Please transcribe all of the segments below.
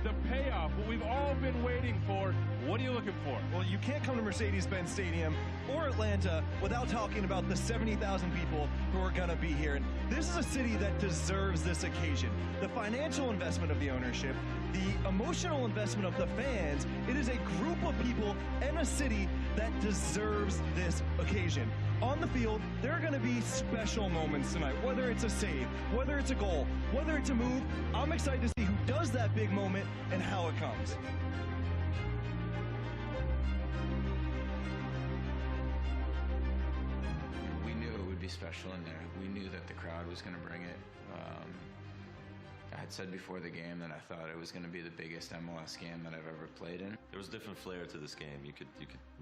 The payoff, what we've all been waiting for. What are you looking for? Well, you can't come to Mercedes-Benz Stadium or Atlanta without talking about the 70,000 people who are going to be here. And this is a city that deserves this occasion. The financial investment of the ownership, the emotional investment of the fans. It is a group of people and a city that deserves this occasion. On the field, there are going to be special moments tonight, whether it's a save, whether it's a goal, whether it's a move. I'm excited to see who does that big moment and how it comes. We knew it would be special in there. We knew that the crowd was going to bring it. I had said before the game that I thought it was going to be the biggest MLS game that I've ever played in. There was a different flair to this game. You could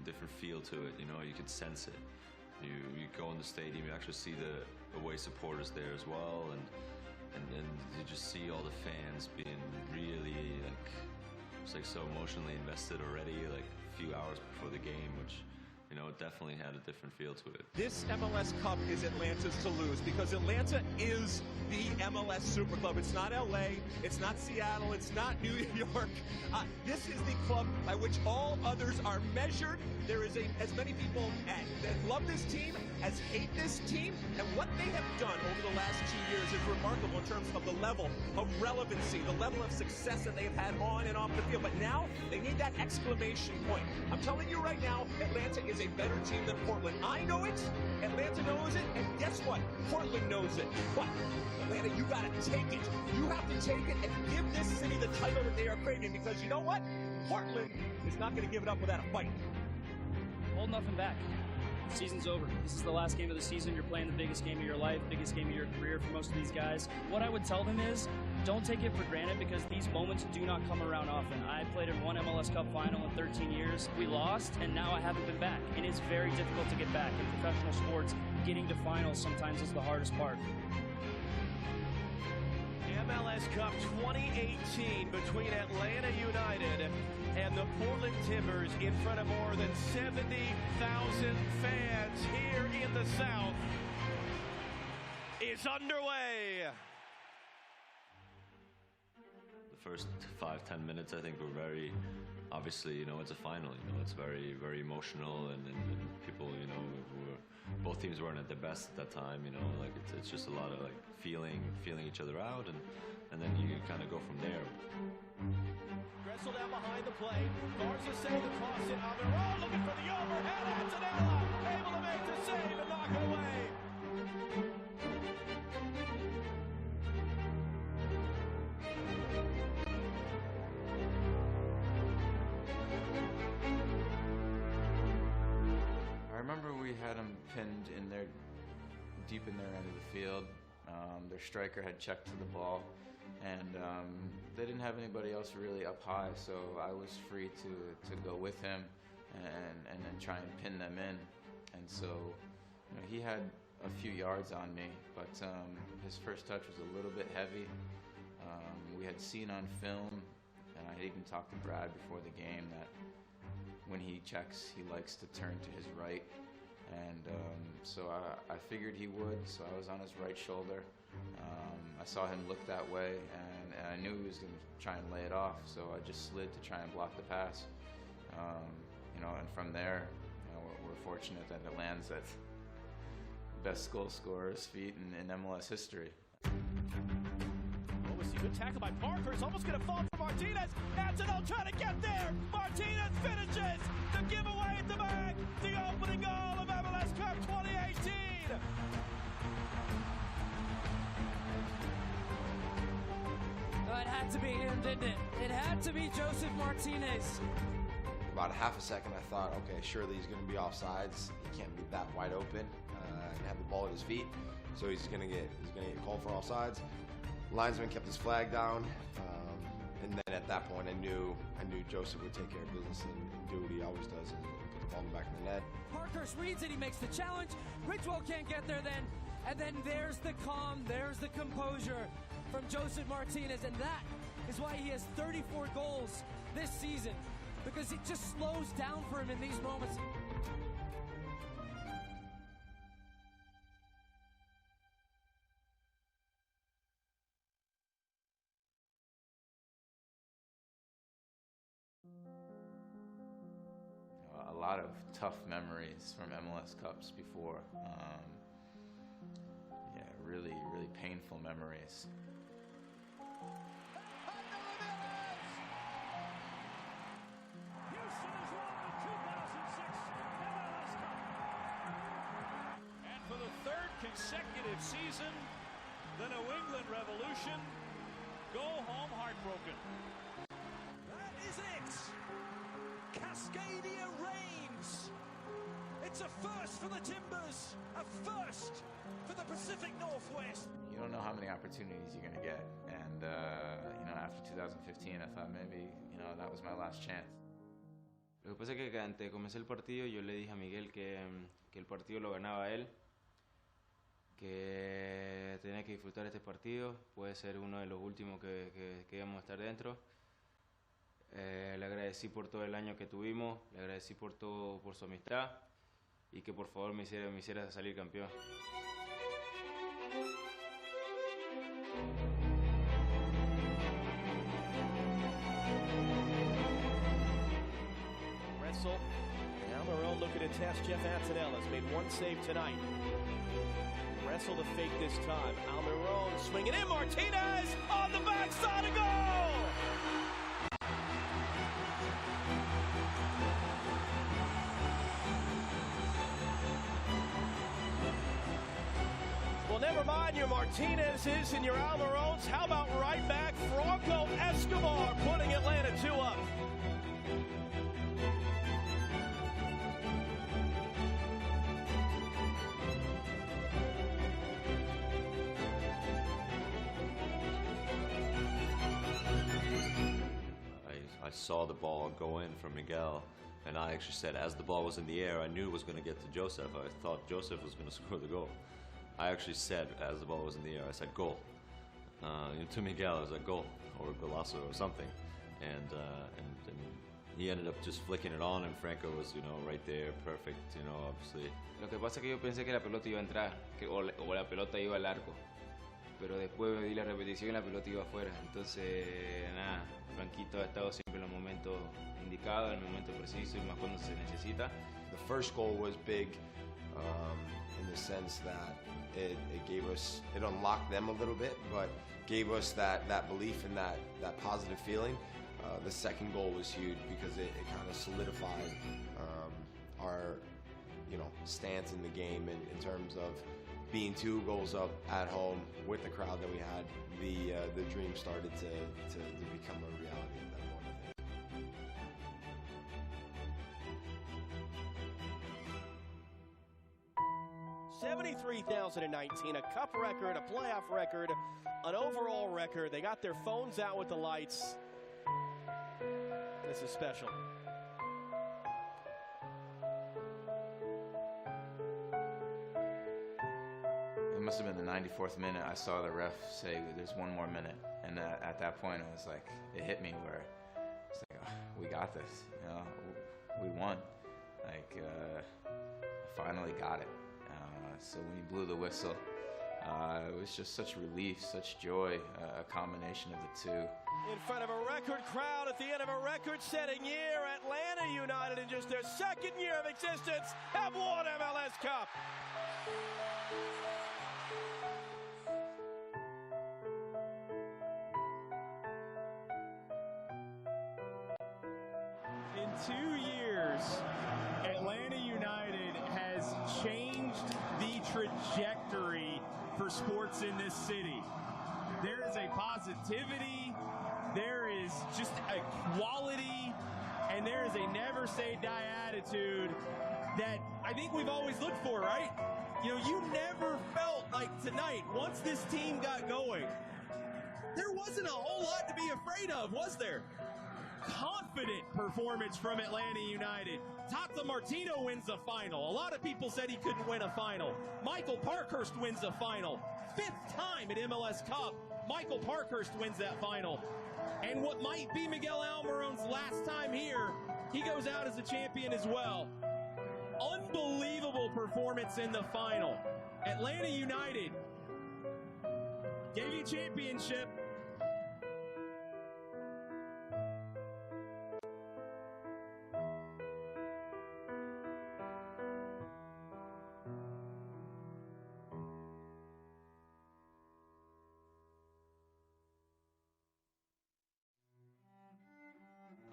different feel to it. You know, you could sense it. You go in the stadium, you actually see the away supporters there as well, and you just see all the fans being really it's like so emotionally invested already, like a few hours before the game, which, you know, it definitely had a different feel to it. This MLS Cup is Atlanta's to lose because Atlanta is the MLS Super Club. It's not LA, it's not Seattle, it's not New York. This is the club by which all others are measured. There is as many people that love this team as hate this team, and what they have done over the last 2 years is remarkable in terms of the level of relevancy, the level of success that they have had on and off the field. But now they need that exclamation point. I'm telling you right now, Atlanta is a better team than Portland. I know it, Atlanta knows it, and guess what? Portland knows it. But Atlanta, you gotta take it. You have to take it and give this city the title that they are craving, because you know what? Portland is not gonna give it up without a fight. Hold nothing back. The season's over. This is the last game of the season. You're playing the biggest game of your life, biggest game of your career for most of these guys. What I would tell them is, don't take it for granted, because these moments do not come around often. I played in one MLS Cup final in 13 years. We lost, and now I haven't been back. And it's very difficult to get back. In professional sports, getting to finals sometimes is the hardest part. MLS Cup 2018 between Atlanta United and the Portland Timbers in front of more than 70,000 fans here in the South is underway. The first 5-10 minutes, I think, were very, obviously, you know, it's a final, you know, it's very, very emotional, and people, you know, both teams weren't at their best at that time, you know, like it's just a lot of like feeling each other out, and then you kind of go from there. Gressel down behind the play. Garza saved the cross in on their own, looking for the overhead. Antonella able to make the save and knock it away. I remember we had them pinned in their, deep in their end of the field. Their striker had checked to the ball, and they didn't have anybody else really up high, so I was free to go with him and then try and pin them in. And so, you know, he had a few yards on me, but his first touch was a little bit heavy. We had seen on film, and I had even talked to Brad before the game, that when he checks, he likes to turn to his right. And so I figured he would, so I was on his right shoulder. I saw him look that way, and I knew he was going to try and lay it off, so I just slid to try and block the pass. You know, and from there, you know, we're fortunate that it lands at best goal scorer's feet in MLS history. Good tackle by Parker. It's almost going to fall for Martinez. Antonella trying to get there. Martinez finishes the giveaway at the back. The opening goal of MLS Cup 2018. Oh, it had to be him, didn't it? It had to be Joseph Martinez. About a half a second, I thought, okay, surely he's going to be offsides. He can't be that wide open and have the ball at his feet. So he's going to get called for offsides. Linesman kept his flag down. And then at that point, I knew Joseph would take care of business and do what he always does and put the ball in the back of the net. Parkhurst reads it, he makes the challenge. Ridgewell can't get there then. And then there's the calm, there's the composure from Joseph Martinez. And that is why he has 34 goals this season, because it just slows down for him in these moments. A lot of tough memories from MLS Cups before. Yeah, really, really painful memories. Houston has won the 2006 MLS Cup. And for the third consecutive season, the New England Revolution go home heartbroken. That is it. Cascadia reigns. It's a first for the Timbers, a first for the Pacific Northwest. You don't know how many opportunities you're going to get. And, after 2015, I thought maybe, that was my last chance. Lo que pasa es que antes de comenzar el partido yo le dije a Miguel que el partido lo ganaba él, que tenía que disfrutar este partido, puede ser uno de los últimos que íbamos a estar dentro. Le agradecí por todo el año que tuvimos, le agradecí por su amistad y que por favor me hiciera salir campeón. Wrestle. Now Marone looking to test Jeff Antonella. Has made one save tonight. Wrestle the fake this time. Almiron swinging in. Martinez on the backside, a goal! Well, never mind your Martinez's and your Almirones. How about right back Franco Escobar putting Atlanta 2 up? I saw the ball go in from Miguel, and I actually said, as the ball was in the air, I knew it was going to get to Joseph. I thought Joseph was going to score the goal. I actually said, as the ball was in the air, I said, goal. To Miguel, I was like, goal, or golazo, or something. And he ended up just flicking it on, and Franco was, right there, perfect, obviously. Lo que pasa es que yo pensé que la pelota iba a entrar, o la pelota iba al arco. Pero después me di la repetición y la pelota iba afuera. Entonces, nada, Franquito ha estado siempre en los momentos indicados, en el momento preciso y más cuando se necesita. The first goal was big in the sense that it unlocked them a little bit, but gave us that belief and that positive feeling. The second goal was huge because it kind of solidified our stance in the game in terms of being 2 goals up at home with the crowd that we had. The dream started to become a reality at that point, I think. 73,019, a cup record, a playoff record, an overall record. They got their phones out with the lights. This is special. It must have been the 94th minute. I saw the ref say, there's 1 more minute. And at that point, it was like, it hit me where it's like, oh, we got this. We won. Like, I finally got it. So when he blew the whistle, it was just such relief, such joy, a combination of the two. In front of a record crowd at the end of a record-setting year, Atlanta United, in just their 2nd year of existence, have won MLS Cup. In 2 years, Atlanta United has changed the trajectory for sports in this city. There is a positivity, there is just a quality, and there is a never say die attitude that I think we've always looked for, right? You never felt like tonight, once this team got going, There wasn't a whole lot to be afraid of, was there? Confident performance from Atlanta United. Tata Martino wins the final. A lot of people said he couldn't win a final. Michael Parkhurst wins the final. 5th time at MLS Cup, Michael Parkhurst wins that final. And what might be Miguel Almiron's last time here, he goes out as a champion as well. Unbelievable performance in the final. Atlanta United gave you championship.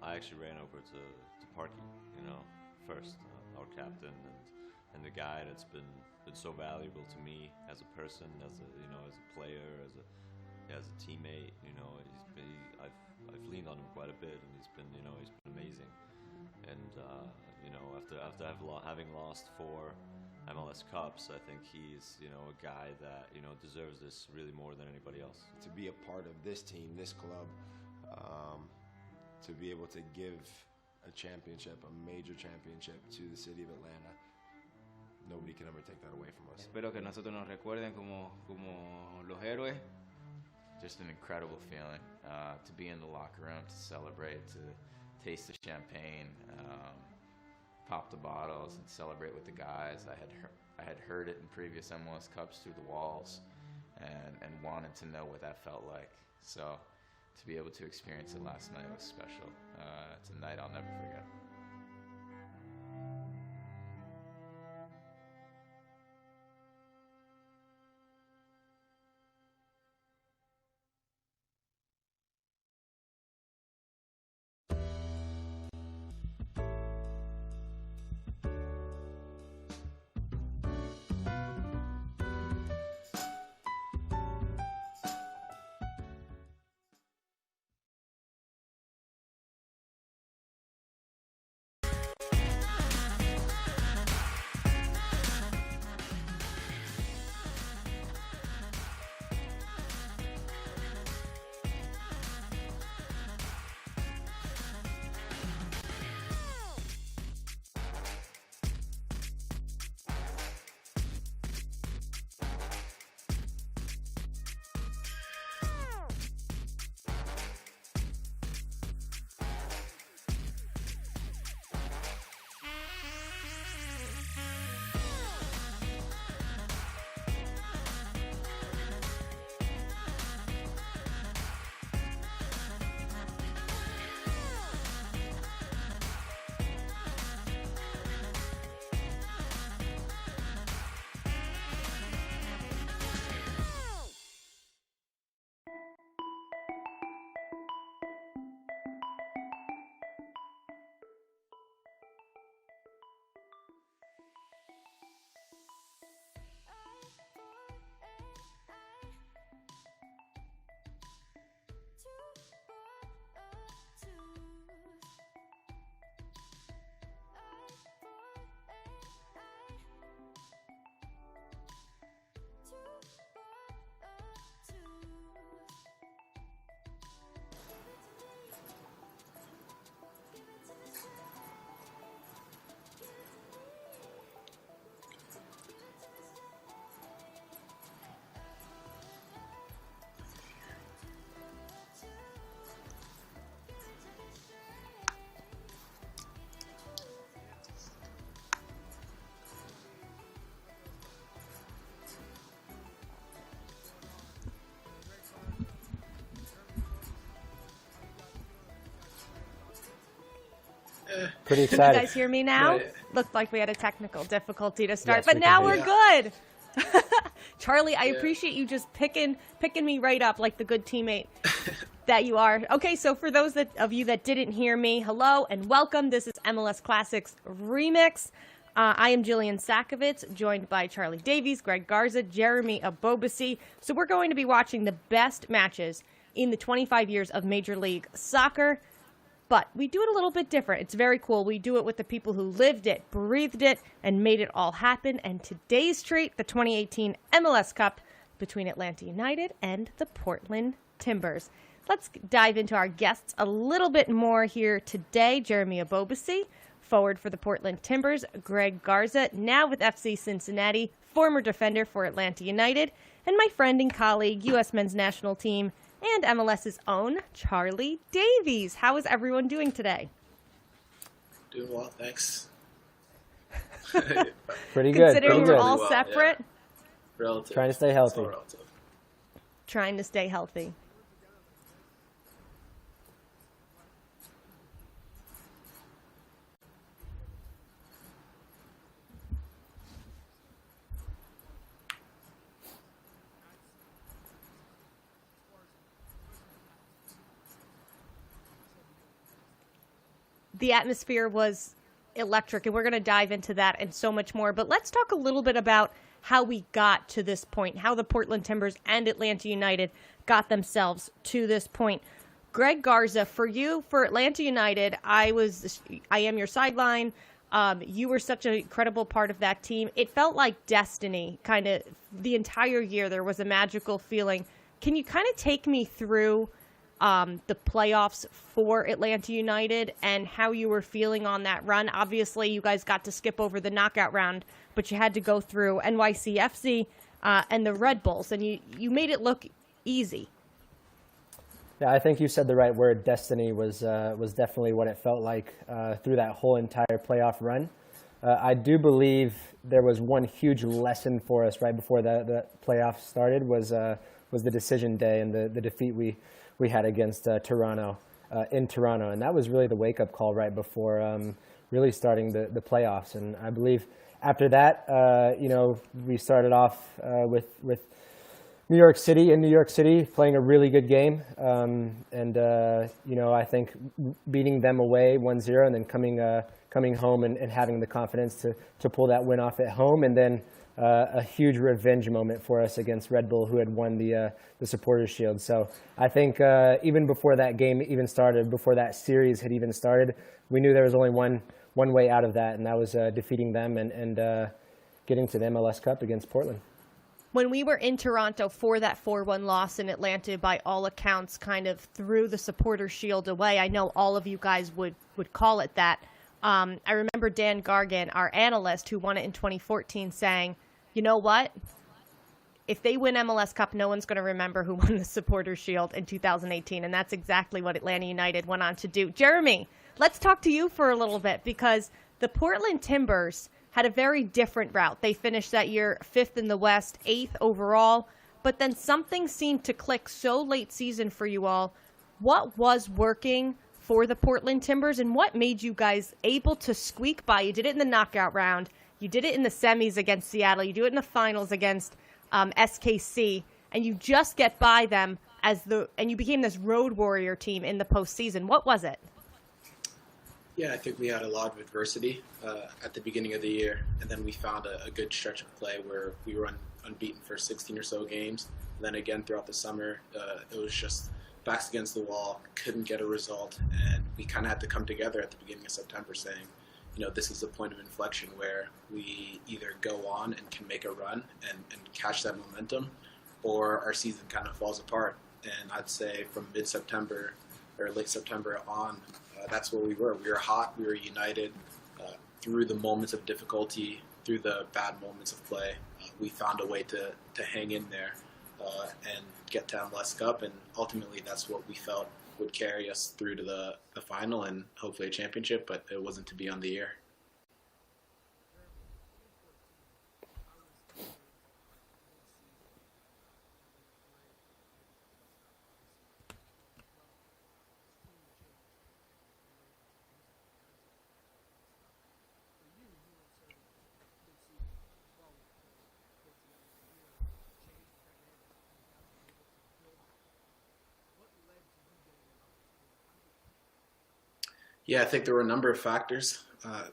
I actually ran over to Parky, first, our captain and the guy that's been so valuable to me as a person, as a player, as a teammate. I've leaned on him quite a bit, and he's been amazing. And after having lost 4 MLS Cups, I think he's a guy that deserves this really more than anybody else. To be a part of this team, this club. To be able to give a championship, a major championship to the city of Atlanta, nobody can ever take that away from us. Espero que nosotros nos recuerden como los héroes. Just an incredible feeling to be in the locker room, to celebrate, to taste the champagne, pop the bottles, and celebrate with the guys. I had heard it in previous MLS Cups through the walls, and wanted to know what that felt like. So to be able to experience it last night was special. It's a night I'll never forget. Pretty excited. Can you guys hear me now? Right. Looked like we had a technical difficulty to start, Yes, but we now can we're hear good. Charlie, I appreciate you just picking me right up like the good teammate that you are. Okay, so for those of you that didn't hear me, hello and welcome. This is MLS Classics Remix. I am Jillian Sakovits, joined by Charlie Davies, Greg Garza, Jeremy Ebobisse. So we're going to be watching the best matches in the 25 years of Major League Soccer. But we do it a little bit different. It's very cool. We do it with the people who lived it, breathed it, and made it all happen. And today's treat, the 2018 MLS Cup between Atlanta United and the Portland Timbers. Let's dive into our guests a little bit more here today. Jeremy Ebobisse, forward for the Portland Timbers. Greg Garza, now with FC Cincinnati, former defender for Atlanta United. And my friend and colleague, U.S. men's national team, and MLS's own Charlie Davies. How is everyone doing today? Doing well, thanks. Pretty good. Considering we're all well, separate. Yeah. Relative. Trying to stay healthy. Trying to stay healthy. The atmosphere was electric, and we're going to dive into that and so much more. But let's talk a little bit about how we got to this point, how the Portland Timbers and Atlanta United got themselves to this point. Greg Garza, for you, for Atlanta United, I am your sideline. You were such a credible part of that team. It felt like destiny, kind of the entire year. There was a magical feeling. Can you kind of take me through the playoffs for Atlanta United and how you were feeling on that run? Obviously, you guys got to skip over the knockout round, but you had to go through NYCFC and the Red Bulls, and you made it look easy. Yeah, I think you said the right word. Destiny was definitely what it felt like through that whole entire playoff run. I do believe there was one huge lesson for us right before the playoffs started was the decision day and the defeat we had against Toronto in Toronto, and that was really the wake-up call right before really starting the playoffs. And I believe after that, we started off with New York City playing a really good game, and I think beating them away 1-0 and then coming home and having the confidence to pull that win off at home, and then a huge revenge moment for us against Red Bull, who had won the Supporters' Shield. So I think even before that game even started, before that series had even started, we knew there was only one way out of that, and that was defeating them and getting to the MLS Cup against Portland. When we were in Toronto for that 4-1 loss in Atlanta, by all accounts, kind of threw the Supporters' Shield away. I know all of you guys would call it that. I remember Dan Gargan, our analyst who won it in 2014, saying, you know what? If they win MLS Cup, no one's going to remember who won the Supporters' Shield in 2018, and that's exactly what Atlanta United went on to do. Jeremy, let's talk to you for a little bit, because the Portland Timbers had a very different route. They finished that year 5th in the West, 8th overall, but then something seemed to click so late season for you all. What was working for the Portland Timbers, and what made you guys able to squeak by? You did it in the knockout round. You did it in the semis against Seattle. You do it in the finals against SKC, and you just get by them and you became this road warrior team in the postseason. What was it? Yeah, I think we had a lot of adversity at the beginning of the year, and then we found a good stretch of play where we were unbeaten for 16 or so games. And then again throughout the summer, it was just backs against the wall, couldn't get a result, and we kind of had to come together at the beginning of September saying, this is the point of inflection where we either go on and can make a run and catch that momentum, or our season kind of falls apart. And I'd say from mid-September or late September on, that's where we were. We were hot, we were united. Through the moments of difficulty, through the bad moments of play, we found a way to hang in there and get to MLS Cup, and ultimately that's what we felt would carry us through to the final and hopefully a championship, but it wasn't to be on the year. Yeah, I think there were a number of factors.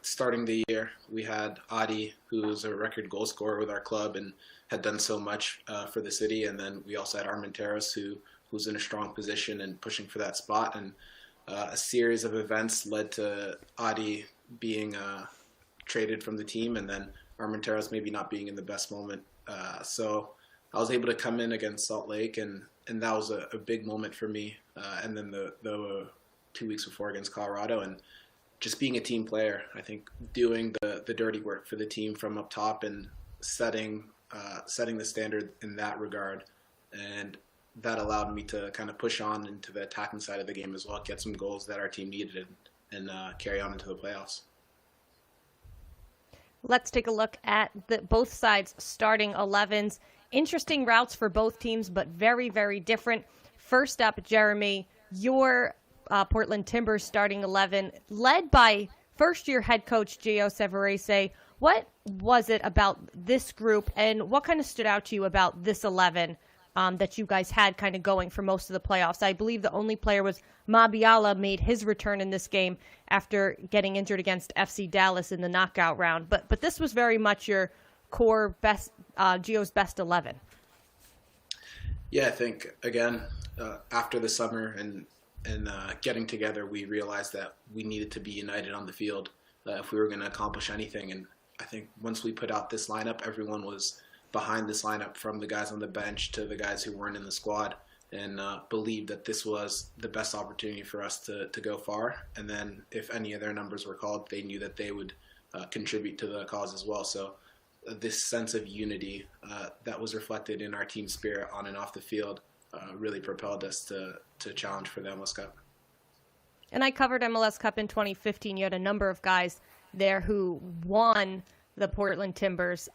Starting the year, we had Adi, who's a record goal scorer with our club and had done so much for the city. And then we also had Martinez, who's in a strong position and pushing for that spot. And a series of events led to Adi being traded from the team, and then Martinez maybe not being in the best moment. So I was able to come in against Salt Lake, and that was a big moment for me. And then the 2 weeks before against Colorado, and just being a team player, I think doing the dirty work for the team from up top and setting the standard in that regard. And that allowed me to kind of push on into the attacking side of the game as well, get some goals that our team needed, and carry on into the playoffs. Let's take a look at both sides' starting 11s. Interesting routes for both teams, but very, very different. First up, Jeremy, your Portland Timbers starting 11, led by first-year head coach Gio Savarese. What was it about this group, and what kind of stood out to you about this 11 that you guys had kind of going for most of the playoffs? I believe the only player was Mabiala made his return in this game after getting injured against FC Dallas in the knockout round. But this was very much your core best, Gio's best 11. Yeah, I think, again, after the summer and getting together, we realized that we needed to be united on the field if we were going to accomplish anything. And I think once we put out this lineup, everyone was behind this lineup, from the guys on the bench to the guys who weren't in the squad, and believed that this was the best opportunity for us to go far. And then if any of their numbers were called, they knew that they would contribute to the cause as well. So this sense of unity that was reflected in our team spirit on and off the field really propelled us to challenge for the MLS Cup. And I covered MLS Cup in 2015. You had a number of guys there who won the Portland Timbers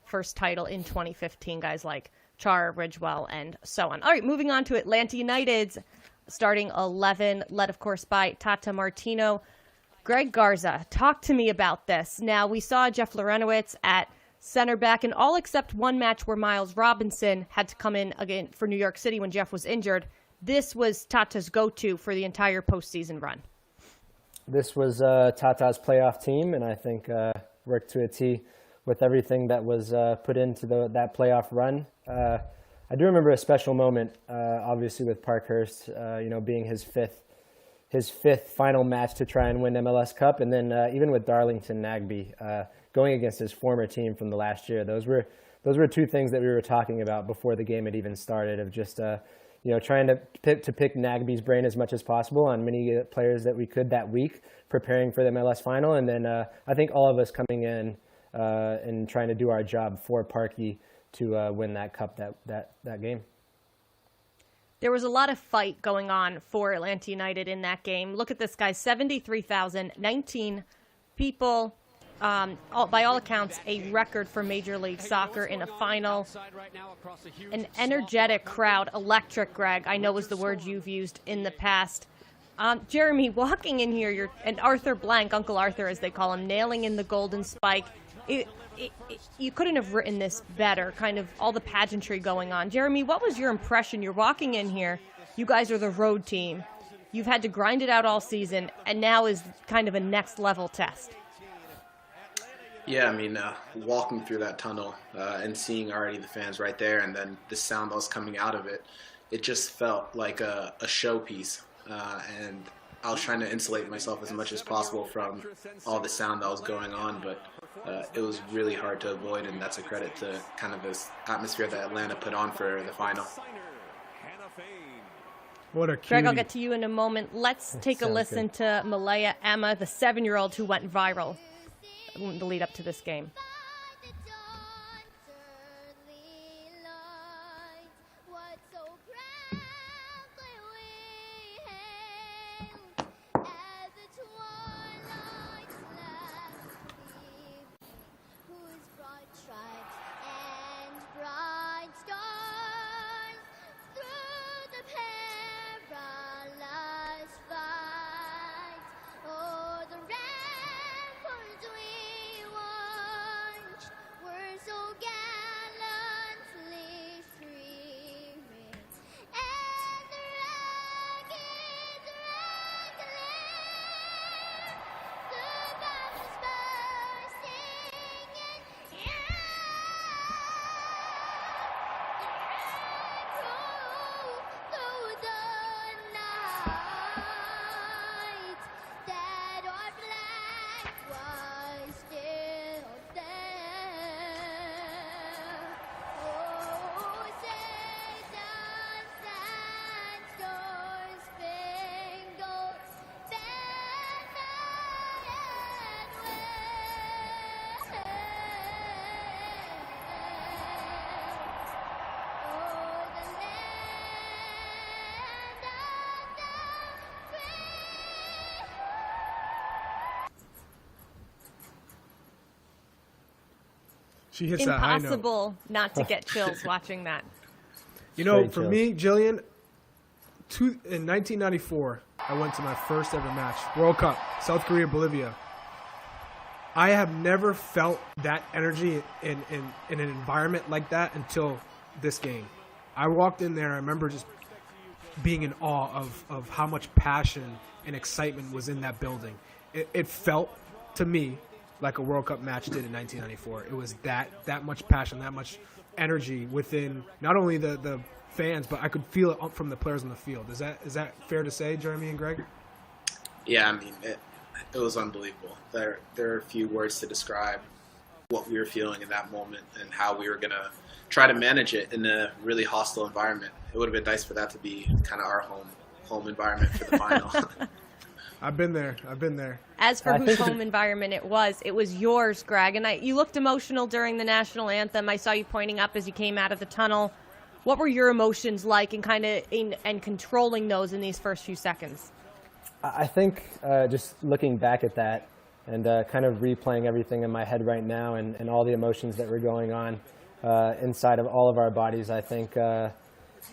first title in 2015, guys like Chara, Ridgewell, and so on. All right, moving on to Atlanta United's starting 11, led, of course, by Tata Martino. Greg Garza, talk to me about this. Now, we saw Jeff Larentowicz at center back in all except one match where Miles Robinson had to come in again for New York City when Jeff was injured. This was Tata's go-to for the entire postseason run. This was Tata's playoff team, and I think worked to a T with everything that was put into that playoff run. I do remember a special moment, obviously with Parkhurst, being his fifth final match to try and win MLS Cup, and then even with Darlington Nagbe going against his former team from the last year. Those were two things that we were talking about before the game had even started, of just trying to pick Nagbe's brain as much as possible on many players that we could that week, preparing for the MLS final, and then I think all of us coming in and trying to do our job for Parky to win that cup that game. There was a lot of fight going on for Atlanta United in that game. Look at this, guys, 73,019 people. By all accounts, a record for Major League Soccer in a final. An energetic crowd, electric, Greg, I know is the word you've used in the past. Jeremy, walking in here, and Arthur Blank, Uncle Arthur as they call him, nailing in the golden spike. You couldn't have written this better, kind of all the pageantry going on. Jeremy, what was your impression? You're walking in here. You guys are the road team. You've had to grind it out all season, and now is kind of a next-level test. Yeah, I mean, walking through that tunnel and seeing already the fans right there, and then the sound that was coming out of it, it just felt like a showpiece. And I was trying to insulate myself as much as possible from all the sound that was going on, but it was really hard to avoid, and that's a credit to kind of this atmosphere that Atlanta put on for the final. What a cutie. Greg, I'll get to you in a moment. Let's take a listen to Malaya Emma, the 7-year-old who went viral in the lead up to this game. She hits that high note. Impossible not to get chills watching that. You know, for me, Jillian, in 1994, I went to my first ever match, World Cup, South Korea, Bolivia. I have never felt that energy in an environment like that until this game. I walked in there, I remember just being in awe of how much passion and excitement was in that building. It felt, to me, like a World Cup match did in 1994. It was that much passion, that much energy within not only the fans, but I could feel it from the players on the field. Is that fair to say, Jeremy and Greg? Yeah, I mean, it was unbelievable. There are a few words to describe what we were feeling in that moment and how we were going to try to manage it in a really hostile environment. It would have been nice for that to be kind of our home environment for the final. I've been there. As for whose home environment it was yours, Greg. And you looked emotional during the national anthem. I saw you pointing up as you came out of the tunnel. What were your emotions like and controlling those in these first few seconds? I think just looking back at that and kind of replaying everything in my head right now and all the emotions that were going on inside of all of our bodies, I think,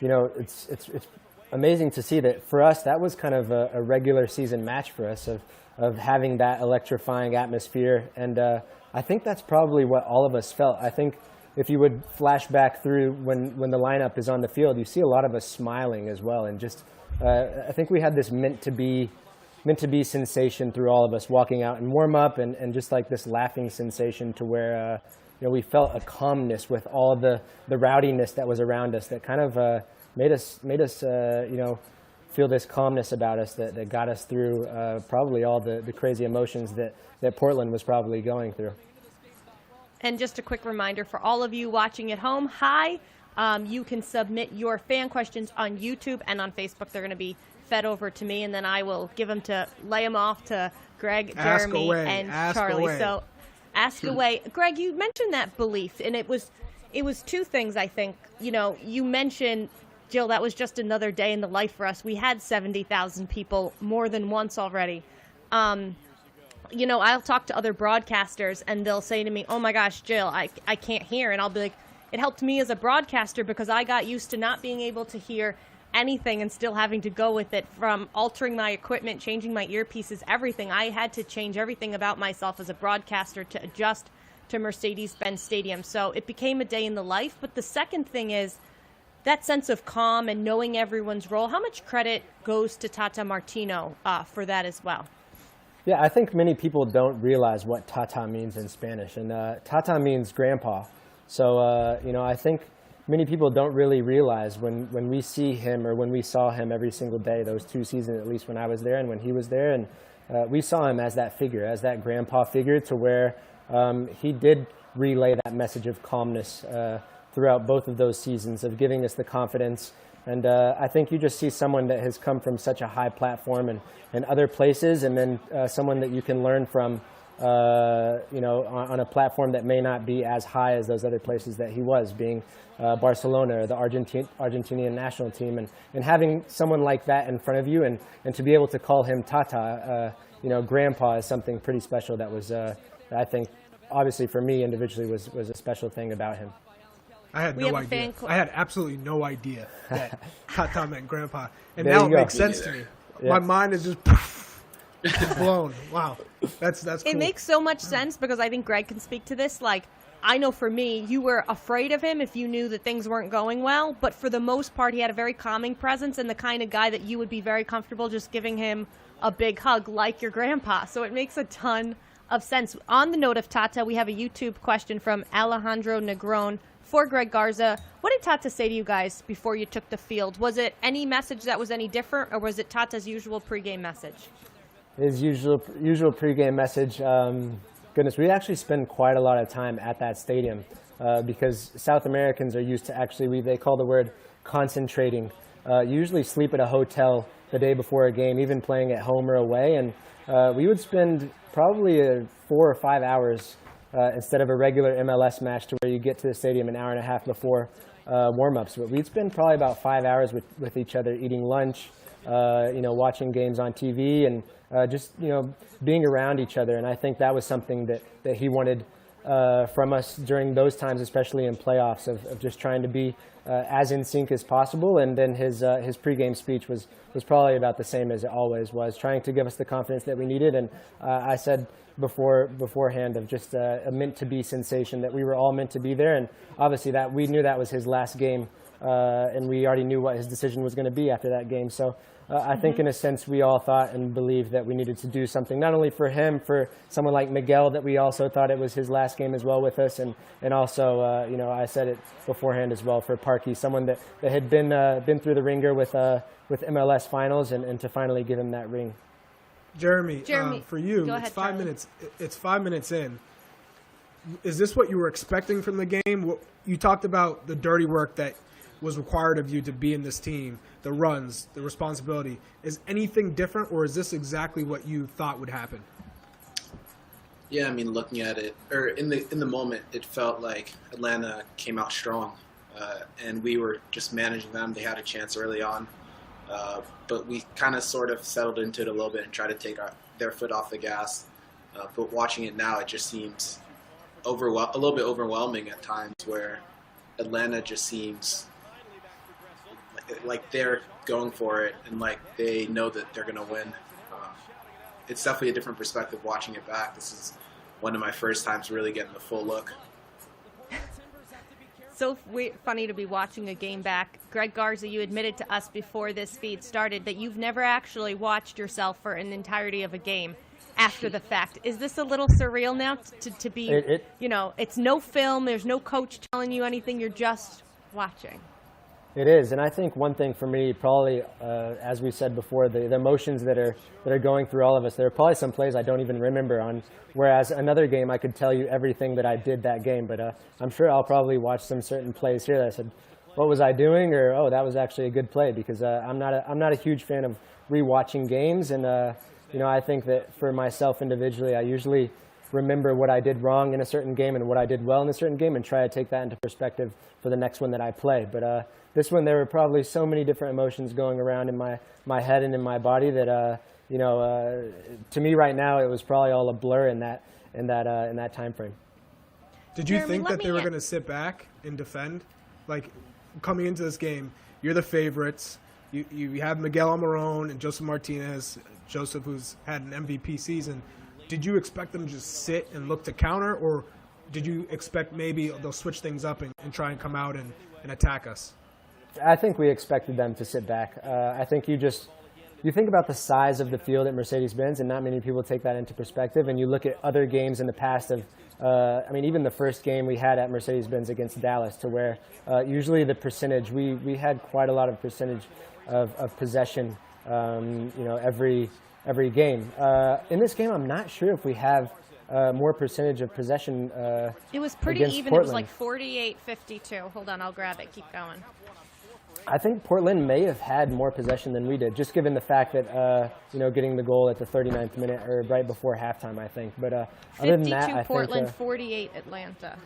it's amazing to see that for us, that was kind of a regular season match for us of having that electrifying atmosphere. And I think that's probably what all of us felt. I think if you would flash back through when the lineup is on the field, you see a lot of us smiling as well. And just, I think we had this meant to be sensation through all of us walking out and warm up and just like this laughing sensation to where, we felt a calmness with all of the rowdiness that was around us that kind of made us feel this calmness about us that got us through probably all the crazy emotions that Portland was probably going through. And just a quick reminder for all of you watching at home, hi. You can submit your fan questions on YouTube and on Facebook. They're going to be fed over to me, and then I will give them lay them off to Greg, Jeremy, and Charlie. So ask away. Greg, you mentioned that belief, and it was two things, I think. You mentioned, Jill, that was just another day in the life for us. We had 70,000 people more than once already. I'll talk to other broadcasters and they'll say to me, oh my gosh, Jill, I can't hear. And I'll be like, it helped me as a broadcaster because I got used to not being able to hear anything and still having to go with it, from altering my equipment, changing my earpieces, everything. I had to change everything about myself as a broadcaster to adjust to Mercedes-Benz Stadium. So it became a day in the life. But the second thing is that sense of calm and knowing everyone's role. How much credit goes to Tata Martino for that as well? Yeah, I think many people don't realize what Tata means in Spanish, and Tata means grandpa. So, I think many people don't really realize when we see him or when we saw him every single day, those 2 seasons, at least when I was there and when he was there, and we saw him as that figure, as that grandpa figure, to where he did relay that message of calmness throughout both of those seasons, of giving us the confidence. And I think you just see someone that has come from such a high platform and other places, and then someone that you can learn from, on a platform that may not be as high as those other places that he was, being Barcelona or the Argentinian national team. And having someone like that in front of you and to be able to call him Tata, grandpa, is something pretty special that was, I think, obviously for me individually was a special thing about him. I had no idea. I had absolutely no idea that Tata meant grandpa. And there now it makes sense to me. Yeah. My mind is just blown. Wow. That's cool. It makes so much sense because I think Greg can speak to this. Like, I know for me, you were afraid of him if you knew that things weren't going well. But for the most part, he had a very calming presence and the kind of guy that you would be very comfortable just giving him a big hug like your grandpa. So it makes a ton of sense. On the note of Tata, we have a YouTube question from Alejandro Negron for Greg Garza. What did Tata say to you guys before you took the field? Was it any message that was any different, or was it Tata's usual pregame message? His usual pregame message. Goodness, we actually spend quite a lot of time at that stadium because South Americans are used to they call the word concentrating. Usually sleep at a hotel the day before a game, even playing at home or away. And we would spend probably 4 or 5 hours instead of a regular MLS match to where you get to the stadium an hour and a half before warm-ups. But we'd spend probably about 5 hours with each other eating lunch, watching games on TV and just, being around each other. And I think that was something that he wanted from us during those times, especially in playoffs, of just trying to be as in sync as possible. And then his pregame speech was probably about the same as it always was, trying to give us the confidence that we needed. And I said beforehand of just a meant-to-be sensation, that we were all meant to be there. And obviously that we knew that was his last game, and we already knew what his decision was going to be after that game. So I think in a sense we all thought and believed that we needed to do something, not only for him, for someone like Miguel, that we also thought it was his last game as well with us, and also I said it beforehand as well, for Parkey, someone that had been through the ringer with MLS finals, and to finally give him that ring. Jeremy, for you, go it's ahead, 5 Charlie. minutes. It's 5 minutes in. Is this what you were expecting from the game? You talked about the dirty work that was required of you to be in this team, the runs, the responsibility. Is anything different, or is this exactly what you thought would happen? Yeah, I mean, looking at it, or in the moment, it felt like Atlanta came out strong, and we were just managing them. They had a chance early on, but we kind of sort of settled into it a little bit and tried to take their foot off the gas. But watching it now, it just seems a little bit overwhelming at times, where Atlanta just seems like they're going for it and like they know that they're going to win. It's definitely a different perspective watching it back. This is one of my first times really getting the full look. So funny to be watching a game back. Greg Garza, you admitted to us before this feed started that you've never actually watched yourself for an entirety of a game after the fact. Is this a little surreal now to be, it's no film, there's no coach telling you anything, you're just watching? It is, and I think one thing for me, probably, as we said before, the emotions that are going through all of us, there are probably some plays I don't even remember on, whereas another game I could tell you everything that I did that game, but I'm sure I'll probably watch some certain plays here that I said, what was I doing, or oh, that was actually a good play, because I'm not a huge fan of rewatching games, and I think that for myself individually, I usually remember what I did wrong in a certain game and what I did well in a certain game, and try to take that into perspective for the next one that I play. But this one, there were probably so many different emotions going around in my head and in my body that to me right now, it was probably all a blur in that time frame. Did you think that they were going to sit back and defend? Like, coming into this game, you're the favorites. You have Miguel Almiron and Joseph Martinez, Joseph, who's had an MVP season. Did you expect them to just sit and look to counter, or did you expect maybe they'll switch things up and try and come out and attack us? I think we expected them to sit back. I think you think about the size of the field at Mercedes-Benz, and not many people take that into perspective. And you look at other games in the past of, even the first game we had at Mercedes-Benz against Dallas, to where usually the percentage, we had quite a lot of percentage of possession, every game. In this game, I'm not sure if we have more percentage of possession. It was pretty even. Portland. It was like 48-52. Hold on, I'll grab it. Keep going. I think Portland may have had more possession than we did, just given the fact that, getting the goal at the 39th minute or right before halftime, I think. But other than that, I Portland, think, 48 Atlanta.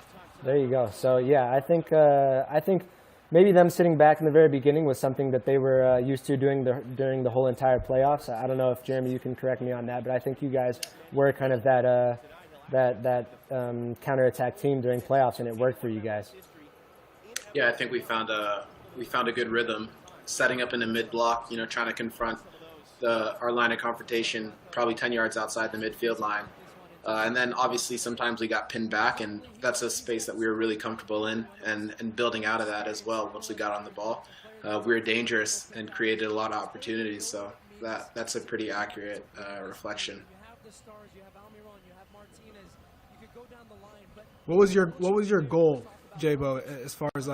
There you go. So, yeah, I think maybe them sitting back in the very beginning was something that they were used to doing during the whole entire playoffs. I don't know if, Jeremy, you can correct me on that, but I think you guys were kind of that counterattack team during playoffs, and it worked for you guys. Yeah, I think we found a good rhythm, setting up in the mid block, trying to confront our line of confrontation, probably 10 yards outside the midfield line. And then obviously sometimes we got pinned back, and that's a space that we were really comfortable in, and building out of that as well once we got on the ball. We were dangerous and created a lot of opportunities, so that's a pretty accurate reflection. What was your goal, J-Bo, as far as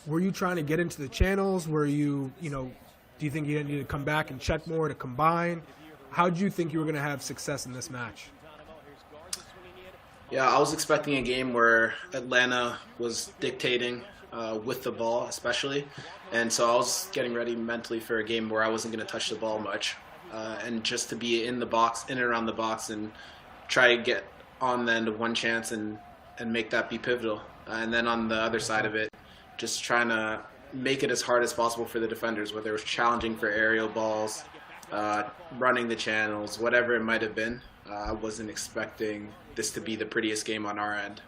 were you trying to get into the channels? Were you, do you think you didn't need to come back and check more to combine? How did you think you were going to have success in this match? Yeah, I was expecting a game where Atlanta was dictating with the ball especially, and so I was getting ready mentally for a game where I wasn't going to touch the ball much, and just to be in the box, in and around the box, and try to get on the end of one chance and make that be pivotal. And then on the other side of it, just trying to make it as hard as possible for the defenders, whether it was challenging for aerial balls, running the channels, whatever it might have been. I wasn't expecting this to be the prettiest game on our end.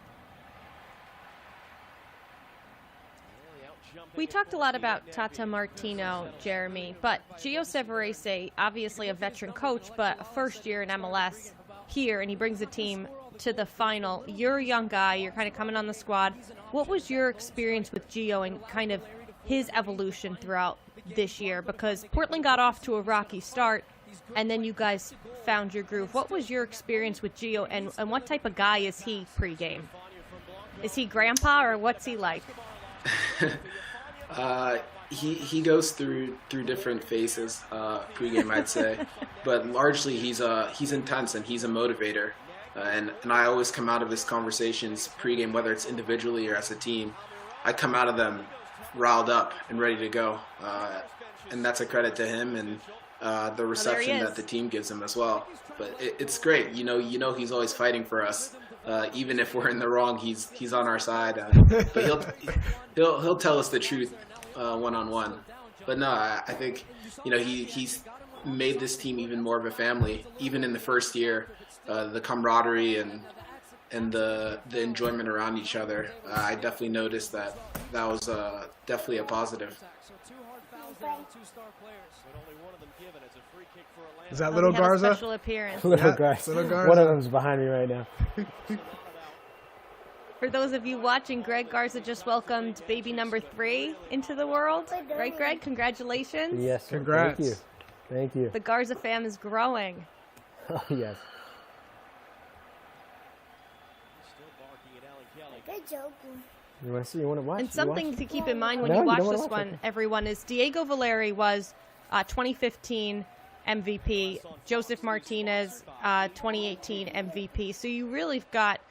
We talked a lot about Tata Martino, Jeremy, but Gio Savarese, obviously a veteran coach, but a first year in MLS here, and he brings the team to the final. You're a young guy. You're kind of coming on the squad. What was your experience with Gio and kind of his evolution throughout this year? Because Portland got off to a rocky start, and then you guys found your groove. What was your experience with Gio, and what type of guy is he pregame? Is he grandpa, or what's he like? He goes through different phases pregame, I'd say, but largely he's intense and he's a motivator. And I always come out of his conversations pregame, whether it's individually or as a team, I come out of them riled up and ready to go, and that's a credit to him and the reception that the team gives him as well. But it's great, you know he's always fighting for us. Even if we're in the wrong, he's on our side. But he'll tell us the truth one-on-one. But no, I think he's made this team even more of a family. Even in the first year, the camaraderie and the enjoyment around each other, I definitely noticed that was definitely a positive. Is that little Garza? Special appearance. Little Garza. One of them's behind me right now. For those of you watching, Greg Garza just welcomed baby number 3 into the world. Right, Greg? Congratulations. Yes, sir. Congrats. Thank you. Thank you. The Garza fam is growing. Oh, yes. You want to see? You want to watch? And something to keep in mind when you watch this one, everyone, is Diego Valeri was 2015 MVP, Joseph Martinez 2018 MVP. So you really got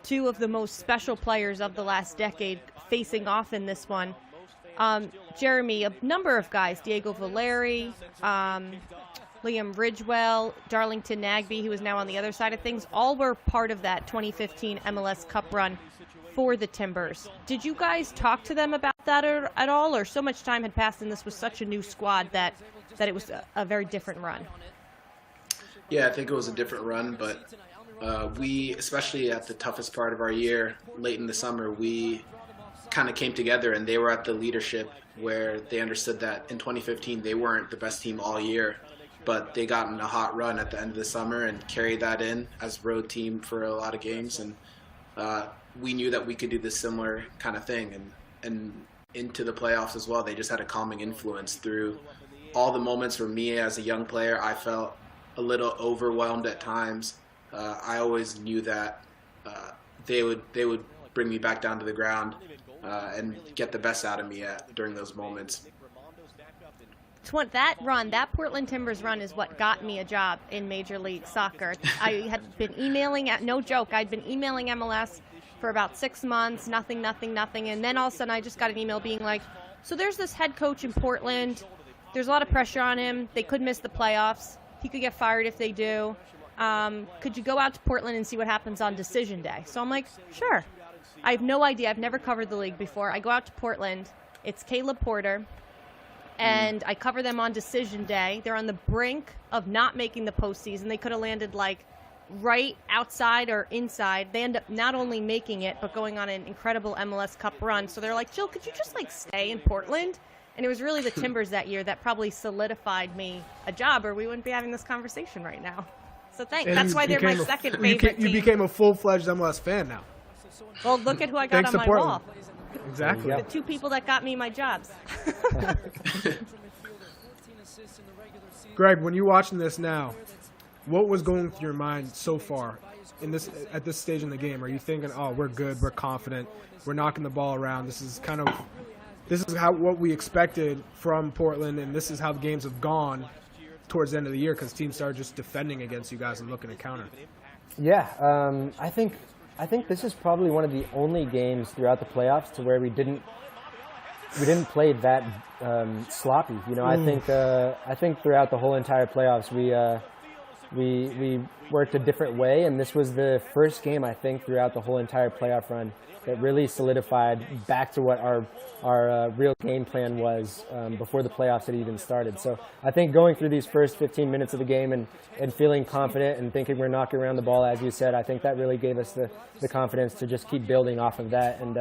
2 of the most special players of the last decade facing off in this one. Jeremy, a number of guys, Diego Valeri, Liam Ridgewell, Darlington Nagbe, who is now on the other side of things, all were part of that 2015 MLS Cup run for the Timbers. Did you guys talk to them about that at all, or so much time had passed and this was such a new squad that it was a very different run? Yeah, I think it was a different run, but we, especially at the toughest part of our year, late in the summer, we kind of came together, and they were at the leadership where they understood that in 2015 they weren't the best team all year, but they got in a hot run at the end of the summer and carried that in as road team for a lot of games. And we knew that we could do this similar kind of thing, and into the playoffs as well. They just had a calming influence through all the moments. For me as a young player, I felt a little overwhelmed at times. I always knew that they would bring me back down to the ground and get the best out of me during those moments. That Portland Timbers run is what got me a job in Major League Soccer. I had been emailing, no joke, I'd been emailing MLS for about 6 months, nothing, and then all of a sudden I just got an email being like, so there's this head coach in Portland, there's a lot of pressure on him, they could miss the playoffs, he could get fired if they do, could you go out to Portland and see what happens on decision day? So I'm like, sure. I have no idea, I've never covered the league before. I go out to Portland, it's Caleb Porter, and I cover them on decision day. They're on the brink of not making the postseason. They could have landed like right outside or inside. They end up not only making it, but going on an incredible MLS Cup run. So they're like, Jill, could you just like stay in Portland? And it was really the Timbers that year that probably solidified me a job, or we wouldn't be having this conversation right now. So thanks. That's why they're my second favorite team. You became a full-fledged MLS fan now. Well, look at who I got on my wall. Exactly. The 2 people that got me my jobs. Greg, when you're watching this now, what was going through your mind so far at this stage in the game? Are you thinking, oh, we're good, we're confident, we're knocking the ball around, this is what we expected from Portland, and this is how the games have gone towards the end of the year because teams started just defending against you guys and looking to counter? Yeah, I think this is probably one of the only games throughout the playoffs to where we didn't play that sloppy. You know, I think throughout the whole entire playoffs we worked a different way, and this was the first game, I think, throughout the whole entire playoff run that really solidified back to what our real game plan was before the playoffs had even started. So I think going through these first 15 minutes of the game and feeling confident and thinking we're knocking around the ball, as you said, I think that really gave us the confidence to just keep building off of that and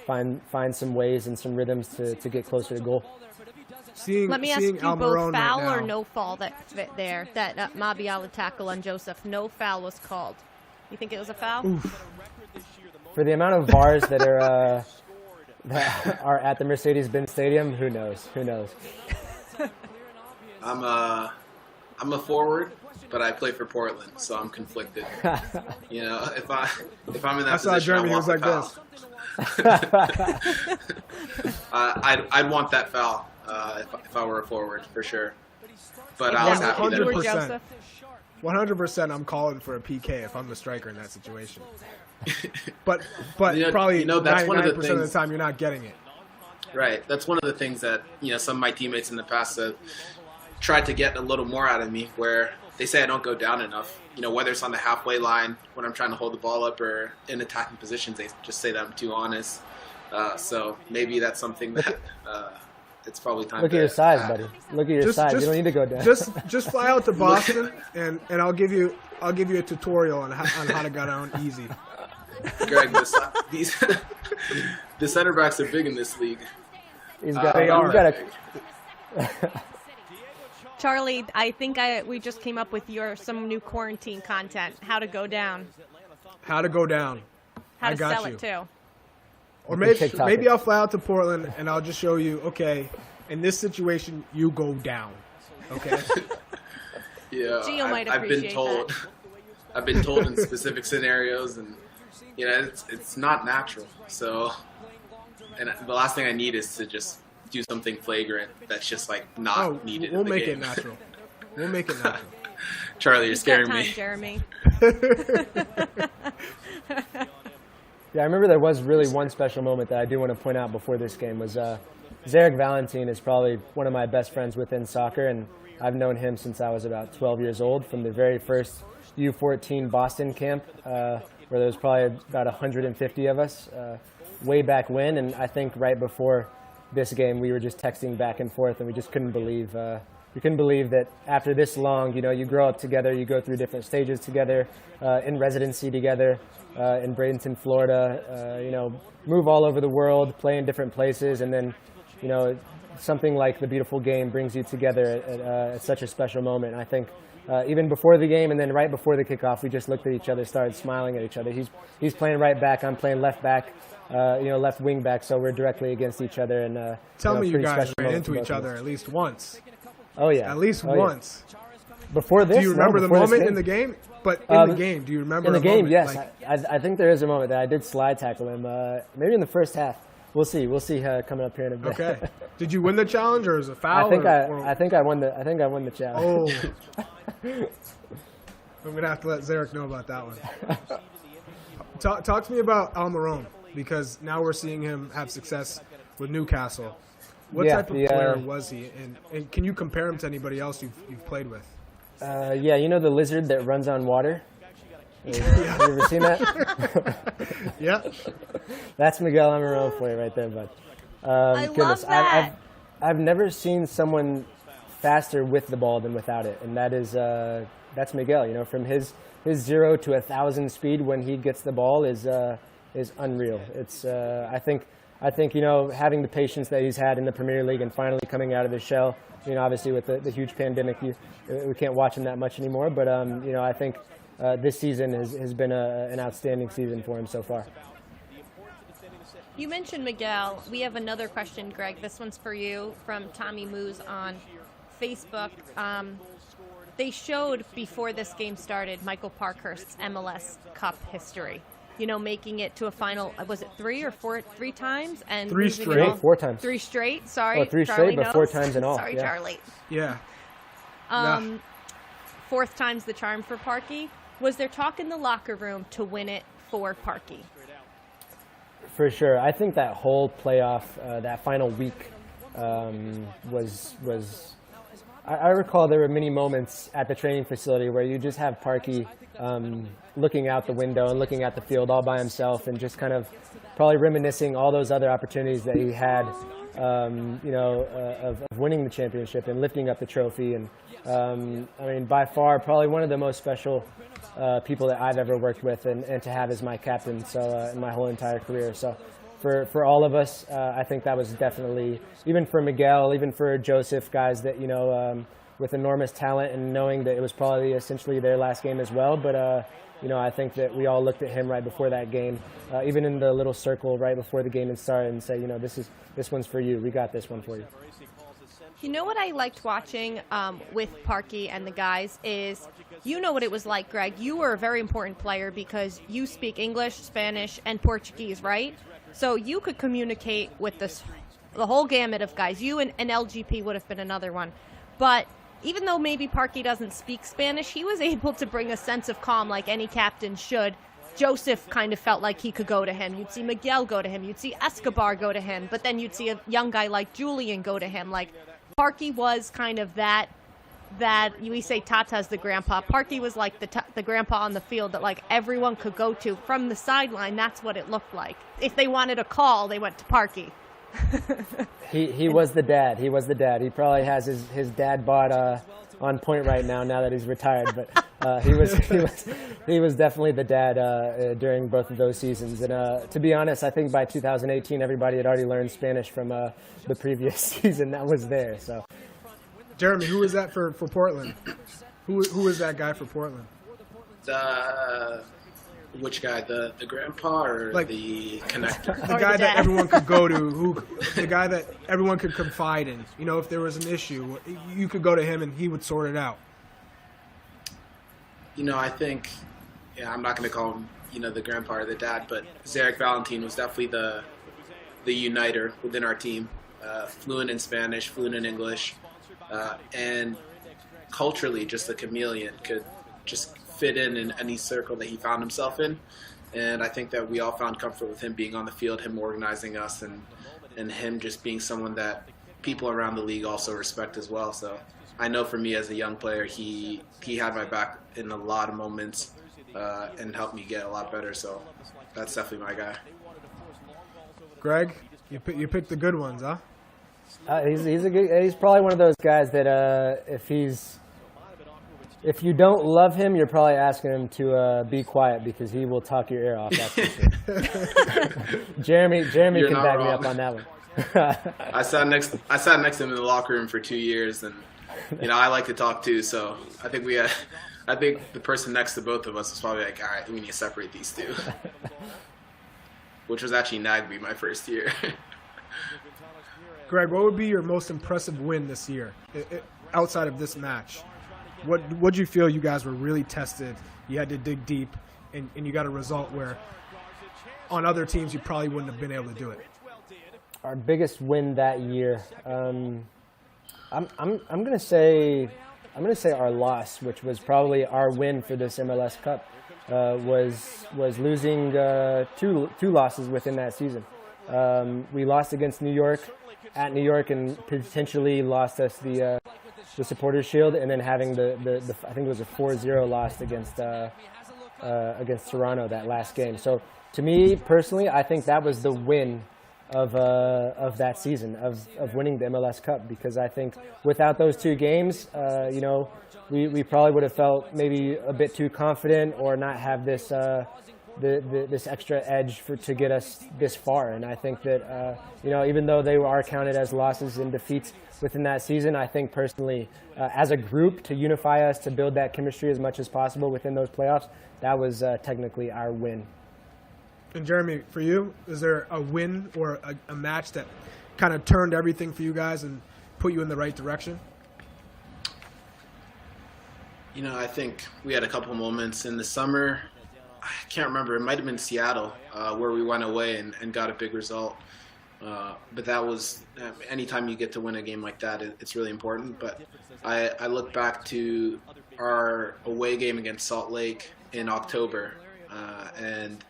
find some ways and some rhythms to get closer to goal. Let me ask you both foul or no foul that Mabiala tackle on Joseph. No foul was called. You think it was a foul? Oof. For the amount of VARs that are at the Mercedes-Benz Stadium, who knows? Who knows? I'm a forward, but I play for Portland, so I'm conflicted. You know, if I'm in that position, Jeremy, I want like the foul. I'd want that foul if I were a forward for sure. But I was happy that it was 100%. I'm calling for a PK if I'm the striker in that situation. But probably that's 99% of the time you're not getting it. Right. That's one of the things that some of my teammates in the past have tried to get a little more out of me, where they say I don't go down enough. Whether it's on the halfway line when I'm trying to hold the ball up or in attacking positions, they just say that I'm too honest. So maybe that's something that it's probably time. Look at your size, buddy. Look at your size. You don't need to go down. Just fly out to Boston and I'll give you a tutorial on how to go down easy. Greg, the center backs are big in this league. Charlie, I think we just came up with some new quarantine content. How to go down. How to go down. How I to got sell you. it too. Or maybe I'll fly out to Portland and I'll just show you. Okay, in this situation, you go down. Okay. Yeah, Gio might appreciate that. I've been told in specific scenarios, and it's not natural. So, and the last thing I need is to just do something flagrant that's just like not needed. We'll in the make game. it natural. We'll make it natural. Charlie, you're scaring me. Jeremy. Yeah, I remember there was really one special moment that I do want to point out before this game was Zarek Valentin is probably one of my best friends within soccer, and I've known him since I was about 12 years old, from the very first U14 Boston camp, where there was probably about 150 of us way back when. And I think right before this game, we were just texting back and forth, and we just couldn't believe that after this long, you grow up together, you go through different stages together, in residency together, in Bradenton, Florida, move all over the world, play in different places, and then, something like the beautiful game brings you together at such a special moment. And I think even before the game and then right before the kickoff, we just looked at each other, started smiling at each other. He's playing right back, I'm playing left back, left wing back, so we're directly against each other. And tell me you guys ran into each other at least once. Oh yeah, at least once. Before this, do you remember the moment in the game? But in the game, do you remember? In the game, moment? yes. I think there is a moment that I did slide tackle him. Maybe in the first half. We'll see. We'll see coming up here in a bit. Okay. Did you win the challenge, or is it a foul? I think I won the challenge. Oh. I'm gonna have to let Zarek know about that one. Talk to me about Almiron, because now we're seeing him have success with Newcastle. What type of player was he, and can you compare him to anybody else you've played with? The lizard that runs on water. Have you ever seen that? Yeah. That's Miguel Almiron for you right there, bud. I love that. I've never seen someone faster with the ball than without it, and that's Miguel. From his 0 to 1,000 speed when he gets the ball is unreal. It's I think having the patience that he's had in the Premier League and finally coming out of his shell. Obviously with the huge pandemic, we can't watch him that much anymore. But I think this season has been an outstanding season for him so far. You mentioned Miguel. We have another question, Greg. This one's for you from Tommy Moose on Facebook. They showed before this game started Michael Parkhurst's MLS Cup history. Making it to a final. Was it 3 or 4 times? And 3 straight. 4 times. 3 straight. Sorry, 3 Charlie straight, but 4 times in all. Sorry, yeah. Charlie. Yeah. 4th time's the charm for Parky. Was there talk in the locker room to win it for Parky? For sure. I think that whole playoff, that final week, was I recall there were many moments at the training facility where you just have Parky looking out the window and looking at the field all by himself and just kind of probably reminiscing all those other opportunities that he had, of winning the championship and lifting up the trophy. And I mean, by far, probably one of the most special people that I've ever worked with and to have as my captain in my whole entire career. So for all of us, I think that was definitely, even for Miguel, even for Joseph, guys that, with enormous talent and knowing that it was probably essentially their last game as well. But, I think that we all looked at him right before that game, even in the little circle right before the game had started, and say, this one's for you. We got this one for you. You know what I liked watching with Parky and the guys is, what it was like, Greg. You were a very important player because you speak English, Spanish, and Portuguese, right? So you could communicate with the whole gamut of guys. You and LGP would have been another one. But even though maybe Parky doesn't speak Spanish, he was able to bring a sense of calm like any captain should. Joseph kind of felt like he could go to him. You'd see Miguel go to him. You'd see Escobar go to him. But then you'd see a young guy like Jillian go to him. Like, Parky was kind of that we say Tata's the grandpa. Parky was like the grandpa on the field that like everyone could go to from the sideline. That's what it looked like. If they wanted a call, they went to Parky. He was the dad. He was the dad. He probably has his dad bod on point right now that he's retired. But he was definitely the dad during both of those seasons. And to be honest, I think by 2018 everybody had already learned Spanish from the previous season that was there. So, Jeremy, who was that for Portland? Who was that guy for Portland? Which guy? The grandpa or the connector? The guy that everyone could go to, the guy that everyone could confide in. If there was an issue, you could go to him and he would sort it out. I think, I'm not going to call him, the grandpa or the dad, but Zarek Valentin was definitely the uniter within our team. Fluent in Spanish, fluent in English, and culturally just a chameleon, could just fit in any circle that he found himself in. And I think that we all found comfort with him being on the field, him organizing us, and him just being someone that people around the league also respect as well. So I know for me as a young player, he had my back in a lot of moments and helped me get a lot better. So that's definitely my guy. Greg, you picked the good ones, huh? He's probably one of those guys that if you don't love him, you're probably asking him to be quiet because he will talk your ear off. That's for sure. Jeremy can back me up on that one. I sat next to him in the locker room for 2 years, and I like to talk too. So I think the person next to both of us was probably like, all right, we need to separate these two. Which was actually Nagby my first year. Greg, what would be your most impressive win this year, outside of this match? What do you feel you guys were really tested? You had to dig deep, and you got a result where on other teams you probably wouldn't have been able to do it. Our biggest win that year, I'm gonna say our loss, which was probably our win for this MLS Cup, was losing two losses within that season. We lost against New York at New York and potentially lost us the Supporters Shield, and then having the I think it was a 4-0 loss against Toronto that last game. So to me personally, I think that was the win of that season of winning the MLS Cup, because I think without those two games, we probably would have felt maybe a bit too confident or not have this this extra edge to get us this far. And I think that even though they are counted as losses and defeats within that season, I think personally, as a group, to unify us, to build that chemistry as much as possible within those playoffs, that was technically our win. And Jeremy, for you, is there a win or a match that kind of turned everything for you guys and put you in the right direction? I think we had a couple moments in the summer. I can't remember. It might have been Seattle, where we went away and got a big result. But that was, anytime you get to win a game like that, it's really important. But I look back to our away game against Salt Lake in October, and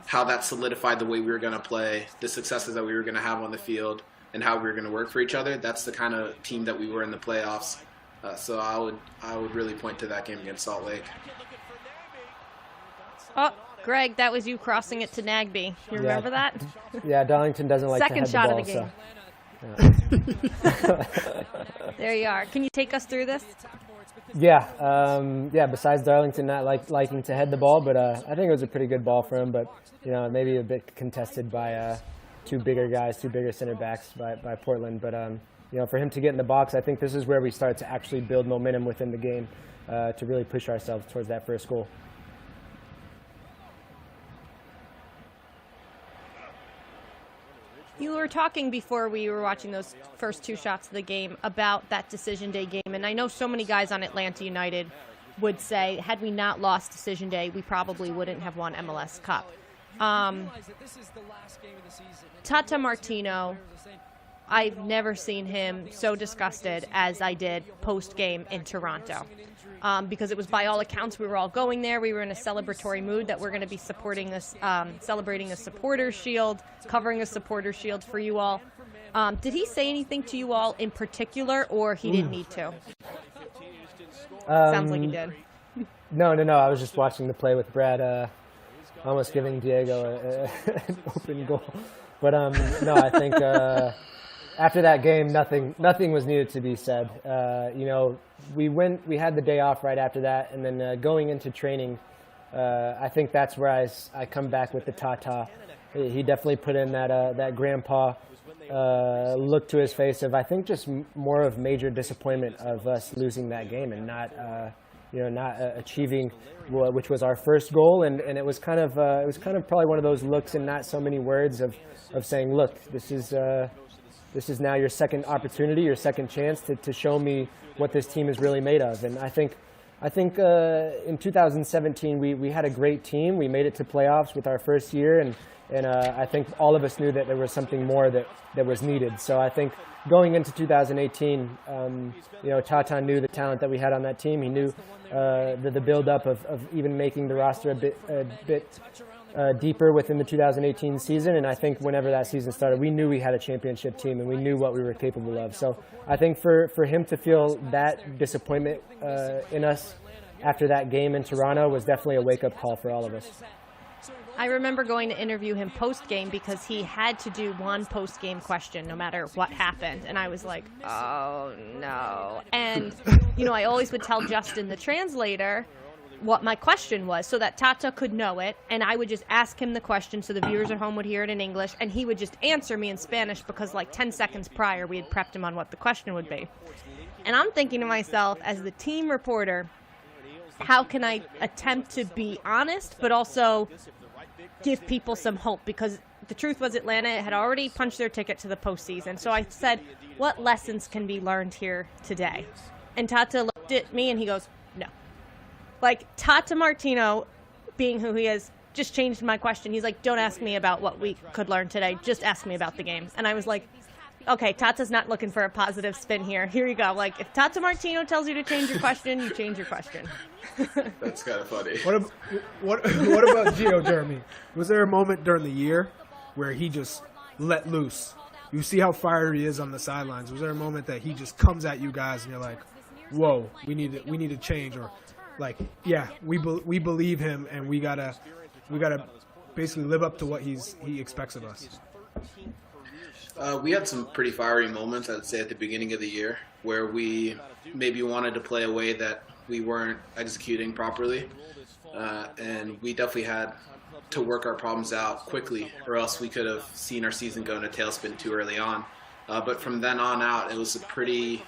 how that solidified the way we were going to play, the successes that we were going to have on the field, and how we were going to work for each other. That's the kind of team that we were in the playoffs. So I would really point to that game against Salt Lake. Oh, Greg, that was you crossing it to Nagby. You remember that? Yeah, Darlington doesn't like Second to shot head of the the ball, game. So. There you are. Can you take us through this? Yeah. Besides Darlington not liking to head the ball, but I think it was a pretty good ball for him. But maybe a bit contested by two bigger center backs by Portland. But for him to get in the box, I think this is where we start to actually build momentum within the game to really push ourselves towards that first goal. You were talking before we were watching those first two shots of the game about that Decision Day game, and I know so many guys on Atlanta United would say, had we not lost Decision Day, we probably wouldn't have won MLS Cup. Tata Martino, I've never seen him so disgusted as I did post-game in Toronto. Because it was, by all accounts, we were all going there. We were in a celebratory mood that we're going to be supporting this, celebrating a supporter shield, covering a supporter shield for you all. Did he say anything to you all in particular, or he didn't need to? Sounds like he did. No. I was just watching the play with Brad, almost giving Diego an open goal. But no, I think after that game, nothing was needed to be said. We had the day off right after that, and then going into training, I think that's where I come back with the Tata. He definitely put in that grandpa look to his face of, I think, just more of major disappointment of us losing that game and not achieving which was our first goal, and it was kind of probably one of those looks and not so many words of saying, look, this is now your second opportunity, your second chance to show me what this team is really made of. And I think in 2017 we had a great team. We made it to playoffs with our first year, and I think all of us knew that there was something more that was needed. So I think going into 2018, Tata knew the talent that we had on that team. He knew the build-up of even making the roster a bit deeper within the 2018 season, and I think whenever that season started, we knew we had a championship team and we knew what we were capable of. So I think for him to feel that disappointment in us after that game in Toronto was definitely a wake-up call for all of us. I remember going to interview him post-game because he had to do one post-game question no matter what happened, and I was like, oh no. And I always would tell Justin, the translator, what my question was so that Tata could know it, and I would just ask him the question so the viewers at home would hear it in English, and he would just answer me in Spanish because like 10 seconds prior we had prepped him on what the question would be. And I'm thinking to myself, as the team reporter, how can I attempt to be honest but also give people some hope? Because the truth was Atlanta had already punched their ticket to the postseason. So I said, what lessons can be learned here today? And Tata looked at me and he goes, no. Like, Tata Martino, being who he is, just changed my question. He's like, don't ask me about what we could learn today. Just ask me about the game. And I was like, okay, Tata's not looking for a positive spin here. Here you go. Like, if Tata Martino tells you to change your question, you change your question. That's kind of funny. What about Gio, Jeremy? Was there a moment during the year where he just let loose? You see how fiery he is on the sidelines. Was there a moment that he just comes at you guys and you're like, whoa, we need to change, or like, yeah, we believe him and we gotta basically live up to what he expects of us? We had some pretty fiery moments, I'd say, at the beginning of the year where we maybe wanted to play a way that we weren't executing properly, and we definitely had to work our problems out quickly, or else we could have seen our season go in a tailspin too early on. But from then on out, it was a pretty,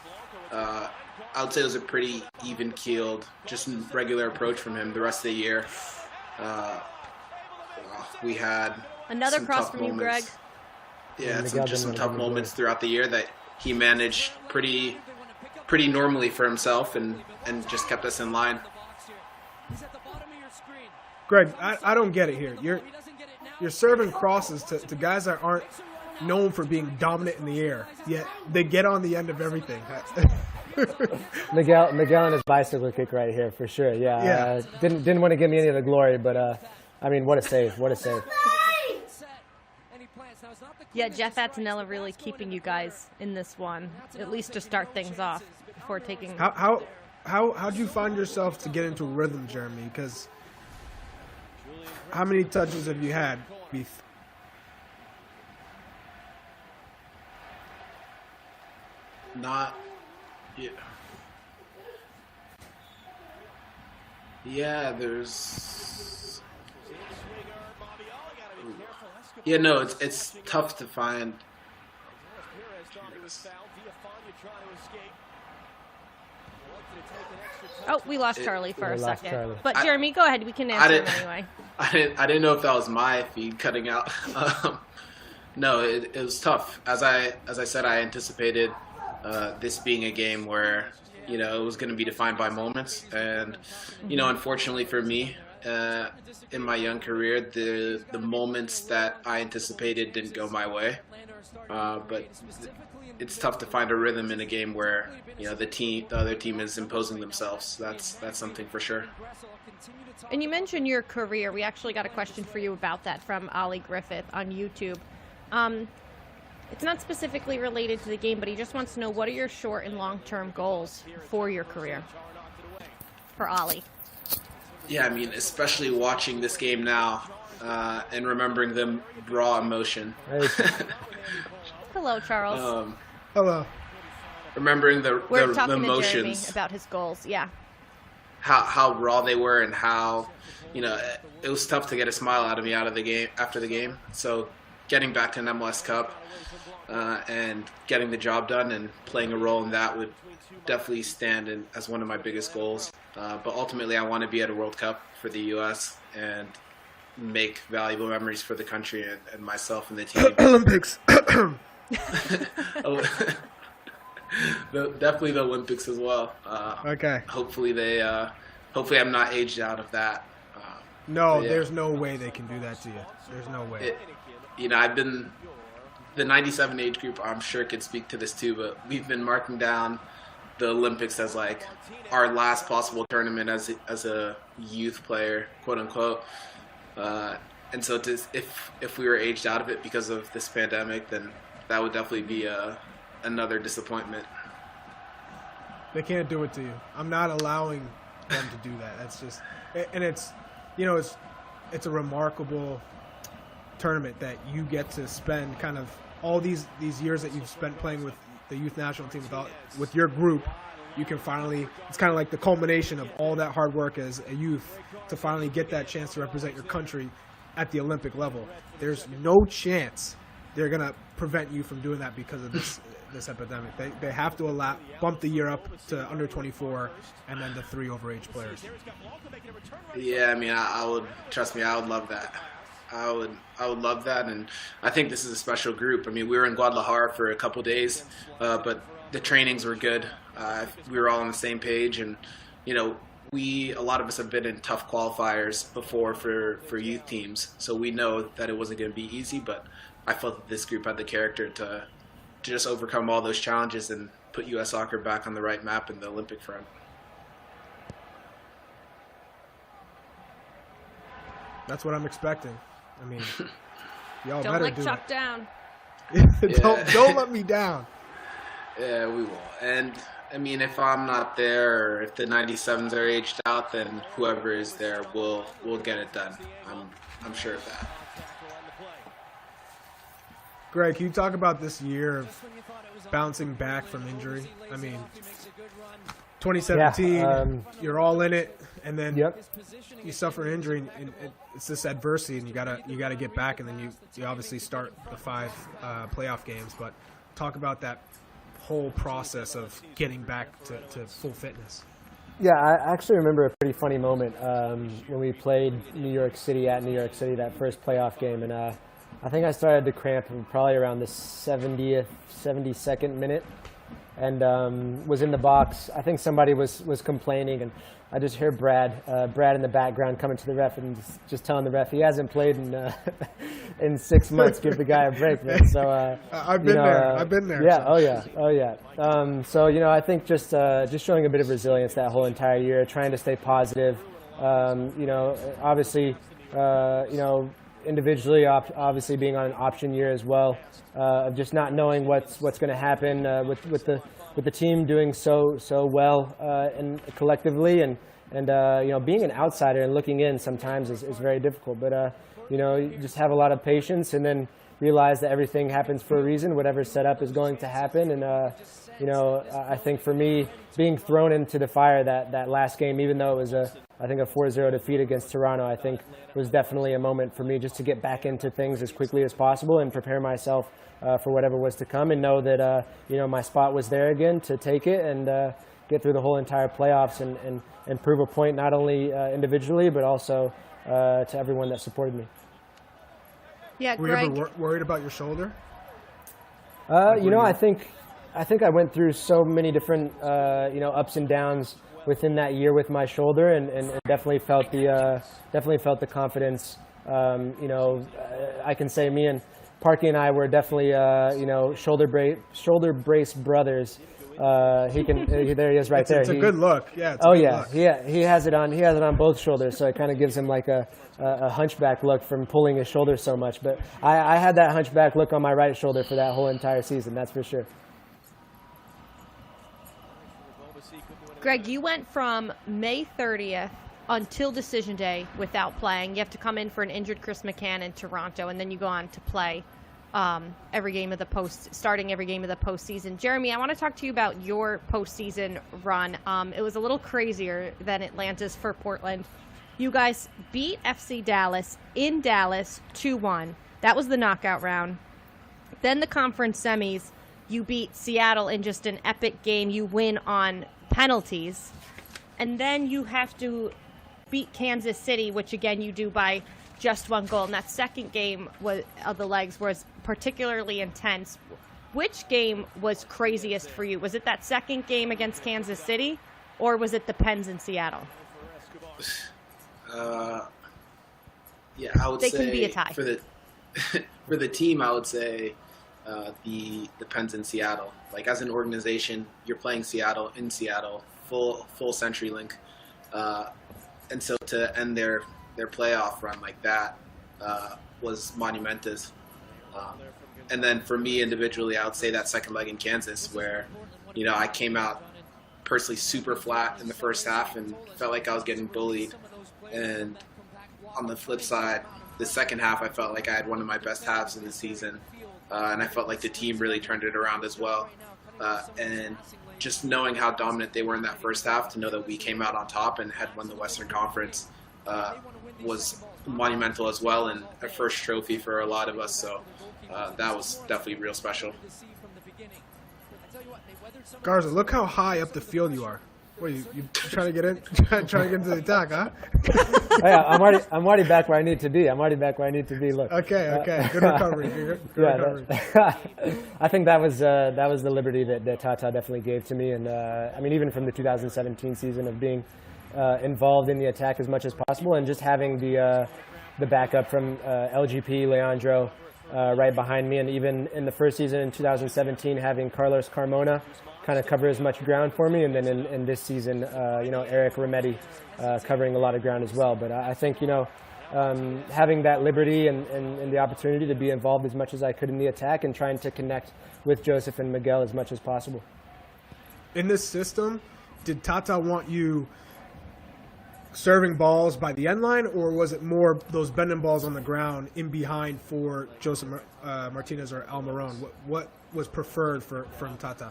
I would say it was a pretty even-keeled, just regular approach from him the rest of the year. We had another some cross tough from you, moments. Greg. Yeah, just some tough moments throughout the year that he managed pretty normally for himself and just kept us in line. Greg, I don't get it here. You're serving crosses to guys that aren't known for being dominant in the air, yet they get on the end of everything. Miguel and his bicycle kick right here for sure. Yeah. Didn't want to give me any of the glory, but I mean, what a save! What a save! Yeah, Jeff Attinella really keeping you guys in this one, at least to start things off. before taking. How'd you find yourself to get into rhythm, Jeremy? Because how many touches have you had, Beef? Not. Yeah. Yeah, there's. Yeah, no, it's tough to find. Oh, we lost Charlie for a second. Charlie. But Jeremy, go ahead. We can answer him anyway. I didn't know if that was my feed cutting out. No, it was tough. As I said, I anticipated this being a game where it was going to be defined by moments, and unfortunately for me, in my young career, the moments that I anticipated didn't go my way. But it's tough to find a rhythm in a game where the other team is imposing themselves. That's something for sure. And you mentioned your career. We actually got a question for you about that from Ollie Griffith on YouTube. It's not specifically related to the game, but he just wants to know, what are your short and long-term goals for your career? For Ollie. Yeah, I mean, especially watching this game now and remembering the raw emotion. Hello, Charles. Hello. Remembering the emotions. To Jeremy about his goals, yeah. How raw they were, and how it was tough to get a smile out of me after the game. So getting back to an MLS Cup and getting the job done and playing a role in that would definitely stand as one of my biggest goals. But ultimately, I want to be at a World Cup for the U.S. and make valuable memories for the country and myself and the team. Olympics. Definitely the Olympics as well. Okay. Hopefully I'm not aged out of that. No, there's no way they can do that to you. There's no way. I've been the 97 age group. I'm sure could speak to this too, but we've been marking down the Olympics as like our last possible tournament as a youth player, quote unquote. And so if we were aged out of it because of this pandemic, then that would definitely be another disappointment. They can't do it to you. I'm not allowing them to do that. That's just, and it's a remarkable tournament that you get to spend kind of all these years that you've spent playing with the youth national team with your group. You can finally, it's kind of like the culmination of all that hard work as a youth to finally get that chance to represent your country at the Olympic level. There's no chance they're going to prevent you from doing that because of this epidemic. They have to bump the year up to under 24 and then the 3 overage players. Yeah, I mean, I would love that. I would love that, and I think this is a special group. I mean, we were in Guadalajara for a couple days, but the trainings were good. We were all on the same page, and a lot of us have been in tough qualifiers before for youth teams, so we know that it wasn't going to be easy. But I felt that this group had the character to just overcome all those challenges and put U.S. soccer back on the right map in the Olympic front. That's what I'm expecting. I mean, y'all don't better let do Chuck it. down. Don't let me down. Yeah, we will. And I mean, if I'm not there, or if the 97s are aged out, then whoever is there will get it done. I'm sure of that. Greg, can you talk about this year of bouncing back from injury? I mean, 2017, you're all in it, and then you suffer an injury, and it's this adversity, and you gotta get back, and then you obviously start the 5 playoff games. But talk about that whole process of getting back to full fitness. Yeah, I actually remember a pretty funny moment when we played New York City at New York City, that first playoff game, and I think I started to cramp probably around the 72nd minute, and was in the box. I think somebody was complaining, and I just hear Brad in the background coming to the ref and just telling the ref he hasn't played in 6 months. Give the guy a break, man. So I've been there. I've been there. Yeah. So. Oh yeah. So I think just showing a bit of resilience that whole entire year, trying to stay positive. Obviously, individually, obviously being on an option year as well, of just not knowing what's going to happen with with the team doing so well and collectively, and being an outsider and looking in sometimes is very difficult. But you just have a lot of patience and then realize that everything happens for a reason. Whatever's set up is going to happen. And I think for me, being thrown into the fire that last game, even though it was a 4-0 defeat against Toronto, I think was definitely a moment for me just to get back into things as quickly as possible and prepare myself for whatever was to come, and know that my spot was there again to take it and get through the whole entire playoffs and prove a point not only individually but also to everyone that supported me. Yeah, were Greg, you ever worried about your shoulder? I think I went through so many different ups and downs within that year with my shoulder, and definitely felt the confidence. I can say me and Parky and I were definitely shoulder brace brothers. There he is right there. It's a good look. Yeah. He has it on. He has it on both shoulders, so it kind of gives him like a hunchback look from pulling his shoulder so much. But I had that hunchback look on my right shoulder for that whole entire season. That's for sure. Greg, you went from May 30th until decision day without playing. You have to come in for an injured Chris McCann in Toronto, and then you go on to play starting every game of the postseason. Jeremy, I want to talk to you about your postseason run. It was a little crazier than Atlanta's for Portland. You guys beat FC Dallas in Dallas 2-1. That was the knockout round. Then the conference semis, you beat Seattle in just an epic game. You win on penalties. And then you have to beat Kansas City, which again you do by just one goal. And that second game of the legs was particularly intense. Which game was craziest for you? Was it that second game against Kansas City, or was it the Pens in Seattle? I would say can be a tie. For the team, I would say the Pens in Seattle. Like, as an organization, you're playing Seattle in Seattle, full CenturyLink, and so to end their playoff run like that was monumentous. And then for me individually, I would say that second leg in Kansas, where I came out personally super flat in the first half and felt like I was getting bullied. And on the flip side, the second half, I felt like I had one of my best halves in the season. And I felt like the team really turned it around as well. And just knowing how dominant they were in that first half, to know that we came out on top and had won the Western Conference was monumental as well, and a first trophy for a lot of us. So that was definitely real special. Garza, look how high up the field you are. What, you trying to get in? Trying to get into the attack, huh? Yeah, I'm already back where I need to be. Look. Okay. Good recovery. Good recovery. I think that was the liberty that Tata definitely gave to me, and even from the 2017 season of being involved in the attack as much as possible, and just having the backup from LGP, Leandro, right behind me, and even in the first season in 2017 having Carlos Carmona kind of cover as much ground for me, and then in this season, Eric Remedi covering a lot of ground as well. But I think, having that liberty and the opportunity to be involved as much as I could in the attack and trying to connect with Joseph and Miguel as much as possible. In this system, did Tata want you serving balls by the end line, or was it more those bending balls on the ground in behind for Joseph Martinez or Almiron? What was preferred from Tata?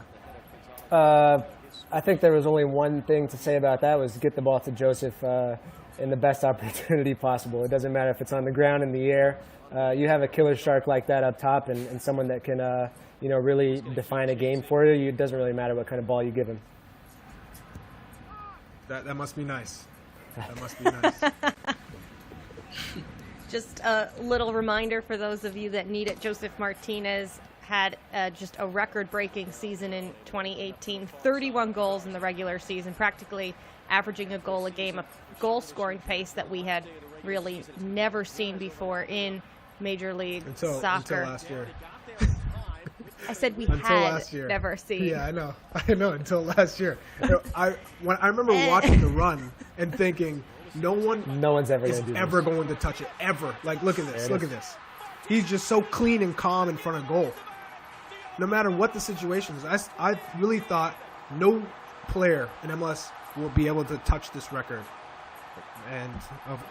I think there was only one thing to say about that, was get the ball to Joseph in the best opportunity possible. It doesn't matter if it's on the ground, in the air. You have a killer shark like that up top, and someone that can really define a game for you. It doesn't really matter what kind of ball you give him. That must be nice. That must be nice. Just a little reminder for those of you that need it, Joseph Martinez had just a record-breaking season in 2018, 31 goals in the regular season, practically averaging a goal a game, a goal-scoring pace that we had really never seen before in Major League Soccer. Until last year. I said we had never seen. Yeah, I know, until last year. I remember watching the run and thinking, no one's ever going to touch it, ever. Like, look at this. He's just so clean and calm in front of goal. no matter what the situation is. I really thought no player in MLS will be able to touch this record. And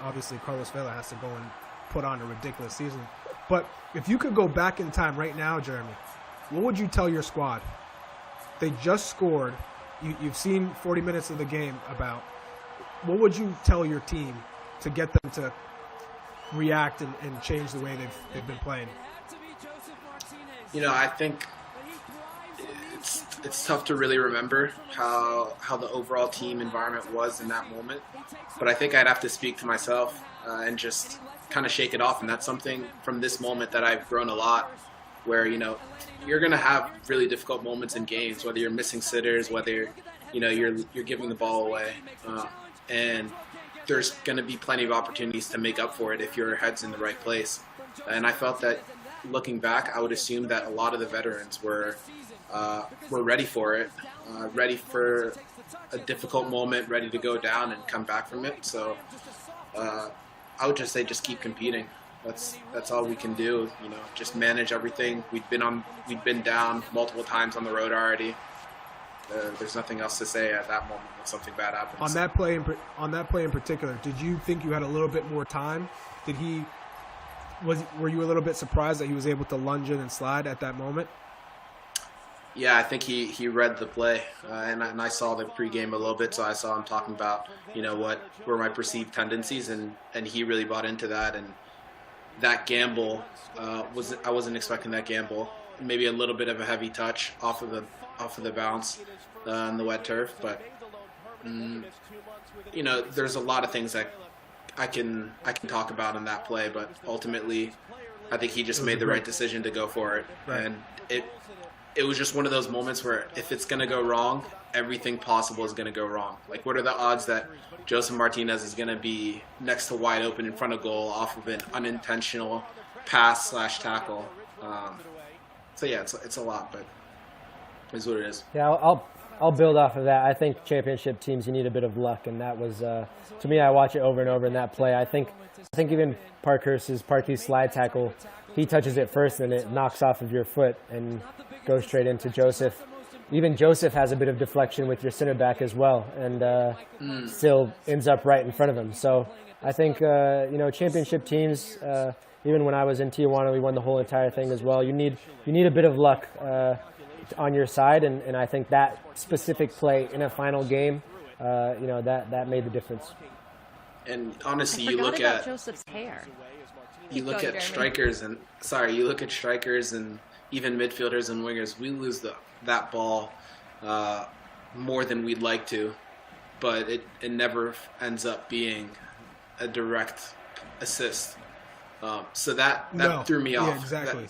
obviously Carlos Vela has to go and put on a ridiculous season. But if you could go back in time right now, Jeremy, what would you tell your squad? They just scored. You've seen 40 minutes of the game about. What would you tell your team to get them to react and change the way they've been playing? You know, I think it's tough to really remember how the overall team environment was in that moment. But I think I'd have to speak to myself and just kind of shake it off. And that's something from this moment that I've grown a lot, where, you know, you're going to have really difficult moments in games, whether you're missing sitters, whether, you know, you're giving the ball away. And there's going to be plenty of opportunities to make up for it if your head's in the right place. And I felt that, looking back, I would assume that a lot of the veterans were ready for it, ready for a difficult moment, ready to go down and come back from it. So I would just say just keep competing. That's all we can do. You know, just manage everything. We'd been down multiple times on the road already. There's nothing else to say at that moment when something bad happens. On that play in particular, did you think you had a little bit more time? Were you a little bit surprised that he was able to lunge in and slide at that moment? Yeah, I think he read the play, and I saw the pregame a little bit, so I saw him talking about, you know, what were my perceived tendencies, and he really bought into that. And that gamble I wasn't expecting that gamble. Maybe a little bit of a heavy touch off of the bounce on the wet turf, but you know, there's a lot of things that I can talk about in that play, but ultimately, I think he just made the right decision to go for it, and it was just one of those moments where if it's going to go wrong, everything possible is going to go wrong. Like, what are the odds that Joseph Martinez is going to be next to wide open in front of goal off of an unintentional pass/tackle? So yeah, it's a lot, but it's what it is. Yeah, I'll build off of that. I think championship teams, you need a bit of luck, and that was to me. I watch it over and over in that play. I think even Parkhurst's slide tackle, he touches it first and it knocks off of your foot and goes straight into Joseph. Even Joseph has a bit of deflection with your center back as well, and still ends up right in front of him. So I think you know, championship teams. Even when I was in Tijuana, we won the whole entire thing as well. You need a bit of luck on your side, and I think that specific play in a final game, you know, that made the difference. And honestly, you look about at Joseph's hair. You look at strikers and even midfielders and wingers. We lose that ball more than we'd like to, but it never ends up being a direct assist. So that threw me off. Yeah, exactly.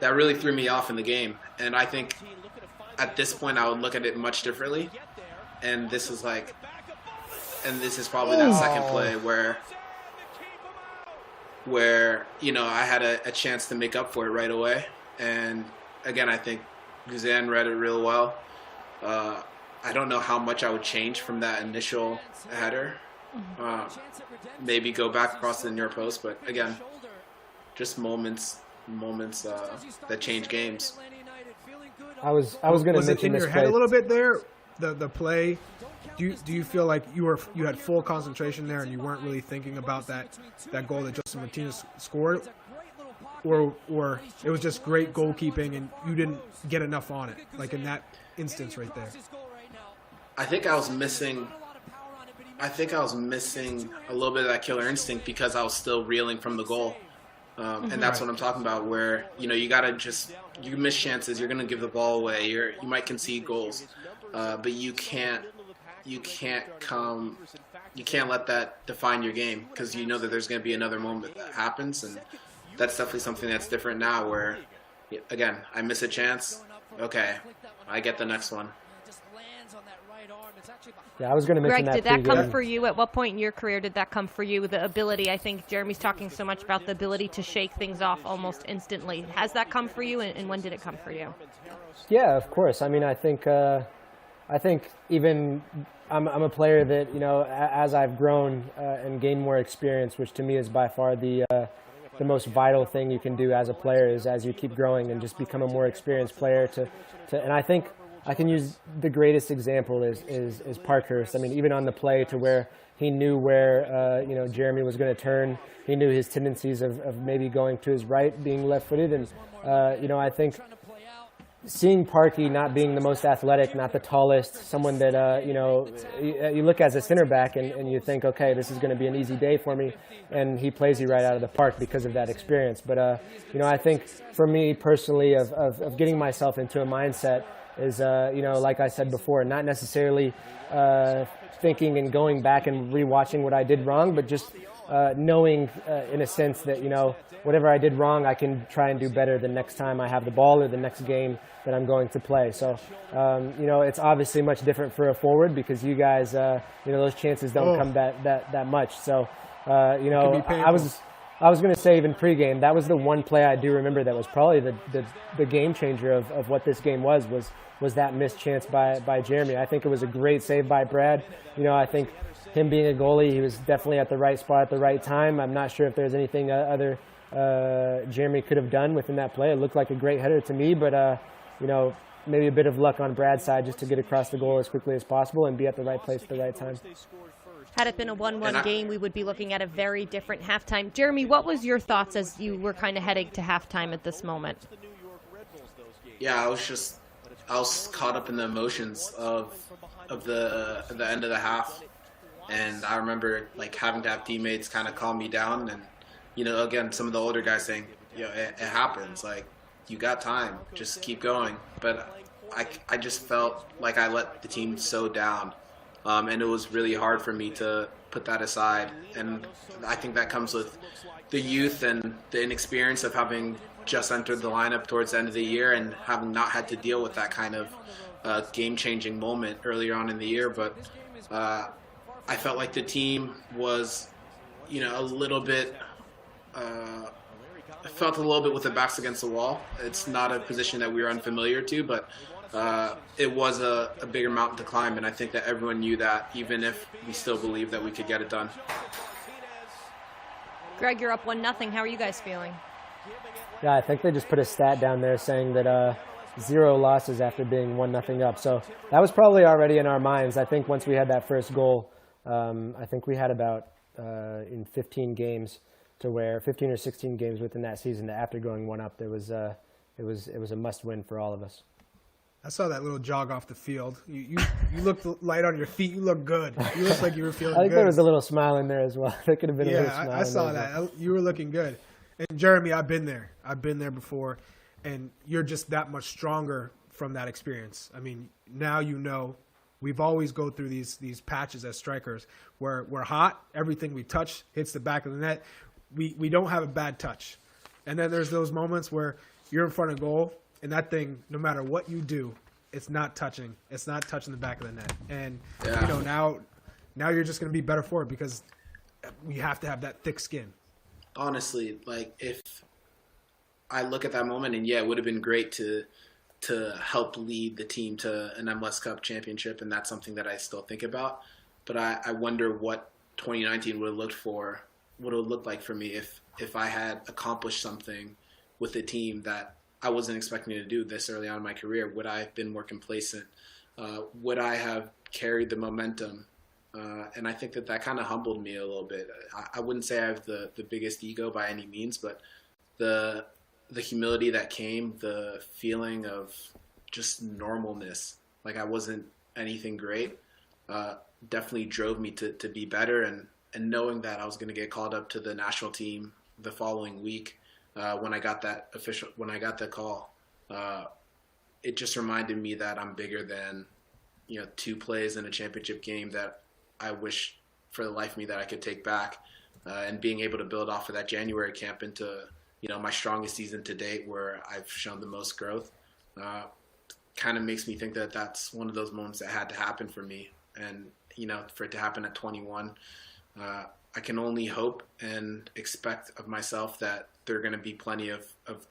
That really threw me off in the game. And I think at this point I would look at it much differently. And this is probably that second play where you know, I had a chance to make up for it right away. And again, I think Guzan read it real well. I don't know how much I would change from that initial header. Maybe go back across the near post, but again, just moments that change games. I was going to mention it in this your play. head a little bit there, the play. Do you feel like you had full concentration there and you weren't really thinking about that goal that Joseph Martinez scored, or it was just great goalkeeping and you didn't get enough on it, like in that instance right there? I think I was missing a little bit of that killer instinct because I was still reeling from the goal. And that's what I'm talking about, where, you know, you miss chances, you're going to give the ball away, you might concede goals, but you can't let that define your game, because you know that there's going to be another moment that happens, and that's definitely something that's different now, where, again, I miss a chance, okay, I get the next one. Yeah, I was going to mention Greg, that. did that come for you? At what point in your career did that come for you? The ability, I think Jeremy's talking so much about the ability to shake things off almost instantly. Has that come for you, and when did it come for you? Yeah, of course. I mean, I think even I'm a player that, you know, as I've grown and gained more experience, which to me is by far the the most vital thing you can do as a player is as you keep growing and just become a more experienced player and I think I can use the greatest example is Parkhurst. I mean, even on the play to where he knew where Jeremy was going to turn. He knew his tendencies of maybe going to his right, being left-footed, and I think seeing Parkey not being the most athletic, not the tallest, someone that you look as a center back and you think, okay, this is going to be an easy day for me, and he plays you right out of the park because of that experience. But I think for me personally, of getting myself into a mindset is like I said before, not necessarily thinking and going back and rewatching what I did wrong, but just knowing in a sense that whatever I did wrong, I can try and do better the next time I have the ball or the next game that I'm going to play. So it's obviously much different for a forward because you guys those chances don't come that much. So I was going to say even pregame, that was the one play I do remember that was probably the game changer of what this game was that missed chance by Jeremy. I think it was a great save by Brad. I think him being a goalie, he was definitely at the right spot at the right time. I'm not sure if there's anything other Jeremy could have done within that play. It looked like a great header to me, but maybe a bit of luck on Brad's side just to get across the goal as quickly as possible and be at the right place at the right time. Had it been a 1-1 game, we would be looking at a very different halftime. Jeremy, what was your thoughts as you were kind of heading to halftime at this moment? Yeah, I was caught up in the emotions of the end of the half, and I remember having to have teammates kind of calm me down, and again, some of the older guys saying, it happens, you got time, just keep going. But I just felt like I let the team so down, and it was really hard for me to put that aside. And I think that comes with the youth and the inexperience of having just entered the lineup towards the end of the year and having not had to deal with that kind of game-changing moment earlier on in the year. But I felt like the team was, a little bit. I felt a little bit with the backs against the wall. It's not a position that we were unfamiliar to, but it was a bigger mountain to climb, and I think that everyone knew that, even if we still believed that we could get it done. Greg, you're up 1-0. How are you guys feeling? Yeah, I think they just put a stat down there saying that 0 losses after being 1-0 up. So that was probably already in our minds. I think once we had that first goal, I think we had about in 15 games to where 15 or 16 games within that season that after going 1 up, it was a must win for all of us. I saw that little jog off the field. You looked light on your feet. You looked good. You looked like you were feeling good. I think there was a little smile in there as well. There could have been a little smile. Yeah, I saw that. Well. You were looking good. And Jeremy, I've been there. I've been there before, and you're just that much stronger from that experience. I mean, now we've always go through these patches as strikers where we're hot. Everything we touch hits the back of the net. We don't have a bad touch. And then there's those moments where you're in front of goal, and that thing, no matter what you do, it's not touching. It's not touching the back of the net. And, now you're just going to be better for it because we have to have that thick skin. Honestly, if I look at that moment, and it would have been great to help lead the team to an MLS Cup championship, and that's something that I still think about. But I wonder what 2019 would have looked like for me if I had accomplished something with the team that I wasn't expecting to do this early on in my career. Would I have been more complacent? Would I have carried the momentum? And I think that kind of humbled me a little bit. I wouldn't say I have the biggest ego by any means, but the humility that came, the feeling of just normalness, like I wasn't anything great, definitely drove me to be better. And knowing that I was going to get called up to the national team the following week, when I got the call, it just reminded me that I'm bigger than 2 plays in a championship game that I wish for the life of me that I could take back, and being able to build off of that January camp into my strongest season to date, where I've shown the most growth, kind of makes me think that that's one of those moments that had to happen for me. And for it to happen at 21, I can only hope and expect of myself that there are going to be plenty of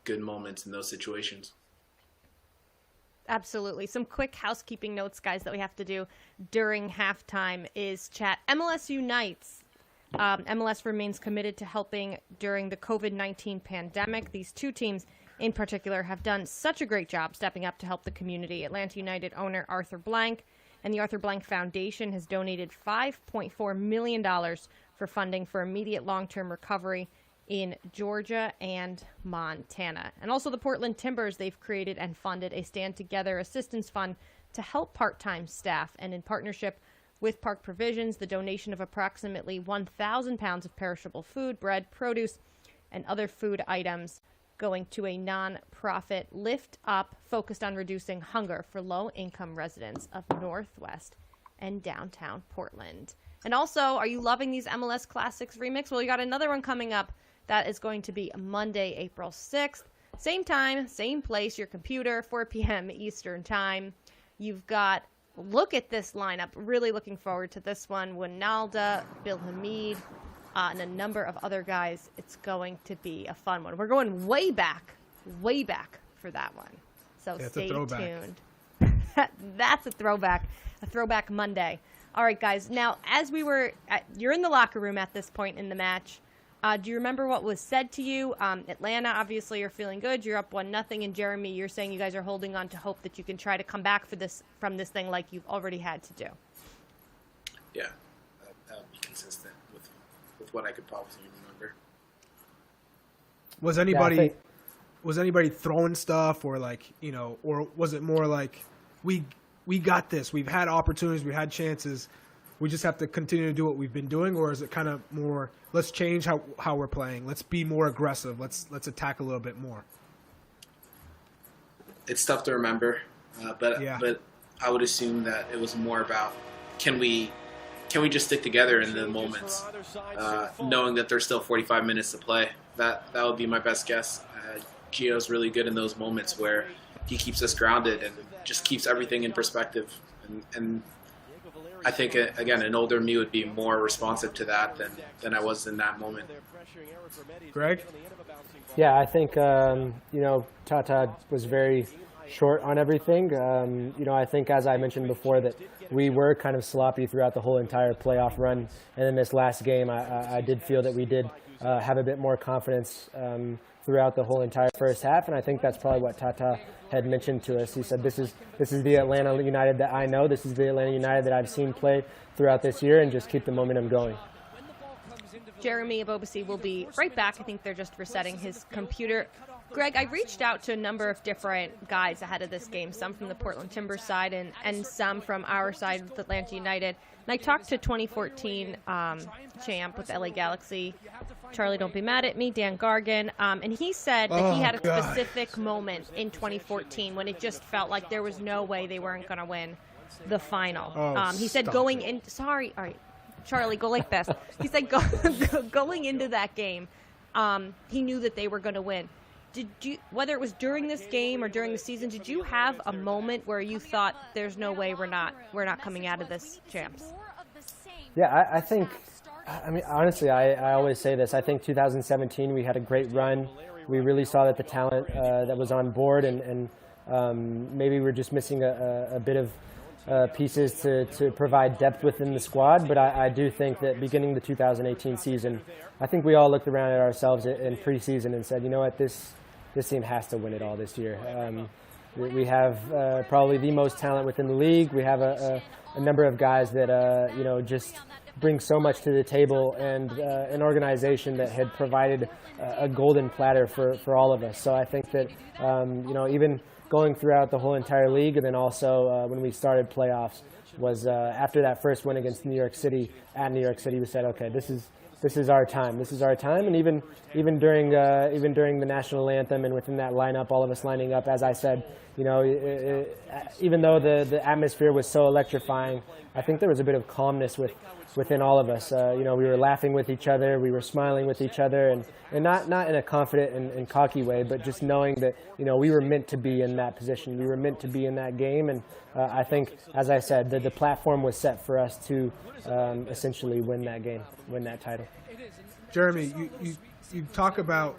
good moments in those situations. Absolutely. Some quick housekeeping notes, guys, that we have to do during halftime is chat. MLS Unites MLS remains committed to helping during the COVID-19 pandemic. These two teams in particular have done such a great job stepping up to help the community. Atlanta United owner Arthur Blank and the Arthur Blank Foundation has donated $5.4 million for funding for immediate long-term recovery in Georgia and Montana. And also the Portland Timbers, they've created and funded a Stand Together assistance fund to help part-time staff. And in partnership with Park Provisions, the donation of approximately 1,000 pounds of perishable food, bread, produce, and other food items going to a non-profit Lift Up focused on reducing hunger for low-income residents of Northwest and downtown Portland. And also, are you loving these MLS Classics remix? Well, you got another one coming up that is going to be Monday, April 6th. Same time, same place, your computer, 4 p.m. Eastern Time. You've got, look at this lineup. Really looking forward to this one. Winalda, Bill Hamid, and a number of other guys. It's going to be a fun one. We're going way back for that one. So yeah, stay tuned. That's a throwback Monday. All right, guys. Now, as you're in the locker room at this point in the match. Do you remember what was said to you? Atlanta, obviously, you're feeling good. You're up 1-0. And Jeremy, you're saying you guys are holding on to hope that you can try to come back from this thing like you've already had to do. Yeah, that would be consistent with what I could possibly remember. Was anybody throwing stuff, or or was it more like we got this? We've had opportunities, we had chances. We just have to continue to do what we've been doing, or is it kind of more, let's change how we're playing, let's be more aggressive, let's attack a little bit more? It's tough to remember, but I would assume that it was more about can we just stick together in the moments, knowing that there's still 45 minutes to play. That would be my best guess. Gio's really good in those moments where he keeps us grounded and just keeps everything in perspective, and I think, again, an older me would be more responsive to that than I was in that moment. Greg? Yeah, I think, Tata was very short on everything. I think, as I mentioned before, that we were kind of sloppy throughout the whole entire playoff run. And in this last game, I did feel that we did have a bit more confidence throughout the whole entire first half. And I think that's probably what Tata had mentioned to us. He said, this is the Atlanta United that I know. This is the Atlanta United that I've seen play throughout this year, and just keep the momentum going. Jeremy Ebobisse will be right back. I think they're just resetting his computer. Greg, I reached out to a number of different guys ahead of this game, some from the Portland Timbers side and some from our side with Atlanta United. And I talked to 2014 champ with LA Galaxy, Charlie, don't be mad at me, Dan Gargan, and he said that he had a specific moment in 2014 when it just felt like there was no way they weren't going to win the final. He said going in, sorry, all right, Charlie, go like this. He said going into that game, he knew that they were going to win. Did you, whether it was during this game or during the season, did you have a moment where you thought there's no way we're not coming out of this champs? Yeah, I think, I mean, honestly, I always say this. I think 2017 we had a great run. We really saw that the talent that was on board, and maybe we're just missing a bit of pieces to provide depth within the squad. But I do think that beginning the 2018 season, I think we all looked around at ourselves in preseason and said, you know what, this team has to win it all this year. We have probably the most talent within the league. We have a number of guys that just bring so much to the table, and an organization that had provided a golden platter for all of us. So I think that even going throughout the whole entire league, and then also when we started playoffs, was after that first win against New York City at New York City, we said, okay, this is our time. This is our time. And even during the national anthem and within that lineup, all of us lining up, as I said, even though the atmosphere was so electrifying, I think there was a bit of calmness within all of us. We were laughing with each other, we were smiling with each other, and not in a confident and cocky way, but just knowing that we were meant to be in that position. We were meant to be in that game, and I think, as I said, the platform was set for us to essentially win that game, win that title. Jeremy, you talk about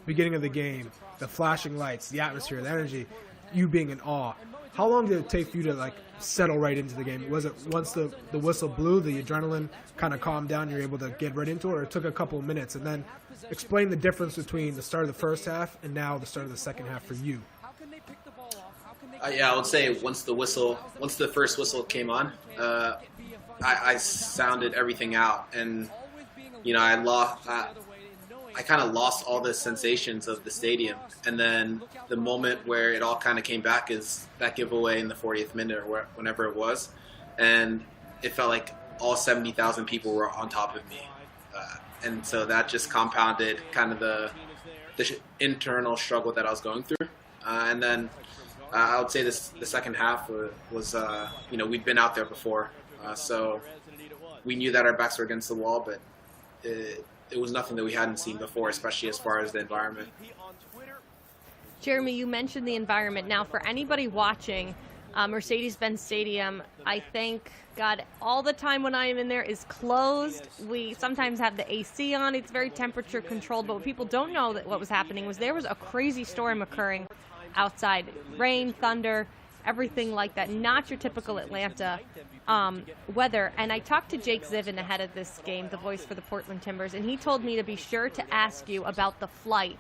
beginning of the game, the flashing lights, the atmosphere, the energy, you being in awe. how long did it take for you to like settle right into the game? Was it once the whistle blew, the adrenaline kind of calmed down, you're able to get right into it, or it took a couple of minutes? And then explain the difference between the start of the first half and now the start of the second half for you. Yeah, I would say once the first whistle came on, I sounded everything out, and I kind of lost all the sensations of the stadium. And then the moment where it all kind of came back is that giveaway in the 40th minute or whenever it was, and it felt like all 70,000 people were on top of me, and so that just compounded kind of the internal struggle that I was going through. And then I would say the second half was we'd been out there before, so we knew that our backs were against the wall, but it was nothing that we hadn't seen before, especially as far as the environment. Jeremy, you mentioned the environment. Now, for anybody watching, Mercedes-Benz Stadium, I think, God, all the time when I am in there is closed. We sometimes have the AC on. It's very temperature controlled. But what people don't know that what was happening was there was a crazy storm occurring outside. Rain, thunder, everything like that. Not your typical Atlanta weather. And I talked to Jake Zivin ahead of this game, the voice for the Portland Timbers, and he told me to be sure to ask you about the flight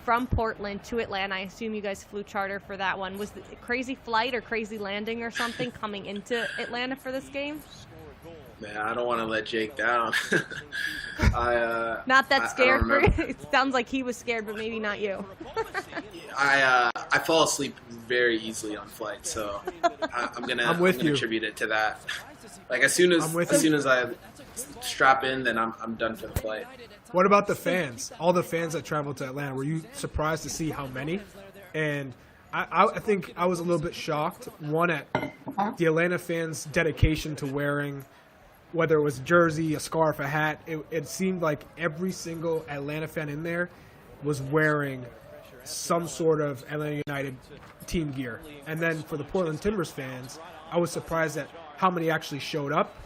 from Portland to Atlanta. I assume you guys flew charter for that one. Was it a crazy flight or crazy landing or something coming into Atlanta for this game? Man, I don't want to let Jake down. Not that scared for you? It sounds like he was scared, but maybe not you. I fall asleep very easily on flights, so I'm gonna attribute it to that. Like as soon as I strap in, then I'm done for the flight. What about the fans? All the fans that traveled to Atlanta, were you surprised to see how many? And I think I was a little bit shocked, one, at the Atlanta fans' dedication to wearing, whether it was a jersey, a scarf, a hat, it seemed like every single Atlanta fan in there was wearing some sort of Atlanta United team gear. And then for the Portland Timbers fans, I was surprised at how many actually showed up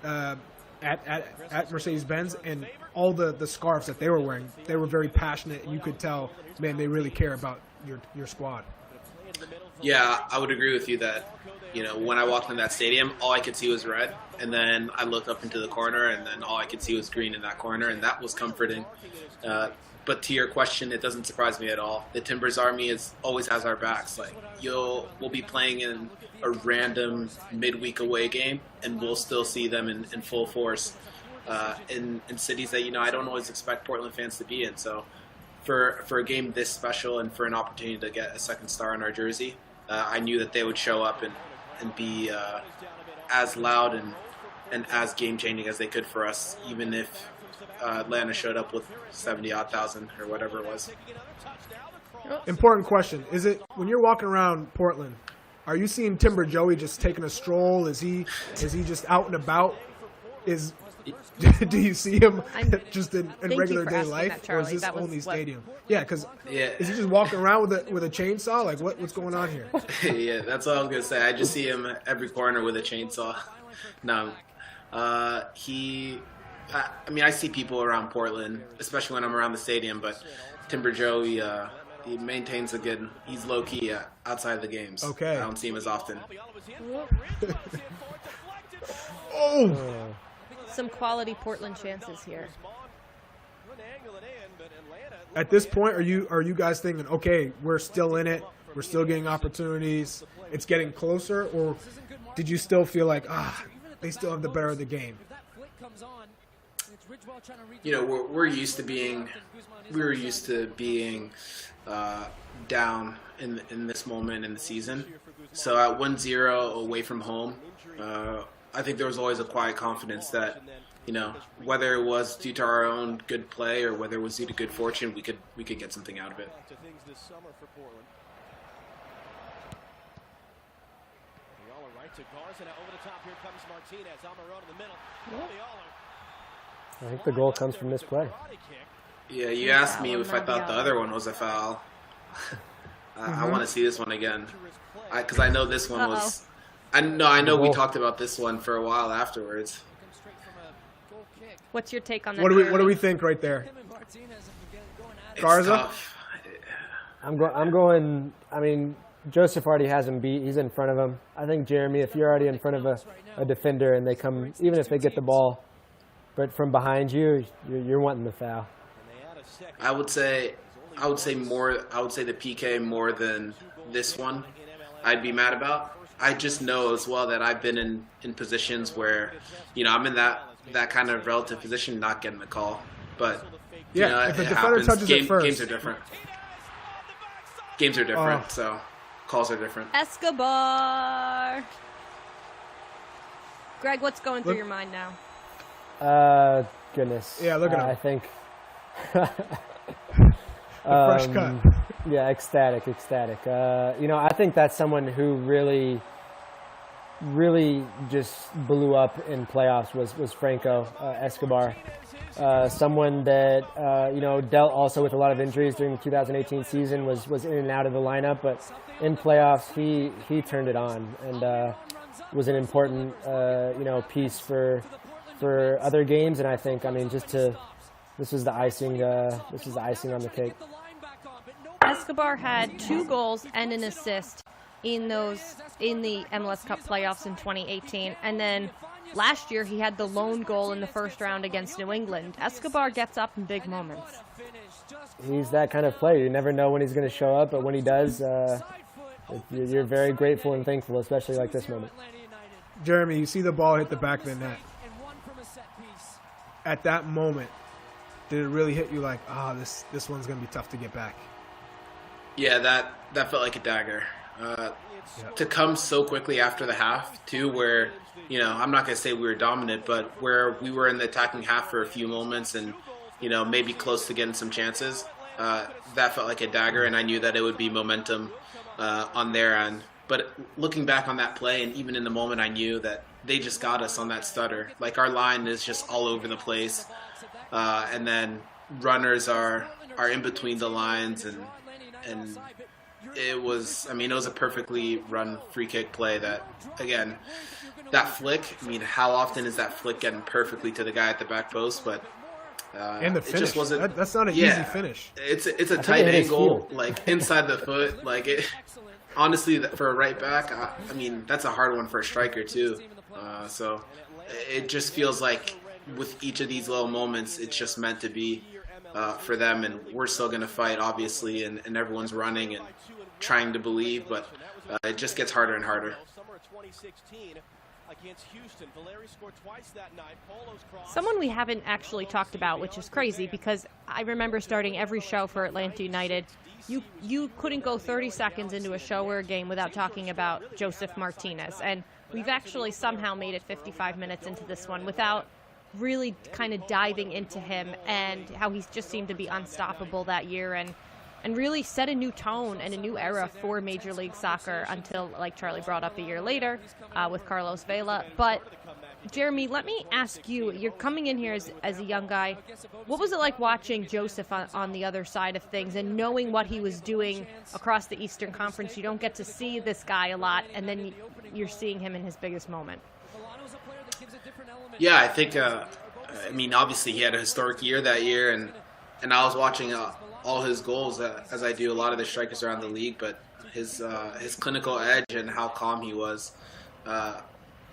at Mercedes-Benz, and all the scarves that they were wearing, they were very passionate, and you could tell, man, they really care about your squad. Yeah, I would agree with you that, when I walked in that stadium, all I could see was red, and then I looked up into the corner, and then all I could see was green in that corner, and that was comforting. But to your question, it doesn't surprise me at all. The Timbers Army always has our backs. Like we'll be playing in a random midweek away game, and we'll still see them in full force in cities that I don't always expect Portland fans to be in. So for a game this special and for an opportunity to get a second star on our jersey, I knew that they would show up and be as loud and as game changing as they could for us, even if Atlanta showed up with 70,000 odd or whatever it was. Important question. Is it, when you're walking around Portland, are you seeing Timber Joey just taking a stroll? Is he just out and about? Do you see him just in regular day life, or is this only stadium? Yeah, because is he just walking around with a chainsaw? Like what's going on here? Yeah, that's all I was gonna say. I just see him at every corner with a chainsaw. No, I see people around Portland, especially when I'm around the stadium, but Timber Joey, he maintains he's low-key outside the games. Okay. I don't see him as often. Oh! Some quality Portland chances here. At this point, are you guys thinking, okay, we're still in it, we're still getting opportunities, it's getting closer, or did you still feel like, they still have the better of the game? We're used to being down in this moment in the season. So at 1-0 away from home, I think there was always a quiet confidence that, whether it was due to our own good play or whether it was due to good fortune, we could get something out of it. I think the goal comes from this play. Yeah, you asked me if I thought the other one was a foul. I want to see this one again, because I know this one was. I know we talked about this one for a while afterwards. What's your take on that? What do we think right there? Garza? Tough. I'm going. I mean, Joseph already has him beat. He's in front of him. I think, Jeremy, if you're already in front of a defender and they come, even if they get the ball, but from behind you, you're wanting the foul. I would say the PK more than this one I'd be mad about. I just know as well that I've been in positions where, I'm in that kind of relative position, not getting the call. But if a defender touches it first. Games are different, so calls are different. Escobar. Greg, what's going through your mind now? Goodness. Yeah, look at him. I think. Fresh cut. Yeah, ecstatic. I think that's someone who really just blew up in playoffs was Franco Escobar. Someone that dealt also with a lot of injuries during the 2018 season, was in and out of the lineup, but in playoffs he turned it on and was an important piece for other games. And I think this was the icing on the cake. Escobar had 2 goals and an assist in the MLS Cup playoffs in 2018, and then last year he had the lone goal in the first round against New England. Escobar gets up in big moments. He's that kind of player. You never know when he's going to show up, but when he does, you're very grateful and thankful, especially like this moment. Jeremy, you see the ball hit the back of the net. At that moment, did it really hit you like, this one's going to be tough to get back? Yeah, that felt like a dagger. To come so quickly after the half, too, where, I'm not going to say we were dominant, but where we were in the attacking half for a few moments and, maybe close to getting some chances, that felt like a dagger, and I knew that it would be momentum on their end. But looking back on that play, and even in the moment, I knew that they just got us on that stutter. Like, our line is just all over the place, and then runners are in between the lines, and it was a perfectly run free kick play that, again, that flick, how often is that flick getting perfectly to the guy at the back post? But and the finish, it just wasn't, that's not an easy finish. It's a tight angle, like inside the foot. Like, it, honestly, for a right back, that's a hard one for a striker too. So it just feels like with each of these little moments, it's just meant to be for them, and we're still going to fight, obviously, and everyone's running and trying to believe, but it just gets harder and harder. Someone we haven't actually talked about, which is crazy, because I remember starting every show for Atlanta United. You couldn't go 30 seconds into a show or a game without talking about Joseph Martinez, and we've actually somehow made it 55 minutes into this one without really kind of diving into him and how he's just seemed to be unstoppable that year and really set a new tone and a new era for Major League Soccer until, like Charlie brought up, a year later with Carlos Vela. But Jeremy, let me ask you, you're coming in here as a young guy. What was it like watching Joseph on the other side of things and knowing what he was doing across the Eastern Conference? You don't get to see this guy a lot, and then you're seeing him in his biggest moment. Yeah, I think, obviously he had a historic year that year, and I was watching all his goals, as I do a lot of the strikers around the league, but his clinical edge and how calm he was,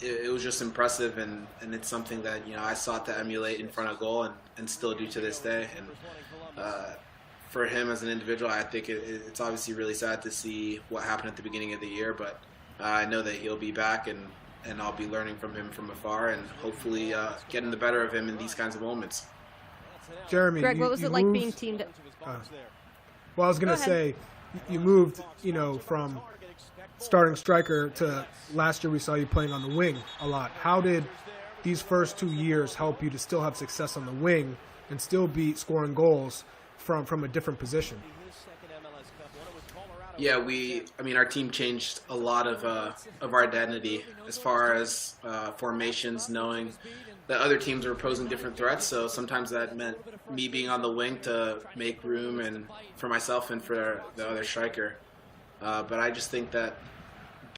it was just impressive, and it's something that, I sought to emulate in front of goal and still do to this day. And for him as an individual, I think it's obviously really sad to see what happened at the beginning of the year, but I know that he'll be back, and I'll be learning from him from afar and hopefully getting the better of him in these kinds of moments. Jeremy, Greg, what was it like being teamed? Well, I was going to say, you moved, from starting striker to last year we saw you playing on the wing a lot. How did these first 2 years help you to still have success on the wing and still be scoring goals from a different position? Yeah, our team changed a lot of our identity as far as formations, knowing that other teams were posing different threats. So sometimes that meant me being on the wing to make room and for myself and for the other striker. But I just think that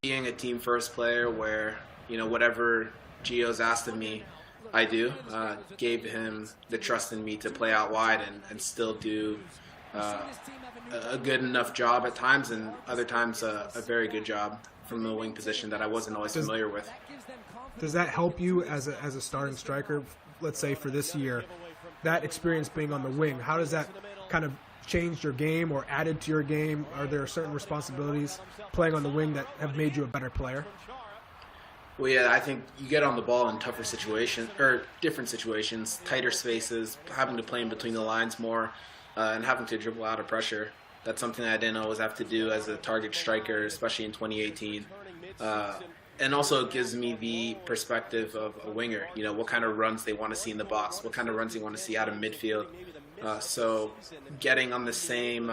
being a team first player where, whatever Gio's asked of me, I do, gave him the trust in me to play out wide and still do a good enough job at times, and other times a very good job from the wing position that I wasn't always familiar with. Does that help you as a starting striker, let's say for this year, that experience being on the wing? How does that kind of change your game or added to your game? Are there certain responsibilities playing on the wing that have made you a better player? Well, yeah, I think you get on the ball in tougher situations, or different situations, tighter spaces, having to play in between the lines more, and having to dribble out of pressure. That's something I didn't always have to do as a target striker, especially in 2018. And also it gives me the perspective of a winger, you know, what kind of runs they want to see in the box, what kind of runs they want to see out of midfield. So getting on the same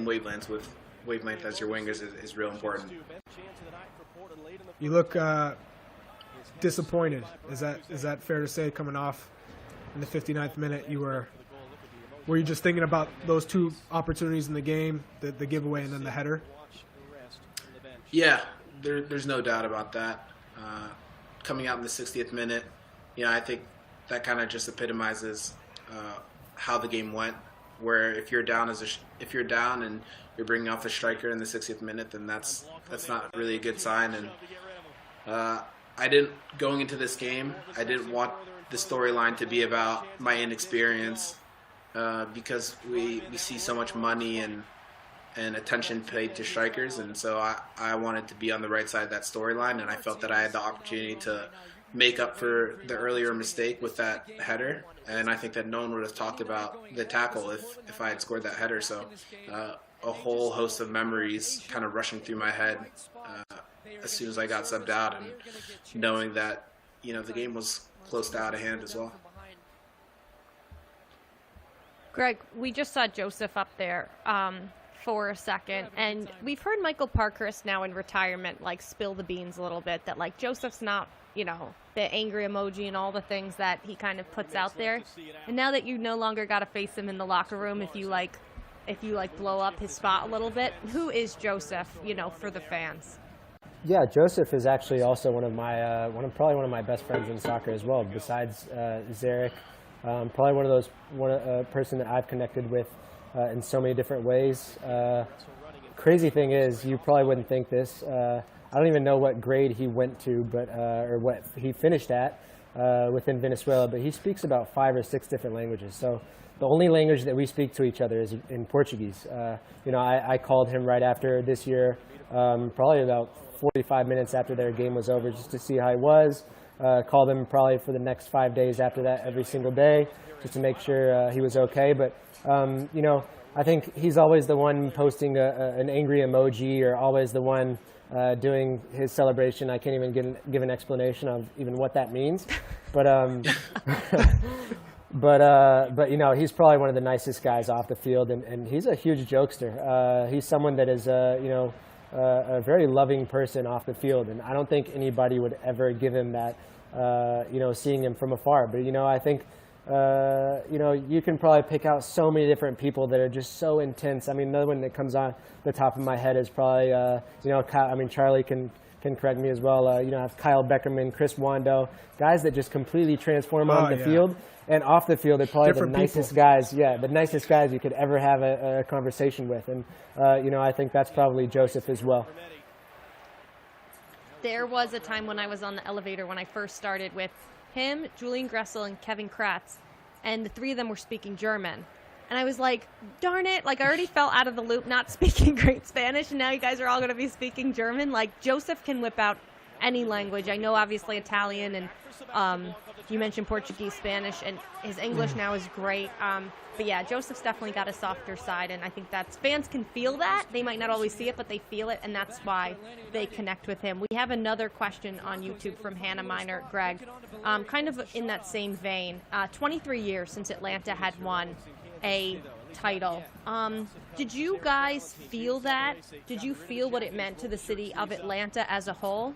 wavelength as your wingers is real important. You look disappointed. Is that fair to say, coming off in the 59th minute? Were you just thinking about those two opportunities in the game, the giveaway and then the header? Yeah, there's no doubt about that. Coming out in the 60th minute, I think that kind of just epitomizes how the game went. Where if you're down and you're bringing off a striker in the 60th minute, then that's not really a good sign. And going into this game, I didn't want the storyline to be about my inexperience, because we see so much money and attention paid to strikers, and so I wanted to be on the right side of that storyline, and I felt that I had the opportunity to make up for the earlier mistake with that header, and I think that no one would have talked about the tackle if I had scored that header. So a whole host of memories kind of rushing through my head as soon as I got subbed out, and knowing that the game was close to out of hand as well. Greg, we just saw Joseph up there for a second, and we've heard Michael Parkhurst now in retirement spill the beans a little bit, that Joseph's not the angry emoji and all the things that he kind of puts out there. And now that you no longer got to face him in the locker room, if you blow up his spot a little bit, who is Joseph for the fans? Yeah, Joseph is actually also probably one of my best friends in soccer as well, besides Zarek. Probably a person that I've connected with in so many different ways. Crazy thing is, you probably wouldn't think this. I don't even know what grade he went to, or what he finished at within Venezuela, but he speaks about 5 or 6 different languages. So the only language that we speak to each other is in Portuguese. I called him right after this year, probably about 45 minutes after their game was over, just to see how he was. Called him probably for the next 5 days after that, every single day, just to make sure he was okay. But I think he's always the one posting an angry emoji, or always the one doing his celebration. I can't even give an explanation of even what that means. But but he's probably one of the nicest guys off the field, and he's a huge jokester. He's someone that is a very loving person off the field, and I don't think anybody would ever give him that, seeing him from afar. But I think you can probably pick out so many different people that are just so intense. I mean, another one that comes on the top of my head is probably Kyle, Charlie can correct me as well. Have Kyle Beckerman, Chris Wando, guys that just completely transform on the field. And off the field, they're probably the nicest guys. Yeah, the nicest guys you could ever have a conversation with. And, I think that's probably Joseph as well. There was a time when I was on the elevator when I first started with him, Julian Gressel, and Kevin Kratz, and the 3 of them were speaking German. And I was like, darn it, I already fell out of the loop not speaking great Spanish, and now you guys are all going to be speaking German. Joseph can whip out any language. I know obviously Italian, and you mentioned Portuguese, Spanish, and his English now is great. But yeah, Joseph's definitely got a softer side, and I think fans can feel that. They might not always see it, but they feel it, and that's why they connect with him. We have another question on YouTube from Hannah Miner, Greg, kind of in that same vein. 23 years since Atlanta had won a title. Did you guys feel that? Did you feel what it meant to the city of Atlanta as a whole?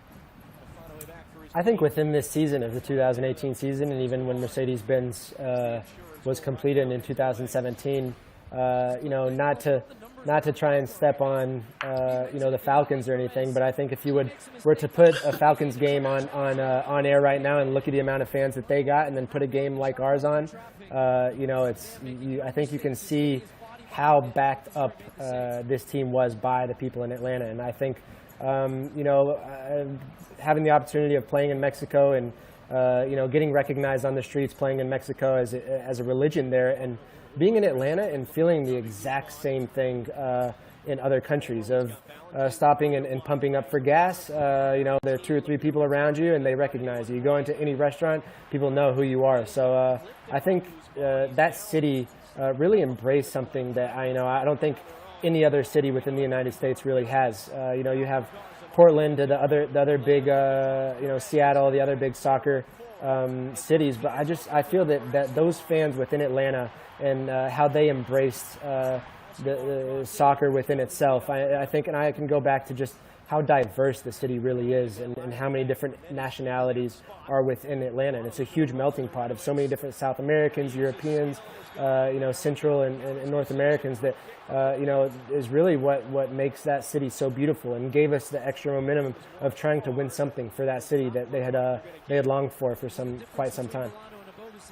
I think within this season of the 2018 season, and even when Mercedes-Benz was completed in 2017, Not to try and step on the Falcons or anything, but I think if you were to put a Falcons game on air right now and look at the amount of fans that they got, and then put a game like ours on, I think you can see how backed up this team was by the people in Atlanta. And I think having the opportunity of playing in Mexico and getting recognized on the streets, playing in Mexico as a religion there, and being in Atlanta and feeling the exact same thing in other countries of stopping and pumping up for gas. There are 2 or 3 people around you and they recognize you. You go into any restaurant, people know who you are. So I think that city really embraced something that I don't think any other city within the United States really has. You have Portland, the other big, Seattle, the other big soccer cities, but I feel that those fans within Atlanta and how they embraced the soccer within itself. I think, and I can go back to just how diverse the city really is and how many different nationalities are within Atlanta. And it's a huge melting pot of so many different South Americans, Europeans, Central and North Americans that, is really what makes that city so beautiful and gave us the extra momentum of trying to win something for that city that they had longed for quite some time.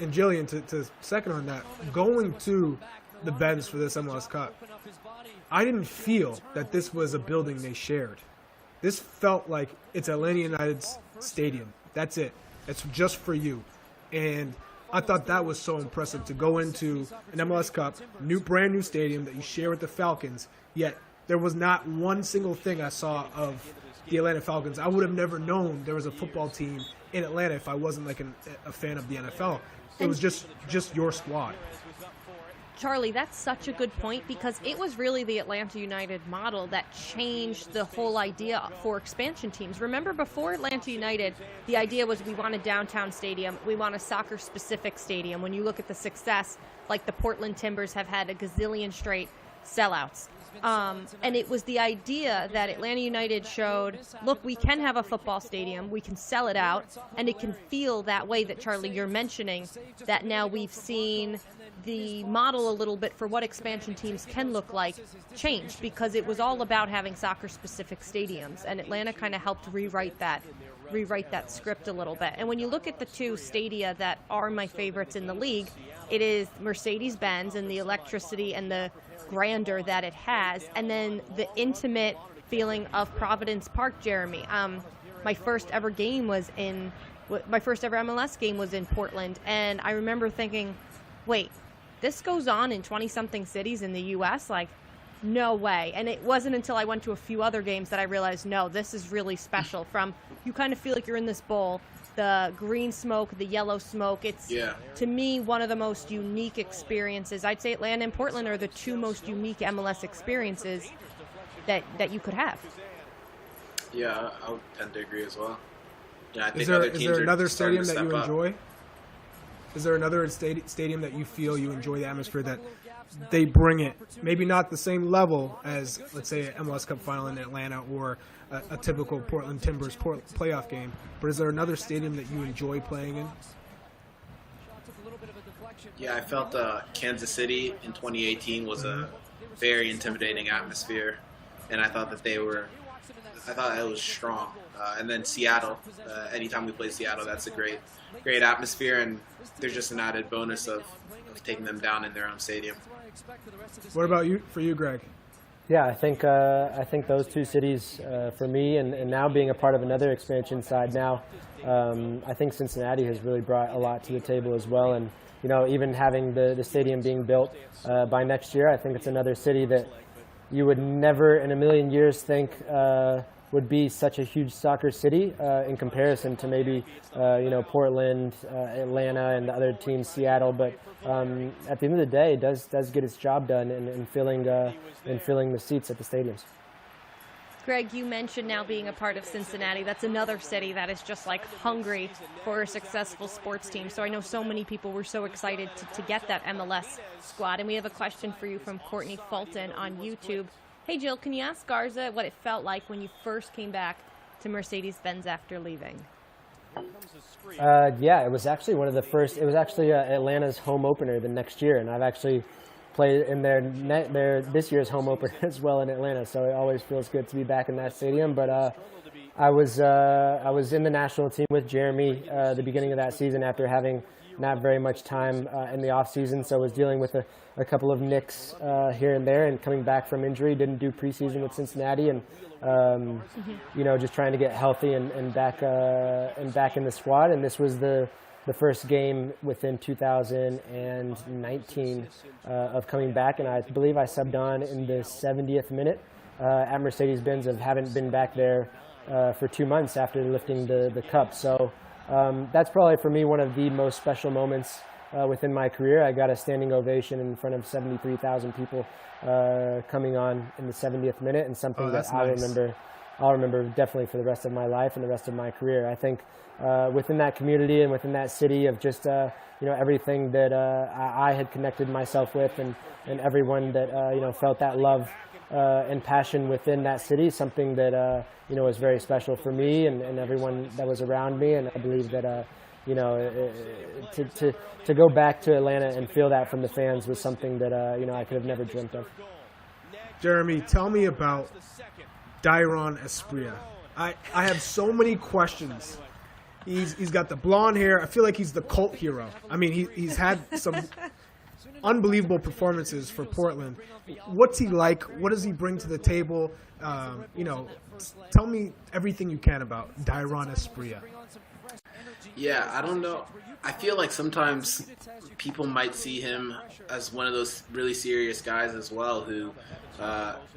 And Jillian, to second on that, going to the Benz for this MLS Cup, I didn't feel that this was a building they shared. This felt like it's Atlanta United's stadium. That's it. It's just for you. And I thought that was so impressive to go into an MLS Cup, brand new stadium that you share with the Falcons, yet there was not one single thing I saw of the Atlanta Falcons. I would have never known there was a football team in Atlanta if I wasn't like a fan of the NFL. It was just your squad. Charlie, that's such a good point because it was really the Atlanta United model that changed the whole idea for expansion teams. Remember, before Atlanta United, the idea was we want a downtown stadium, we want a soccer-specific stadium. When you look at the success, like the Portland Timbers have had a gazillion straight sellouts. And it was the idea that Atlanta United showed, look, we can have a football stadium, we can sell it out, and it can feel that way that, Charlie, you're mentioning, that now we've seen the model a little bit for what expansion teams can look like change, because it was all about having soccer-specific stadiums, and Atlanta kind of helped rewrite that script a little bit. And when you look at the 2 stadia that are my favorites in the league, it is Mercedes-Benz and the electricity and the grandeur that it has, and then the intimate feeling of Providence Park, Jeremy. My first ever MLS game was in Portland, and I remember thinking, wait, this goes on in 20-something cities in the U.S.? Like, no way. And it wasn't until I went to a few other games that I realized, no, this is really special. You kind of feel like you're in this bowl, the green smoke, the yellow smoke. It's, to me, one of the most unique experiences. I'd say Atlanta and Portland are the 2 most unique MLS experiences that you could have. Yeah, I would tend to agree as well. Yeah, I think is there another stadium that you enjoy? Is there another stadium that you feel you enjoy the atmosphere that they bring it? Maybe not the same level as, let's say, an MLS Cup final in Atlanta or a typical Portland Timbers playoff game, but is there another stadium that you enjoy playing in? Yeah, I felt Kansas City in 2018 was a very intimidating atmosphere, and I thought that it was strong. And then Seattle, anytime we play Seattle, that's a great atmosphere, and there's just an added bonus of taking them down in their own stadium. What about for you, Greg? Yeah, I think those 2 cities for me, and now being a part of another expansion side now, I think Cincinnati has really brought a lot to the table as well. And even having the stadium being built by next year, I think it's another city that you would never in a million years think would be such a huge soccer city in comparison to maybe Portland, Atlanta, and the other teams, Seattle. But at the end of the day, it does get its job done in filling the seats at the stadiums. Greg, you mentioned now being a part of Cincinnati. That's another city that is just like hungry for a successful sports team. So I know so many people were so excited to get that MLS squad. And we have a question for you from Courtney Fulton on YouTube. Hey, Jill, can you ask Garza what it felt like when you first came back to Mercedes-Benz after leaving? Yeah, it was actually one of the first. It was actually Atlanta's home opener the next year, and I've actually play in their this year's home opener as well in Atlanta. So it always feels good to be back in that stadium. But I was in the national team with Jeremy the beginning of that season after having not very much time in the off season. So I was dealing with a couple of nicks here and there, and coming back from injury. Didn't do preseason with Cincinnati, and just trying to get healthy and back in the squad. And this was the first game within 2019 of coming back, and I believe I subbed on in the 70th minute at Mercedes-Benz. Haven't been back there for 2 months after lifting the cup. So that's probably for me one of the most special moments within my career. I got a standing ovation in front of 73,000 people coming on in the 70th minute, and something that I'll remember definitely for the rest of my life and the rest of my career. I think within that community and within that city of just everything that I had connected myself with, and everyone that felt that love and passion within that city, something that was very special for me and everyone that was around me. And I believe that to go back to Atlanta and feel that from the fans was something that I could have never dreamt of. Jeremy, tell me about Dairon Asprilla. I have so many questions. He's got the blonde hair. I feel like he's the cult hero. I mean, he's had some unbelievable performances for Portland. What's he like? What does he bring to the table? Tell me everything you can about Dairon Asprilla. Yeah, I don't know. I feel like sometimes people might see him as one of those really serious guys as well, who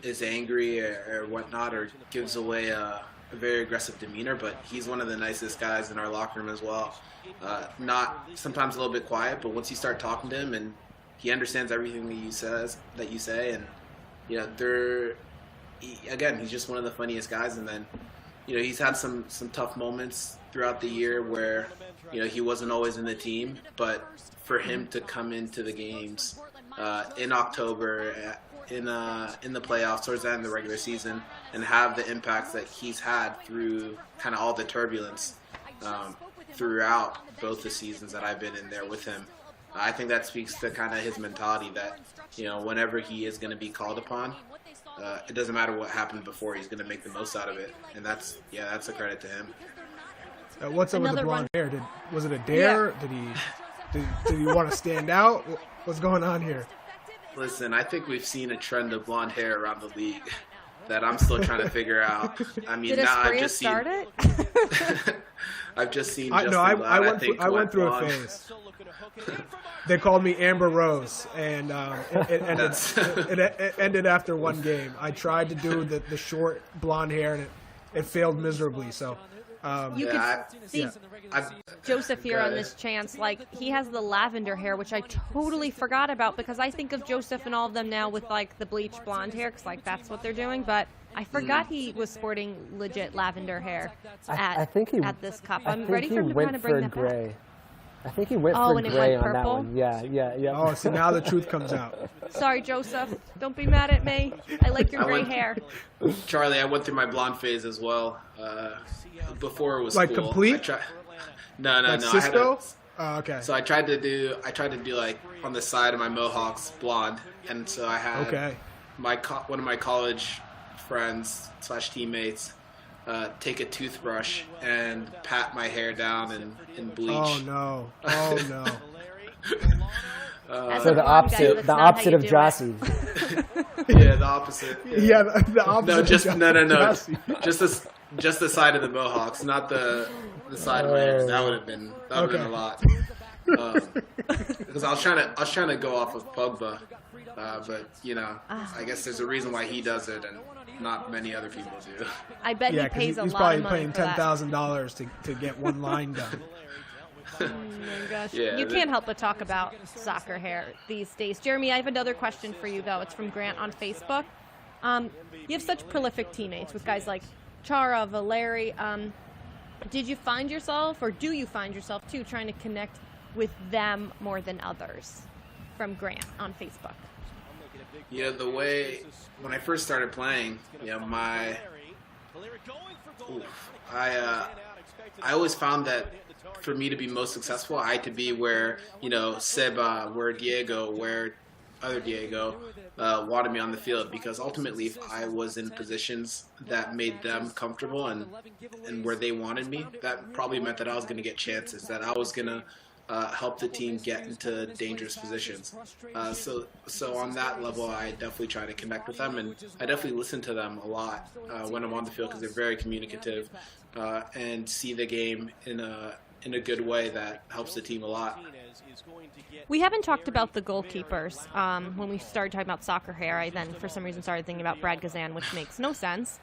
is angry or whatnot, or gives away a very aggressive demeanor. But he's one of the nicest guys in our locker room as well. Not sometimes a little bit quiet, but once you start talking to him, and he understands everything that you say, and he's just one of the funniest guys. And then he's had some tough moments throughout the year where he wasn't always in the team, but for him to come into the games in October in the playoffs towards the end of the regular season and have the impacts that he's had through kind of all the turbulence throughout both the seasons that I've been in there with him, I think that speaks to kind of his mentality that whenever he is going to be called upon, it doesn't matter what happened before, he's going to make the most out of it. And that's a credit to him. What's up with the blonde hair? Was it a dare? Yeah. Did he want to stand out? What's going on here? Listen, I think we've seen a trend of blonde hair around the league that I'm still trying to figure out. I mean, I've just start it? I've just seen. I went through a phase. They called me Amber Rose, and it ended after one game. I tried to do the short blonde hair, and it failed miserably. So. You can see Joseph here on this chance. Like, he has the lavender hair, which I totally forgot about because I think of Joseph and all of them now with like the bleached blonde hair, because like that's what they're doing. But I forgot he was sporting legit lavender hair at this cup. I'm ready for him to kind of bring that back. I think he went for gray on that purple? one. Yeah. Oh, so now the truth comes out. Sorry, Joseph. Don't be mad at me. I like your gray hair. Charlie, I went through my blonde phase as well. Before it was like cool. Complete? No. Cisco? Okay. So I tried to do like on the side of my mohawks blonde, and so I had one of my college friends / teammates take a toothbrush and pat my hair down and bleach. Oh no! So the opposite of Jossie. Yeah, the opposite. Yeah, the opposite. No. Just the side of the mohawks, not the side of my hair. That would have been a lot. Because I was trying to go off of Pogba, but I guess there's a reason why he does it and not many other people do. I bet he pays a lot of money for that. He's probably paying $10,000 to get one line done. Oh my gosh. Yeah, you can't help but talk about soccer hair these days. Jeremy, I have another question for you, though. It's from Grant on Facebook. You have such prolific teammates with guys like Chara, Valeri. Did you find yourself, or do you find yourself, too, trying to connect with them more than others? From Grant on Facebook. Yeah, the way, when I first started playing, I always found that for me to be most successful, I had to be where, Seba, where Diego, where other Diego wanted me on the field, because ultimately if I was in positions that made them comfortable and where they wanted me, that probably meant that I was going to get chances, that I was going to help the team get into dangerous positions. So on that level, I definitely try to connect with them, and I definitely listen to them a lot when I'm on the field, because they're very communicative and see the game in a good way that helps the team a lot. We haven't talked about the goalkeepers. When we started talking about soccer hair, I then for some reason started thinking about Brad Guzan, which makes no sense.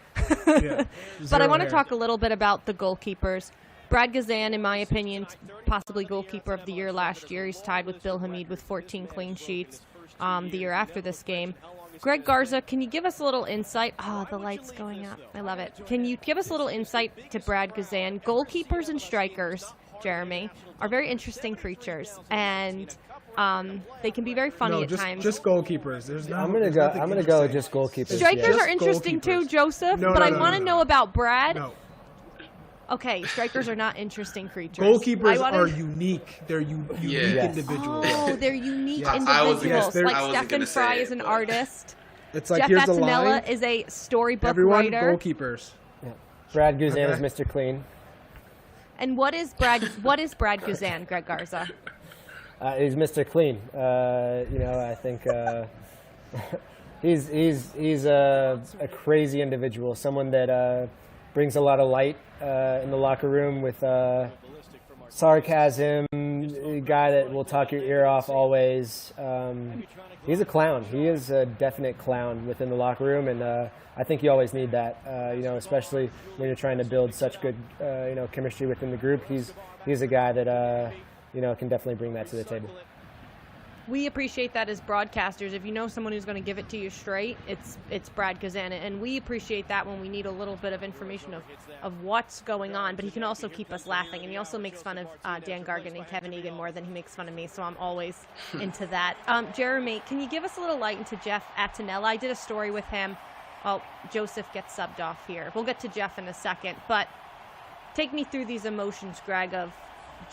But I want to talk a little bit about the goalkeepers. Brad Guzan, in my opinion, possibly goalkeeper of the year last year. He's tied with Bill Hamid with 14 clean sheets the year after this game. Greg Garza, can you give us a little insight? Oh, the light's going up. I love it. Can you give us a little insight to Brad Guzan? Goalkeepers and strikers, Jeremy, are very interesting creatures, and they can be very funny at times. Just goalkeepers. I'm gonna go just goalkeepers. Strikers are interesting too, Joseph. But I want to know about Brad. No. Okay, strikers are not interesting creatures. Goalkeepers are unique. They're unique individuals. Oh, they're unique individuals. Like Stephen Fry is an artist. It's like, Jeff here's the line. Attinella is a storybook Everyone, writer. Goalkeepers. Yeah. Brad Guzan is Mr. Clean. And what is Brad Guzan, Greg Garza? He's Mr. Clean. I think he's a crazy individual, someone that brings a lot of light in the locker room with sarcasm, a guy that will talk your ear off always. He's a clown. He is a definite clown within the locker room, and I think you always need that, especially when you're trying to build such good, chemistry within the group. He's a guy that, can definitely bring that to the table. We appreciate that as broadcasters. If you know someone who's going to give it to you straight, it's Brad Guzan, and we appreciate that when we need a little bit of information of what's going on. But he can also keep us laughing, and he also makes fun of Dan Gargan and Kevin Egan more than he makes fun of me, so I'm always into that. Jeremy, can you give us a little light into Jeff Attinella? I did a story with him. Well, Joseph gets subbed off here. We'll get to Jeff in a second, but take me through these emotions, Greg, of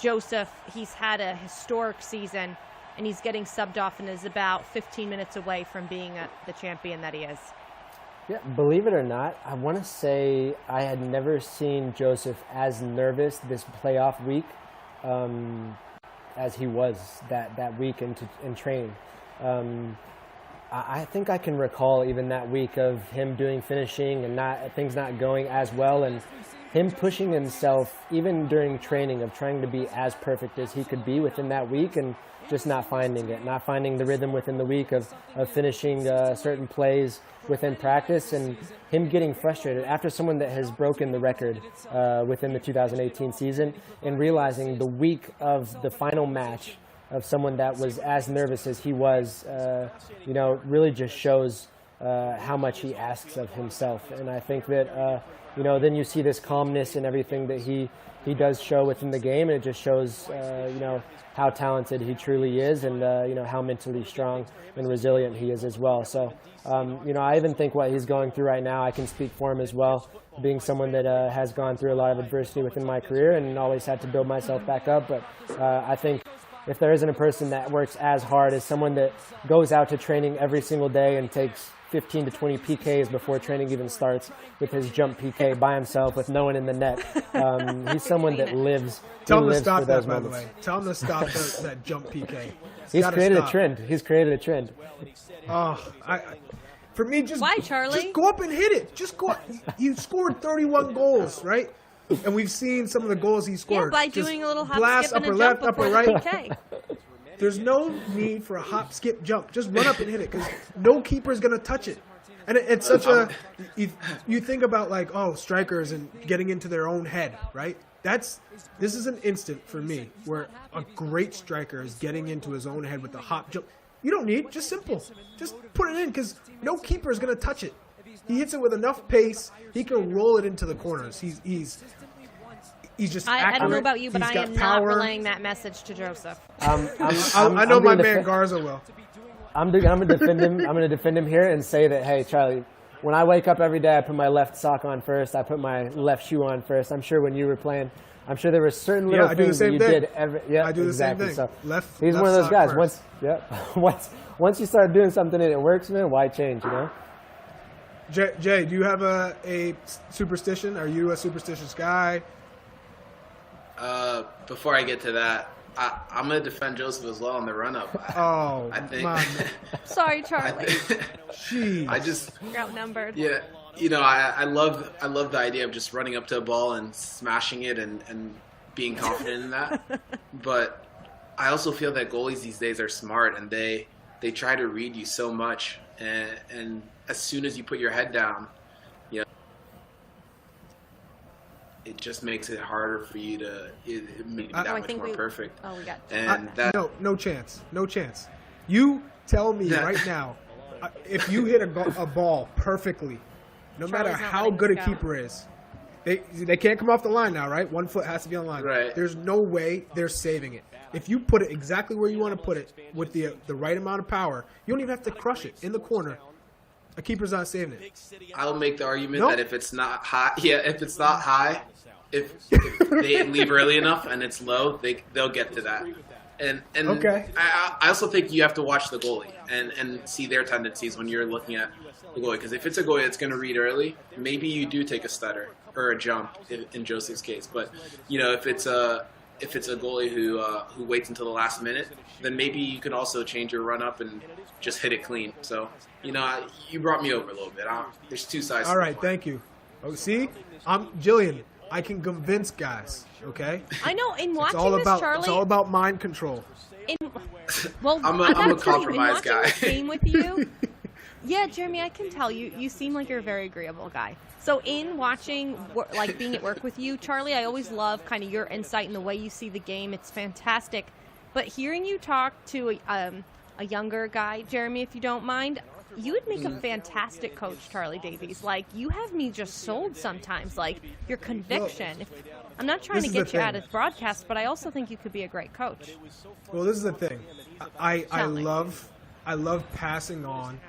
Joseph. He's had a historic season, and he's getting subbed off and is about 15 minutes away from being the champion that he is. Yeah, believe it or not, I want to say I had never seen Joseph as nervous this playoff week as he was that week in training. I think I can recall even that week of him doing finishing and things not going as well, and him pushing himself even during training of trying to be as perfect as he could be within that week, and just not finding the rhythm within the week of finishing certain plays within practice, and him getting frustrated after someone that has broken the record within the 2018 season, and realizing the week of the final match of someone that was as nervous as he was, really just shows how much he asks of himself. And I think that, then you see this calmness and everything that he does show within the game, and it just shows, how talented he truly is, and, how mentally strong and resilient he is as well. So, I even think what he's going through right now, I can speak for him as well, being someone that has gone through a lot of adversity within my career and always had to build myself back up. But I think if there isn't a person that works as hard as someone that goes out to training every single day and takes 15 to 20 PKs before training even starts with his jump PK by himself with no one in the net. He's someone that lives. Tell him to stop that, by the way. Tell him to stop that jump PK. He's created a trend. He's created a trend. For me, just why, Charlie? Just go up and hit it. Just go. You scored 31 goals, right? And we've seen some of the goals he scored. Yeah, by just doing a little hop, blast, skip, and upper a left, jump upper before right. the PK. There's no need for a hop, skip, jump. Just run up and hit it, because no keeper's going to touch it. And it's such you think about strikers and getting into their own head, right? This is an instant for me where a great striker is getting into his own head with the hop, jump. You don't need, just simple. Just put it in, because no keeper is going to touch it. He hits it with enough pace. He can roll it into the corners. He's just accurate. I don't know about you, but He's I am not relaying that message to Joseph. I know my man Garza will. I'm going to defend him. I'm going to defend him here and say that, hey, Charlie, when I wake up every day, I put my left sock on first. I put my left shoe on first. I'm sure when you were playing, I'm sure there were certain little things that you did. I do the same thing. So he's one of those guys. Once you start doing something and it works, man, why change? Jay, do you have a superstition? Are you a superstitious guy? Before I get to that, I'm going to defend Joseph as well on the run-up. I think. Sorry, Charlie. Jeez. You're outnumbered. Yeah. I love the idea of just running up to a ball and smashing it and being confident in that. But I also feel that goalies these days are smart, and they try to read you so much. And as soon as you put your head down, it just makes it harder for you to make that much more perfect. Oh, we got. And no chance. You tell me right now, if you hit a ball perfectly, no matter how good a keeper is, they can't come off the line now, right? 1 foot has to be on the line. Right. There's no way they're saving it. If you put it exactly where you want to put it with the right amount of power, you don't even have to crush it in the corner. A keeper's not saving it. I'll make the argument that if it's not high, if they leave early enough and it's low, they'll get to that. And okay. I also think you have to watch the goalie and see their tendencies when you're looking at the goalie. Because if it's a goalie that's going to read early, maybe you do take a stutter or a jump in Joseph's case. But if it's a goalie who waits until the last minute, then maybe you can also change your run up and just hit it clean. So you brought me over a little bit. There's two sides. All right, thank you. Oh, see, I'm Jillian. I can convince guys. Okay. I know. In watching Charlie, it's all about mind control. I'm a compromise guy. This game with you, yeah, Jeremy, I can tell you seem like you're a very agreeable guy. So in watching, being at work with you, Charlie, I always love kind of your insight and the way you see the game. It's fantastic. But hearing you talk to a younger guy, Jeremy, if you don't mind, you would make a fantastic coach, Charlie Davies. You have me just sold sometimes, your conviction. I'm not trying to get you out of broadcast, but I also think you could be a great coach. Well, this is the thing. I love passing on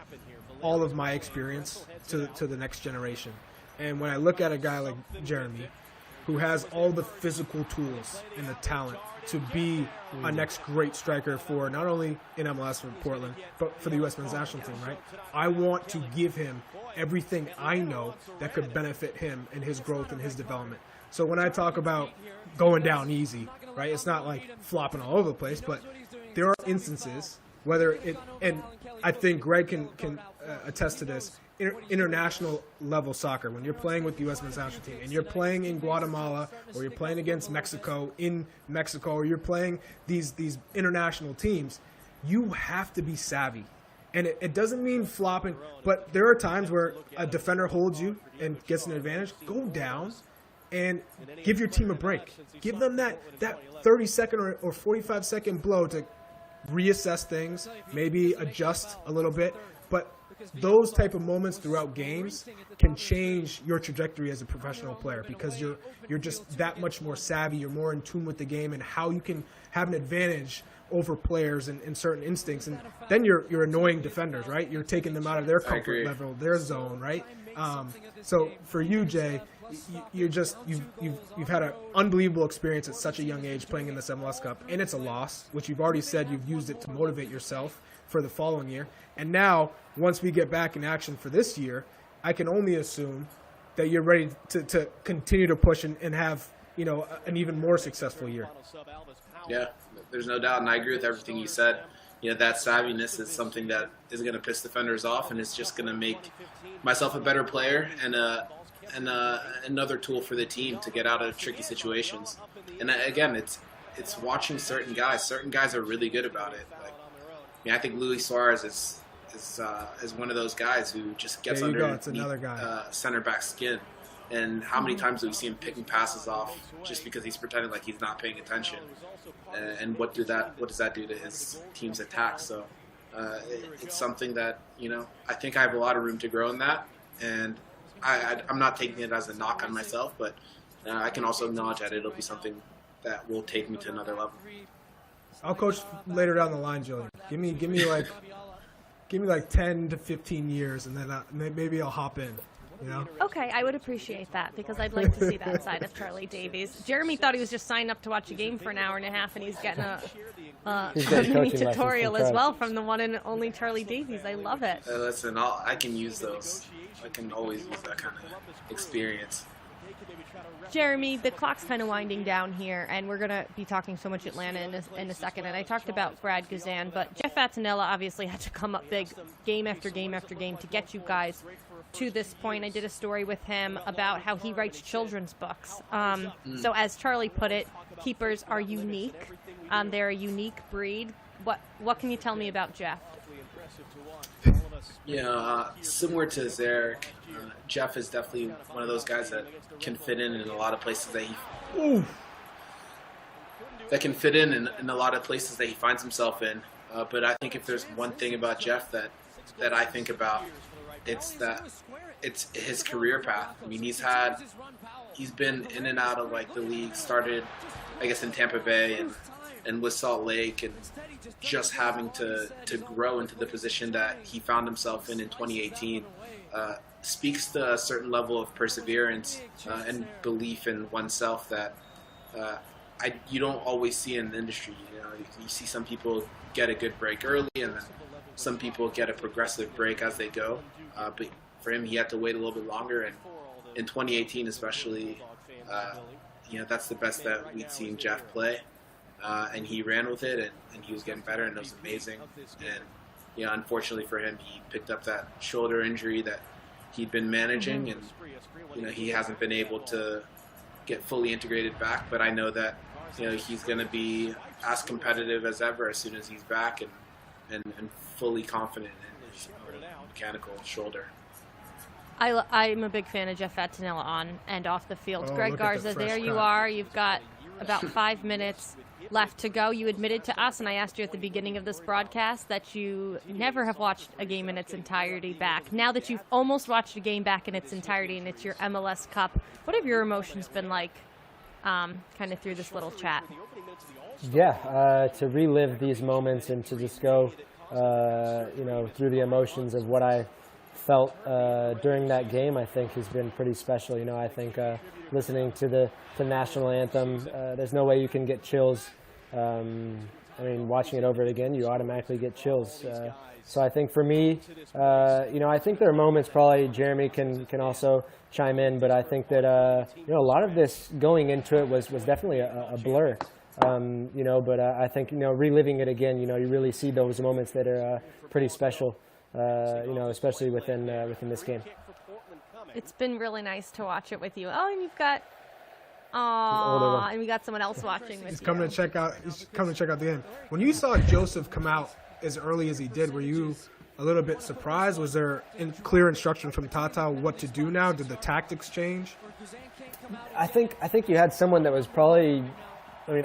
all of my experience to the next generation. And when I look at a guy like Jeremy, who has all the physical tools and the talent to be a next great striker for not only in MLS for Portland, but for the U.S. men's national team, right? I want to give him everything I know that could benefit him in his growth and his development. So when I talk about going down easy, right, it's not like flopping all over the place, but there are instances, and I think Greg can attest to this, international level soccer, when you're playing with the U.S. men's national team and you're playing in Guatemala or you're playing against Mexico in Mexico or you're playing these international teams, you have to be savvy. And it doesn't mean flopping, but there are times where a defender holds you and gets an advantage. Go down and give your team a break. Give them that 30-second or 45-second blow to reassess things, maybe adjust a little bit. But those type of moments throughout games can change your trajectory as a professional player because you're just that much more savvy. You're more in tune with the game and how you can have an advantage over players in certain instincts. And then you're annoying defenders, right? You're taking them out of their comfort level, their zone, right? So for you, Jay, you've had an unbelievable experience at such a young age playing in this MLS Cup, and it's a loss, which you've already said you've used it to motivate yourself for the following year. And now, once we get back in action for this year, I can only assume that you're ready to continue to push and have an even more successful year. Yeah, there's no doubt, and I agree with everything you said. That savviness is something that is going to piss defenders off, and it's just going to make myself a better player and another tool for the team to get out of tricky situations. And again, it's watching certain guys. Certain guys are really good about it. I think Luis Suarez is one of those guys who just gets under center back skin. And how many times do we see him picking passes off just because he's pretending like he's not paying attention? And what does that do to his team's attack? So it's something that I think I have a lot of room to grow in that. And I'm not taking it as a knock on myself, but I can also acknowledge that it'll be something that will take me to another level. I'll coach later down the line, Jillian. Give me Give me like 10 to 15 years, and then maybe I'll hop in. You know? Okay, I would appreciate that because I'd like to see that side of Charlie Davies. Jeremy thought he was just signed up to watch a game for an hour and a half, and he's getting a mini tutorial as well from the one and only Charlie Davies. I love it. Listen, I can use those. I can always use that kind of experience. Jeremy, the clock's kind of winding down here, and we're going to be talking so much Atlanta in a second. And I talked about Brad Guzan, but Jeff Attinella obviously had to come up big game after game after game to get you guys to this point. I did a story with him about how he writes children's books. So as Charlie put it, keepers are unique. They're a unique breed. What can you tell me about Jeff? Yeah, similar to Zarek, Jeff is definitely one of those guys that can fit in a lot of places that he finds himself in. But I think if there's one thing about Jeff that I think about, it's his career path. I mean, he's been in and out of like the league. Started, I guess, in Tampa Bay and with Salt Lake, and just having to grow into the position that he found himself in 2018 speaks to a certain level of perseverance and belief in oneself that you don't always see in the industry. You know, you see some people get a good break early, and then some people get a progressive break as they go. But for him, he had to wait a little bit longer, and in 2018 especially, that's the best that we'd seen Jeff play. And he ran with it, and he was getting better, and it was amazing. And unfortunately for him, he picked up that shoulder injury that he'd been managing, and he hasn't been able to get fully integrated back. But I know that he's going to be as competitive as ever as soon as he's back and fully confident in his mechanical shoulder. I'm a big fan of Jeff Attinella on and off the field. Greg Garza, there you are. You've got about 5 minutes left to go. You admitted to us, and I asked you at the beginning of this broadcast, that you never have watched a game in its entirety back. Now that you've almost watched a game back in its entirety, and it's your MLS Cup, what have your emotions been like kind of through this little chat? Yeah, to relive these moments and to just go, through the emotions of what I felt during that game, I think has been pretty special. I think listening to the national anthem, there's no way you can get chills. Watching it over again, you automatically get chills. So I think for me, I think there are moments, probably Jeremy can also chime in, but I think that, a lot of this going into it was definitely a blur. But I think, reliving it again, you really see those moments that are pretty special, especially within this game. It's been really nice to watch it with you. Oh, and you've got, and we got someone else watching with you. He's coming to check out the game. When you saw Joseph come out as early as he did, were you a little bit surprised? Was there clear instruction from Tata what to do now? Did the tactics change? I think you had someone that was probably,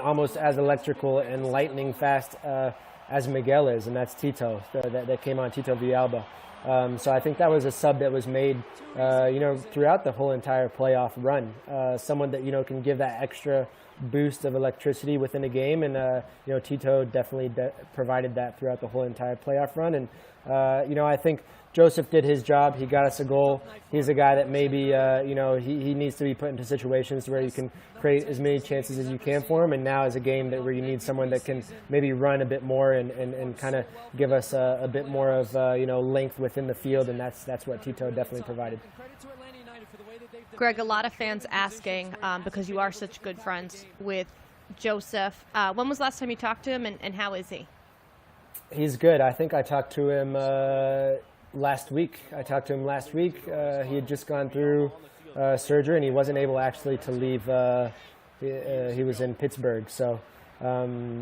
almost as electrical and lightning fast as Miguel is, and that's Tito. That came on, Tito Villalba. So I think that was a sub that was made, throughout the whole entire playoff run. Someone that, can give that extra boost of electricity within a game. And, Tito definitely provided that throughout the whole entire playoff run. And, I think Joseph did his job. He got us a goal. He's a guy that maybe, he needs to be put into situations where you can create as many chances as you can for him. And now is a game where you need someone that can maybe run a bit more and kind of give us a bit more of, length within the field. And that's what Tito definitely provided. Greg, a lot of fans asking, because you are such good friends with Joseph, when was the last time you talked to him, and how is he? He's good. I think I talked to him last week. He had just gone through surgery, and he wasn't able actually to leave. He was in Pittsburgh, so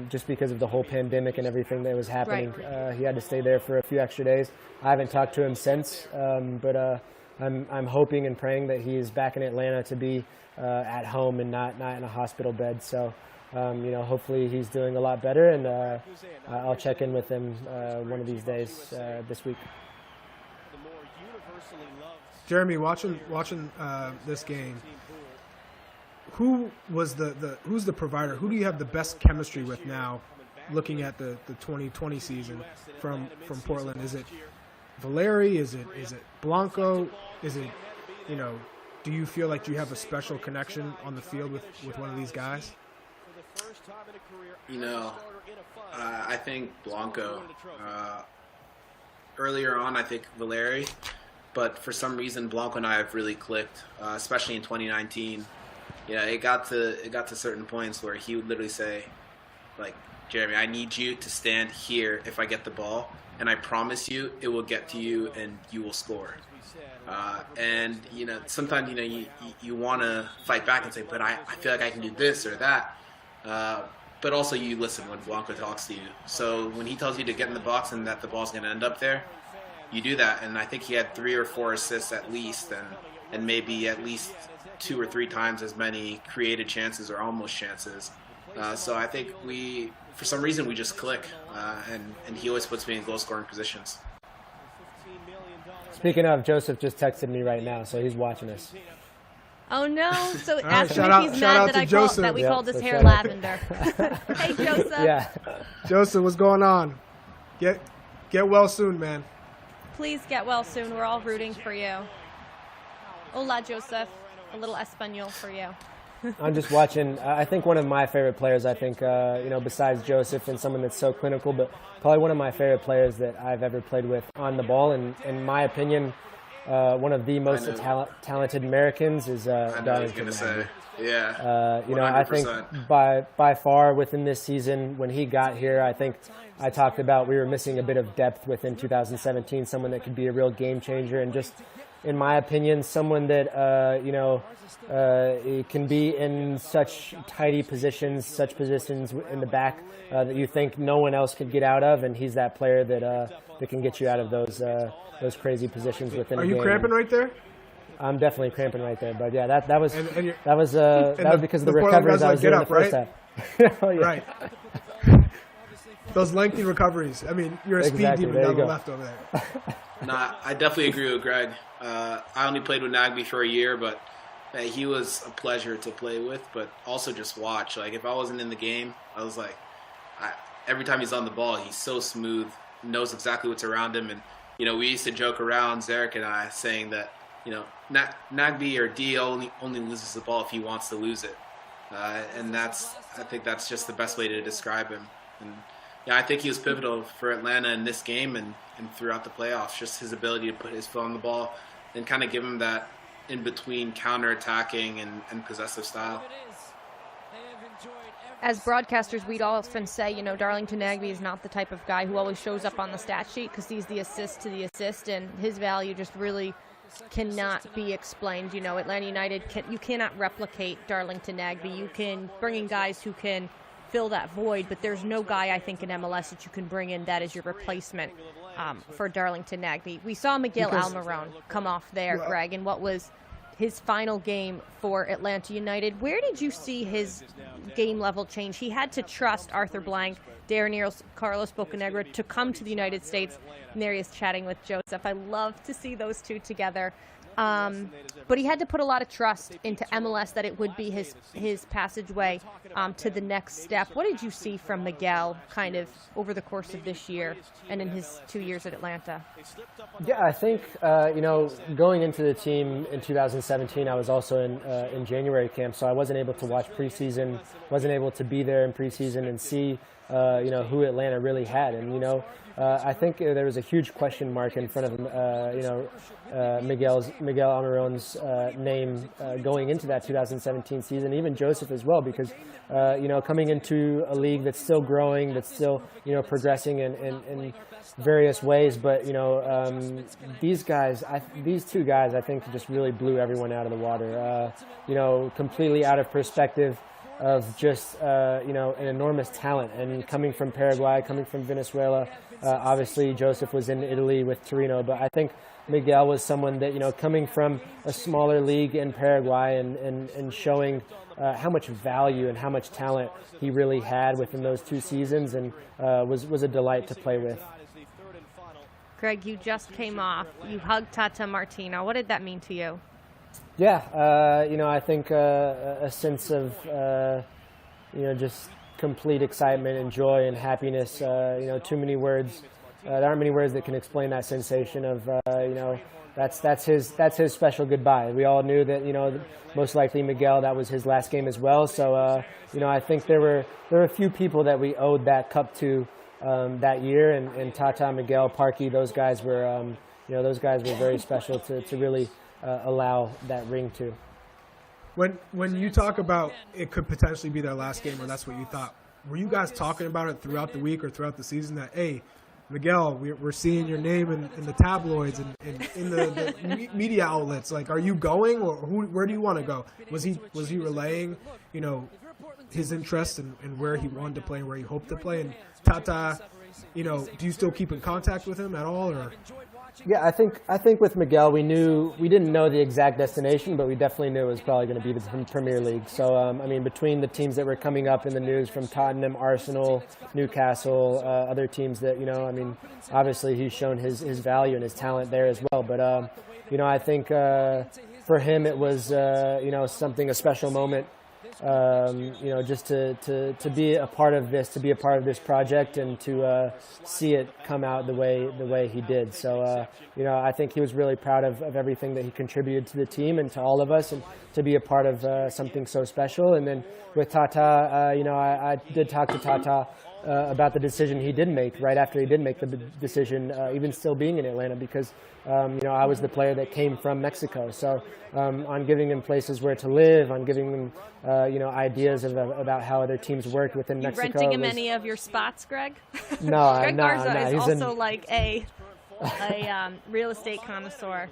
just because of the whole pandemic and everything that was happening, he had to stay there for a few extra days. I haven't talked to him since, but I'm hoping and praying that he is back in Atlanta to be at home and not in a hospital bed. So, hopefully he's doing a lot better, and I'll check in with him one of these days this week. Jeremy, watching this game, who's the provider? Who do you have the best chemistry with now, looking at the 2020 season from Portland? Is it Valeri? Is it Blanco? Is it, do you feel like you have a special connection on the field with one of these guys? I think Blanco. Earlier on, I think Valeri, but for some reason, Blanco and I have really clicked, especially in 2019. It got to certain points where he would literally say, like, Jeremy, I need you to stand here if I get the ball, and I promise you it will get to you and you will score. And sometimes you want to fight back and say, but I feel like I can do this or that. But also you listen when Blanco talks to you. So when he tells you to get in the box and that the ball's going to end up there, you do that. And I think he had 3 or 4 assists at least, and maybe at least 2 or 3 times as many created chances or almost chances. So I think for some reason, we just click, and he always puts me in goal-scoring positions. Speaking of, Joseph just texted me right now, so he's watching us. Oh no! So Right, ask him if he's mad that we called his hair lavender. Hey Joseph. Yeah. Joseph, what's going on? Get well soon, man. Please get well soon. We're all rooting for you. Hola, Joseph. A little Espanol for you. I'm just watching. I think one of my favorite players. I think besides Joseph and someone that's so clinical, but probably one of my favorite players that I've ever played with on the ball, and in my opinion. One of the most talented Americans is Darlington Nagbe. Yeah. 100%. I think by far within this season, when he got here, I think I talked about we were missing a bit of depth within 2017, someone that could be a real game changer, and just, in my opinion, someone that, can be in such tidy positions, such positions in the back that you think no one else could get out of, and he's that player that can get you out of those crazy positions within. Are a you game. cramping right there? I'm definitely cramping right there, but yeah, that was that was because of the Portland recoveries I was doing in the right? first half. Oh, yeah. Right. Those lengthy recoveries. I mean, you're a speed demon down the left over there. Nah, I definitely agree with Greg. I only played with Nagbe for a year, but he was a pleasure to play with, but also just watch. Like, if I wasn't in the game, I was like, every time he's on the ball, he's so smooth, knows exactly what's around him, and we used to joke around, Zarek and I, saying that, Nagbe or D only loses the ball if he wants to lose it. And I think that's just the best way to describe him. And I think he was pivotal for Atlanta in this game and throughout the playoffs, just his ability to put his foot on the ball and kind of give him that in-between counter-attacking and possessive style. As broadcasters, we'd often say, Darlington Nagbe is not the type of guy who always shows up on the stat sheet because he's the assist to the assist, and his value just really cannot be explained. Atlanta United, you cannot replicate Darlington Nagbe. You can bring in guys who can fill that void, but there's no guy, I think, in MLS that you can bring in that is your replacement for Darlington Nagbe. We saw Miguel Almiron come off there, Greg, and what was his final game for Atlanta United. Where did you see his game level change? He had to trust Arthur Blank, Darren Earls, Carlos Bocanegra to come to the United States, and there he is chatting with Joseph. I love to see those two together. But he had to put a lot of trust into MLS that it would be his passageway to the next step. What did you see from Miguel kind of over the course of this year and in his 2 years at Atlanta? Yeah, I think, going into the team in 2017, I was also in January camp, so I wasn't able to watch preseason, wasn't able to be there in preseason and see, who Atlanta really had. And, I think there was a huge question mark in front of Miguel Almiron's name going into that 2017 season, even Joseph as well, because coming into a league that's still growing, that's still progressing in various ways, but these two guys, I think, just really blew everyone out of the water. Completely out of perspective of just an enormous talent, and coming from Paraguay, coming from Venezuela. Obviously, Joseph was in Italy with Torino, but I think Miguel was someone that, coming from a smaller league in Paraguay and showing how much value and how much talent he really had within those 2 seasons, and was a delight to play with. Greg, you just came off. You hugged Tata Martino. What did that mean to you? Yeah, I think a sense of, just complete excitement and joy and happiness. Too many words there aren't many words that can explain that sensation of, that's his special goodbye. We all knew that, most likely Miguel, that was his last game as well. So, I think there were a few people that we owed that cup to that year, and Tata, Miguel, Parky, those guys were, very special to really allow that ring to. When you talk about it could potentially be their last game, or that's what you thought, were you guys talking about it throughout the week or throughout the season that, hey, Miguel, we're seeing your name in the tabloids and in the media outlets. Like, are you going, or where do you want to go? Was he relaying, his interest and where he wanted to play and where he hoped to play? And Tata, do you still keep in contact with him at all, or? Yeah, I think with Miguel, we didn't know the exact destination, but we definitely knew it was probably going to be the Premier League. So, between the teams that were coming up in the news from Tottenham, Arsenal, Newcastle, other teams that, obviously he's shown his value and his talent there as well. But, I think for him it was, a special moment. Just to be a part of this project and to see it come out the way he did. So, I think he was really proud of everything that he contributed to the team and to all of us, and to be a part of something so special. And then with Tata, I did talk to Tata about the decision he did make right after he did make the decision, even still being in Atlanta, because I was the player that came from Mexico. So on giving him places where to live, on giving him ideas about how other teams worked within Mexico. You renting him any of your spots, Greg? No, Greg Garza is he's also like a real estate connoisseur.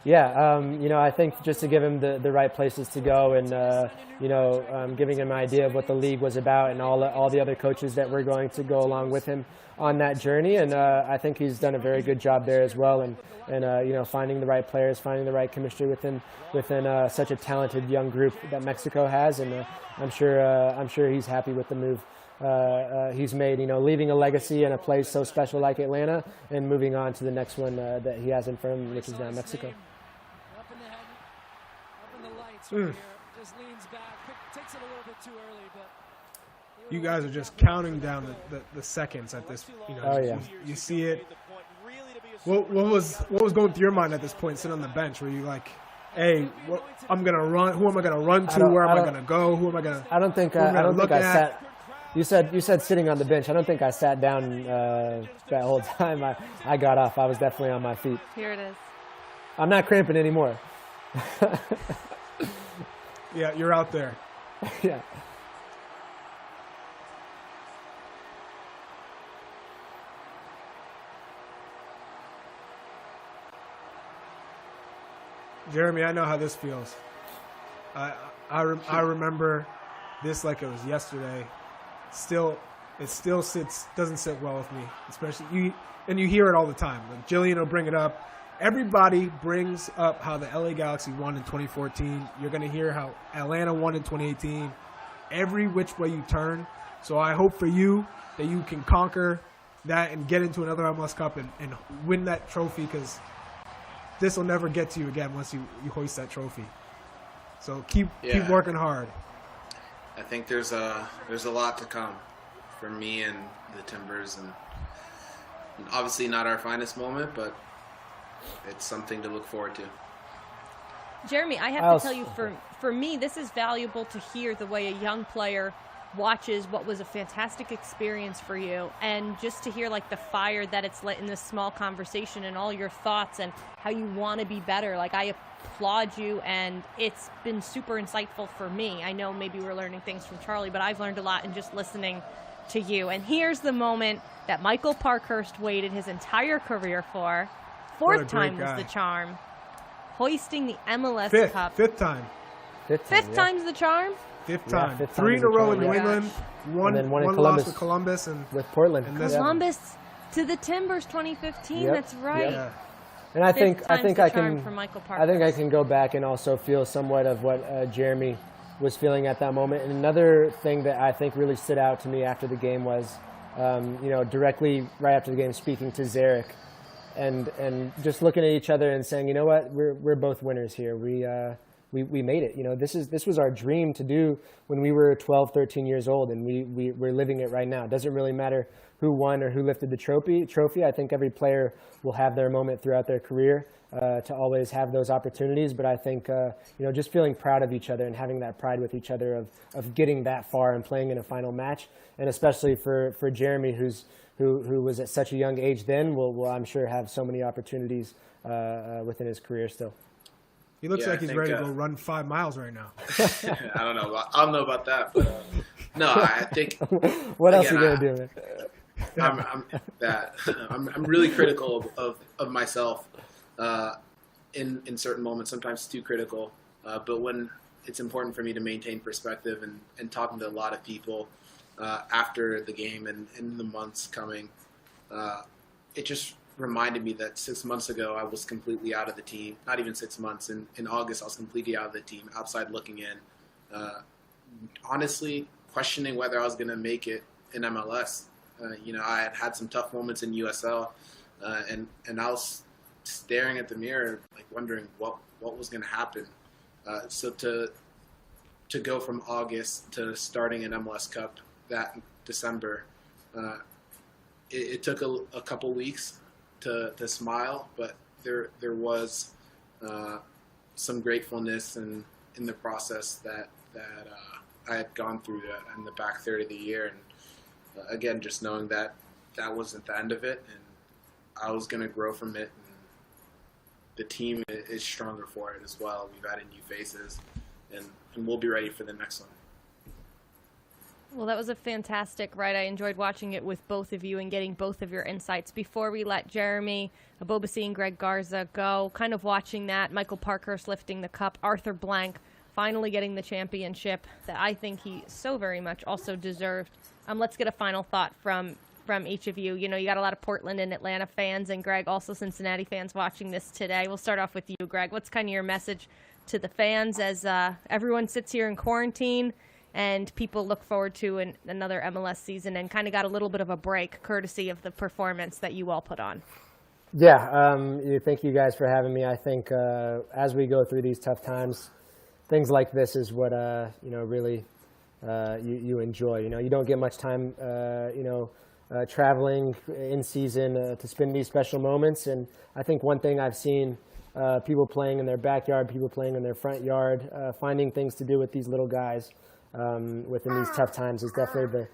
Yeah, I think just to give him the right places to go, and giving him an idea of what the league was about, and all the other coaches that were going to go along with him on that journey. And I think he's done a very good job there as well, and finding the right players, finding the right chemistry within such a talented young group that Mexico has. And I'm sure he's happy with the move he's made, leaving a legacy in a place so special like Atlanta, and moving on to the next one that he has in front of him, which is now Mexico. Up in the head, up in the lights right here. Just leans back, takes it a little bit too early, but you guys are just counting down the seconds at this. Oh, yeah. You see it. What was going through your mind at this point, sitting on the bench? Were you like, hey, I'm gonna run? Who am I gonna run to? Where am I gonna go? Who am I gonna? I don't think I sat. You said sitting on the bench. I don't think I sat down that whole time. I got up. I was definitely on my feet. Here it is. I'm not cramping anymore. Yeah, you're out there. Yeah. Jeremy, I know how this feels. I remember this like it was yesterday. It still doesn't sit well with me, especially you hear it all the time. Like Jillian will bring it up. Everybody brings up how the LA Galaxy won in 2014. You're going to hear how Atlanta won in 2018. Every which way you turn. So I hope for you that you can conquer that and get into another MLS Cup and win that trophy, because this will never get to you again once you hoist that trophy. So keep working hard. I think there's a lot to come for me and the Timbers, and obviously not our finest moment, but it's something to look forward to. Jeremy, I have to tell you, for me, this is valuable to hear the way a young player watches what was a fantastic experience for you, and just to hear like the fire that it's lit in this small conversation and all your thoughts and how you want to be better. Like, I applaud you, and it's been super insightful for me. I know maybe we're learning things from Charlie, but I've learned a lot in just listening to you. And here's the moment that Michael Parkhurst waited his entire career for. Fourth time was the charm. Hoisting the MLS Cup. Fifth time. Fifth time's the charm? Fifth time. 3 in a row in New England. One in loss Columbus. with Columbus and with Portland. And Columbus to the Timbers 2015. That's right. Yeah. And I think I can go back and also feel somewhat of what Jeremy was feeling at that moment. And another thing that I think really stood out to me after the game was, directly right after the game, speaking to Zarek, and just looking at each other and saying, you know what, we're both winners here. We we made it. This was our dream to do when we were 12, 13 years old, and we're living it right now. It doesn't really matter who won or who lifted the trophy. I think every player will have their moment throughout their career to always have those opportunities. But I think, just feeling proud of each other and having that pride with each other of getting that far and playing in a final match, and especially for Jeremy, who was at such a young age then, will I'm sure have so many opportunities within his career still. He looks like he's ready to go run 5 miles right now. I don't know. I don't know about that, but no, I think. What else are you gonna do, man? I'm really critical of myself in certain moments. Sometimes too critical, but when it's important for me to maintain perspective and talking to a lot of people after the game and in the months coming, it just reminded me that 6 months ago I was completely out of the team. Not even 6 months. In August, I was completely out of the team, outside looking in. Honestly, questioning whether I was going to make it in MLS. I had some tough moments in USL, and I was staring at the mirror, like wondering what was going to happen. So to go from August to starting an MLS Cup that December, it took a couple weeks to smile, but there was some gratefulness in the process that I had gone through in the back third of the year, and again, just knowing that wasn't the end of it, and I was going to grow from it. And the team is stronger for it as well. We've added new faces, and we'll be ready for the next one. Well, that was a fantastic ride. I enjoyed watching it with both of you and getting both of your insights. Before we let Jeremy Ebobisse and Greg Garza go, kind of watching that, Michael Parkhurst lifting the cup, Arthur Blank finally getting the championship that I think he so very much also deserved. Let's get a final thought from each of you. You got a lot of Portland and Atlanta fans, and Greg, also Cincinnati fans watching this today. We'll start off with you, Greg. What's kind of your message to the fans as everyone sits here in quarantine and people look forward to another MLS season and kind of got a little bit of a break courtesy of the performance that you all put on? Yeah, thank you guys for having me. I think as we go through these tough times, things like this is what really you enjoy. You don't get much time traveling in season to spend these special moments, and I think one thing I've seen people playing in their backyard, people playing in their front yard, finding things to do with these little guys within these tough times has definitely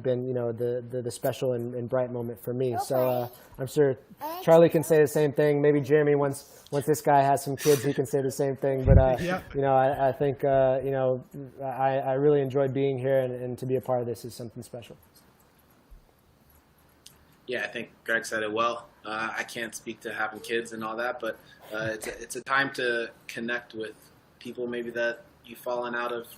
been the special and bright moment for me. So I'm sure Charlie can say the same thing. Maybe Jeremy, once this guy has some kids, he can say the same thing. But I think I really enjoyed being here, and to be a part of this is something special. Yeah, I think Greg said it well. I can't speak to having kids and all that, but it's a time to connect with people maybe that you've fallen out of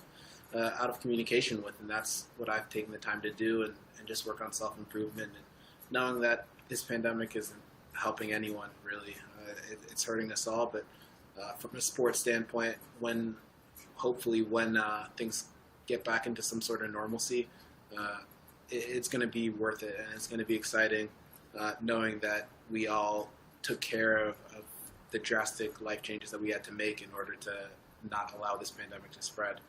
communication with, and that's what I've taken the time to do, and just work on self-improvement, and knowing that this pandemic isn't helping anyone really. It's hurting us all, but from a sports standpoint, hopefully when things get back into some sort of normalcy, it's going to be worth it, and it's going to be exciting knowing that we all took care of the drastic life changes that we had to make in order to not allow this pandemic to spread.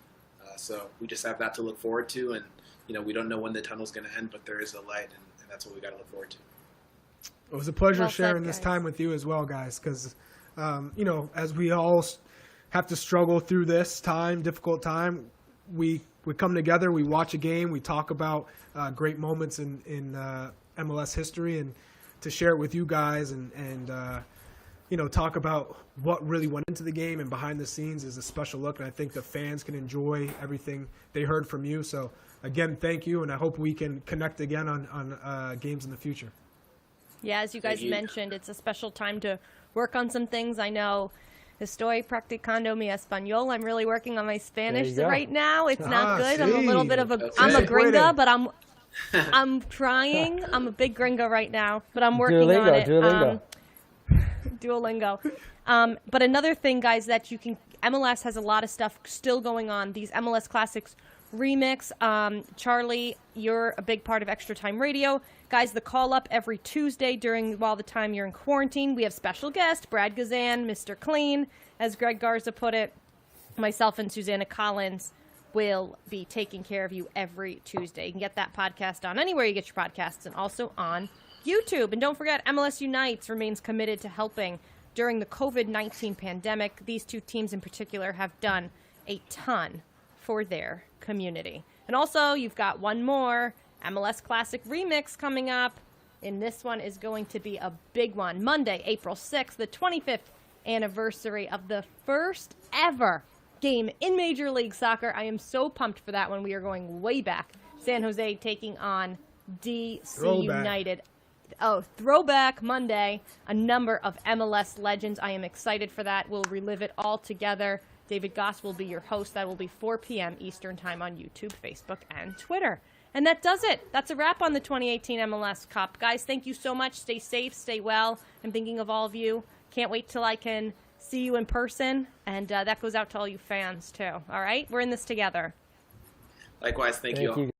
So we just have that to look forward to, and we don't know when the tunnel's going to end, but there is a light, and that's what we got to look forward to. It was a pleasure sharing this time with you as well, guys, because as we all have to struggle through this difficult time, we come together, we watch a game, we talk about great moments in MLS history, and to share it with you guys and talk about what really went into the game and behind the scenes is a special look, and I think the fans can enjoy everything they heard from you. So again, thank you, and I hope we can connect again on games in the future. Yeah, as you guys mentioned, it's a special time to work on some things. I know, estoy practicando mi español. I'm really working on my Spanish right now. It's not good. I'm a little bit of I'm a gringa, but I'm trying. I'm a big gringo right now, but I'm working on it. Duolingo. But another thing, guys, that MLS has a lot of stuff still going on. These MLS Classics remix. Charlie, you're a big part of Extra Time Radio. Guys, the call up every Tuesday while the time you're in quarantine. We have special guest, Brad Guzan, Mr. Clean, as Greg Garza put it. Myself and Susanna Collins will be taking care of you every Tuesday. You can get that podcast on anywhere you get your podcasts and also on YouTube. And don't forget, MLS Unites remains committed to helping during the COVID-19 pandemic. These two teams in particular have done a ton for their community. And also, you've got one more MLS Classic remix coming up. And this one is going to be a big one. Monday, April 6th, the 25th anniversary of the first ever game in Major League Soccer. I am so pumped for that one. We are going way back. San Jose taking on DC United. Oh, throwback Monday. A number of MLS legends. I am excited for that. We'll relive it all together. David Goss will be your host. That will be 4 p.m. Eastern Time on YouTube, Facebook, and Twitter. And that does it. That's a wrap on the 2018 MLS Cup. Guys, thank you so much. Stay safe. Stay well. I'm thinking of all of you. Can't wait till I can see you in person. And that goes out to all you fans, too. All right? We're in this together. Likewise. Thank you all.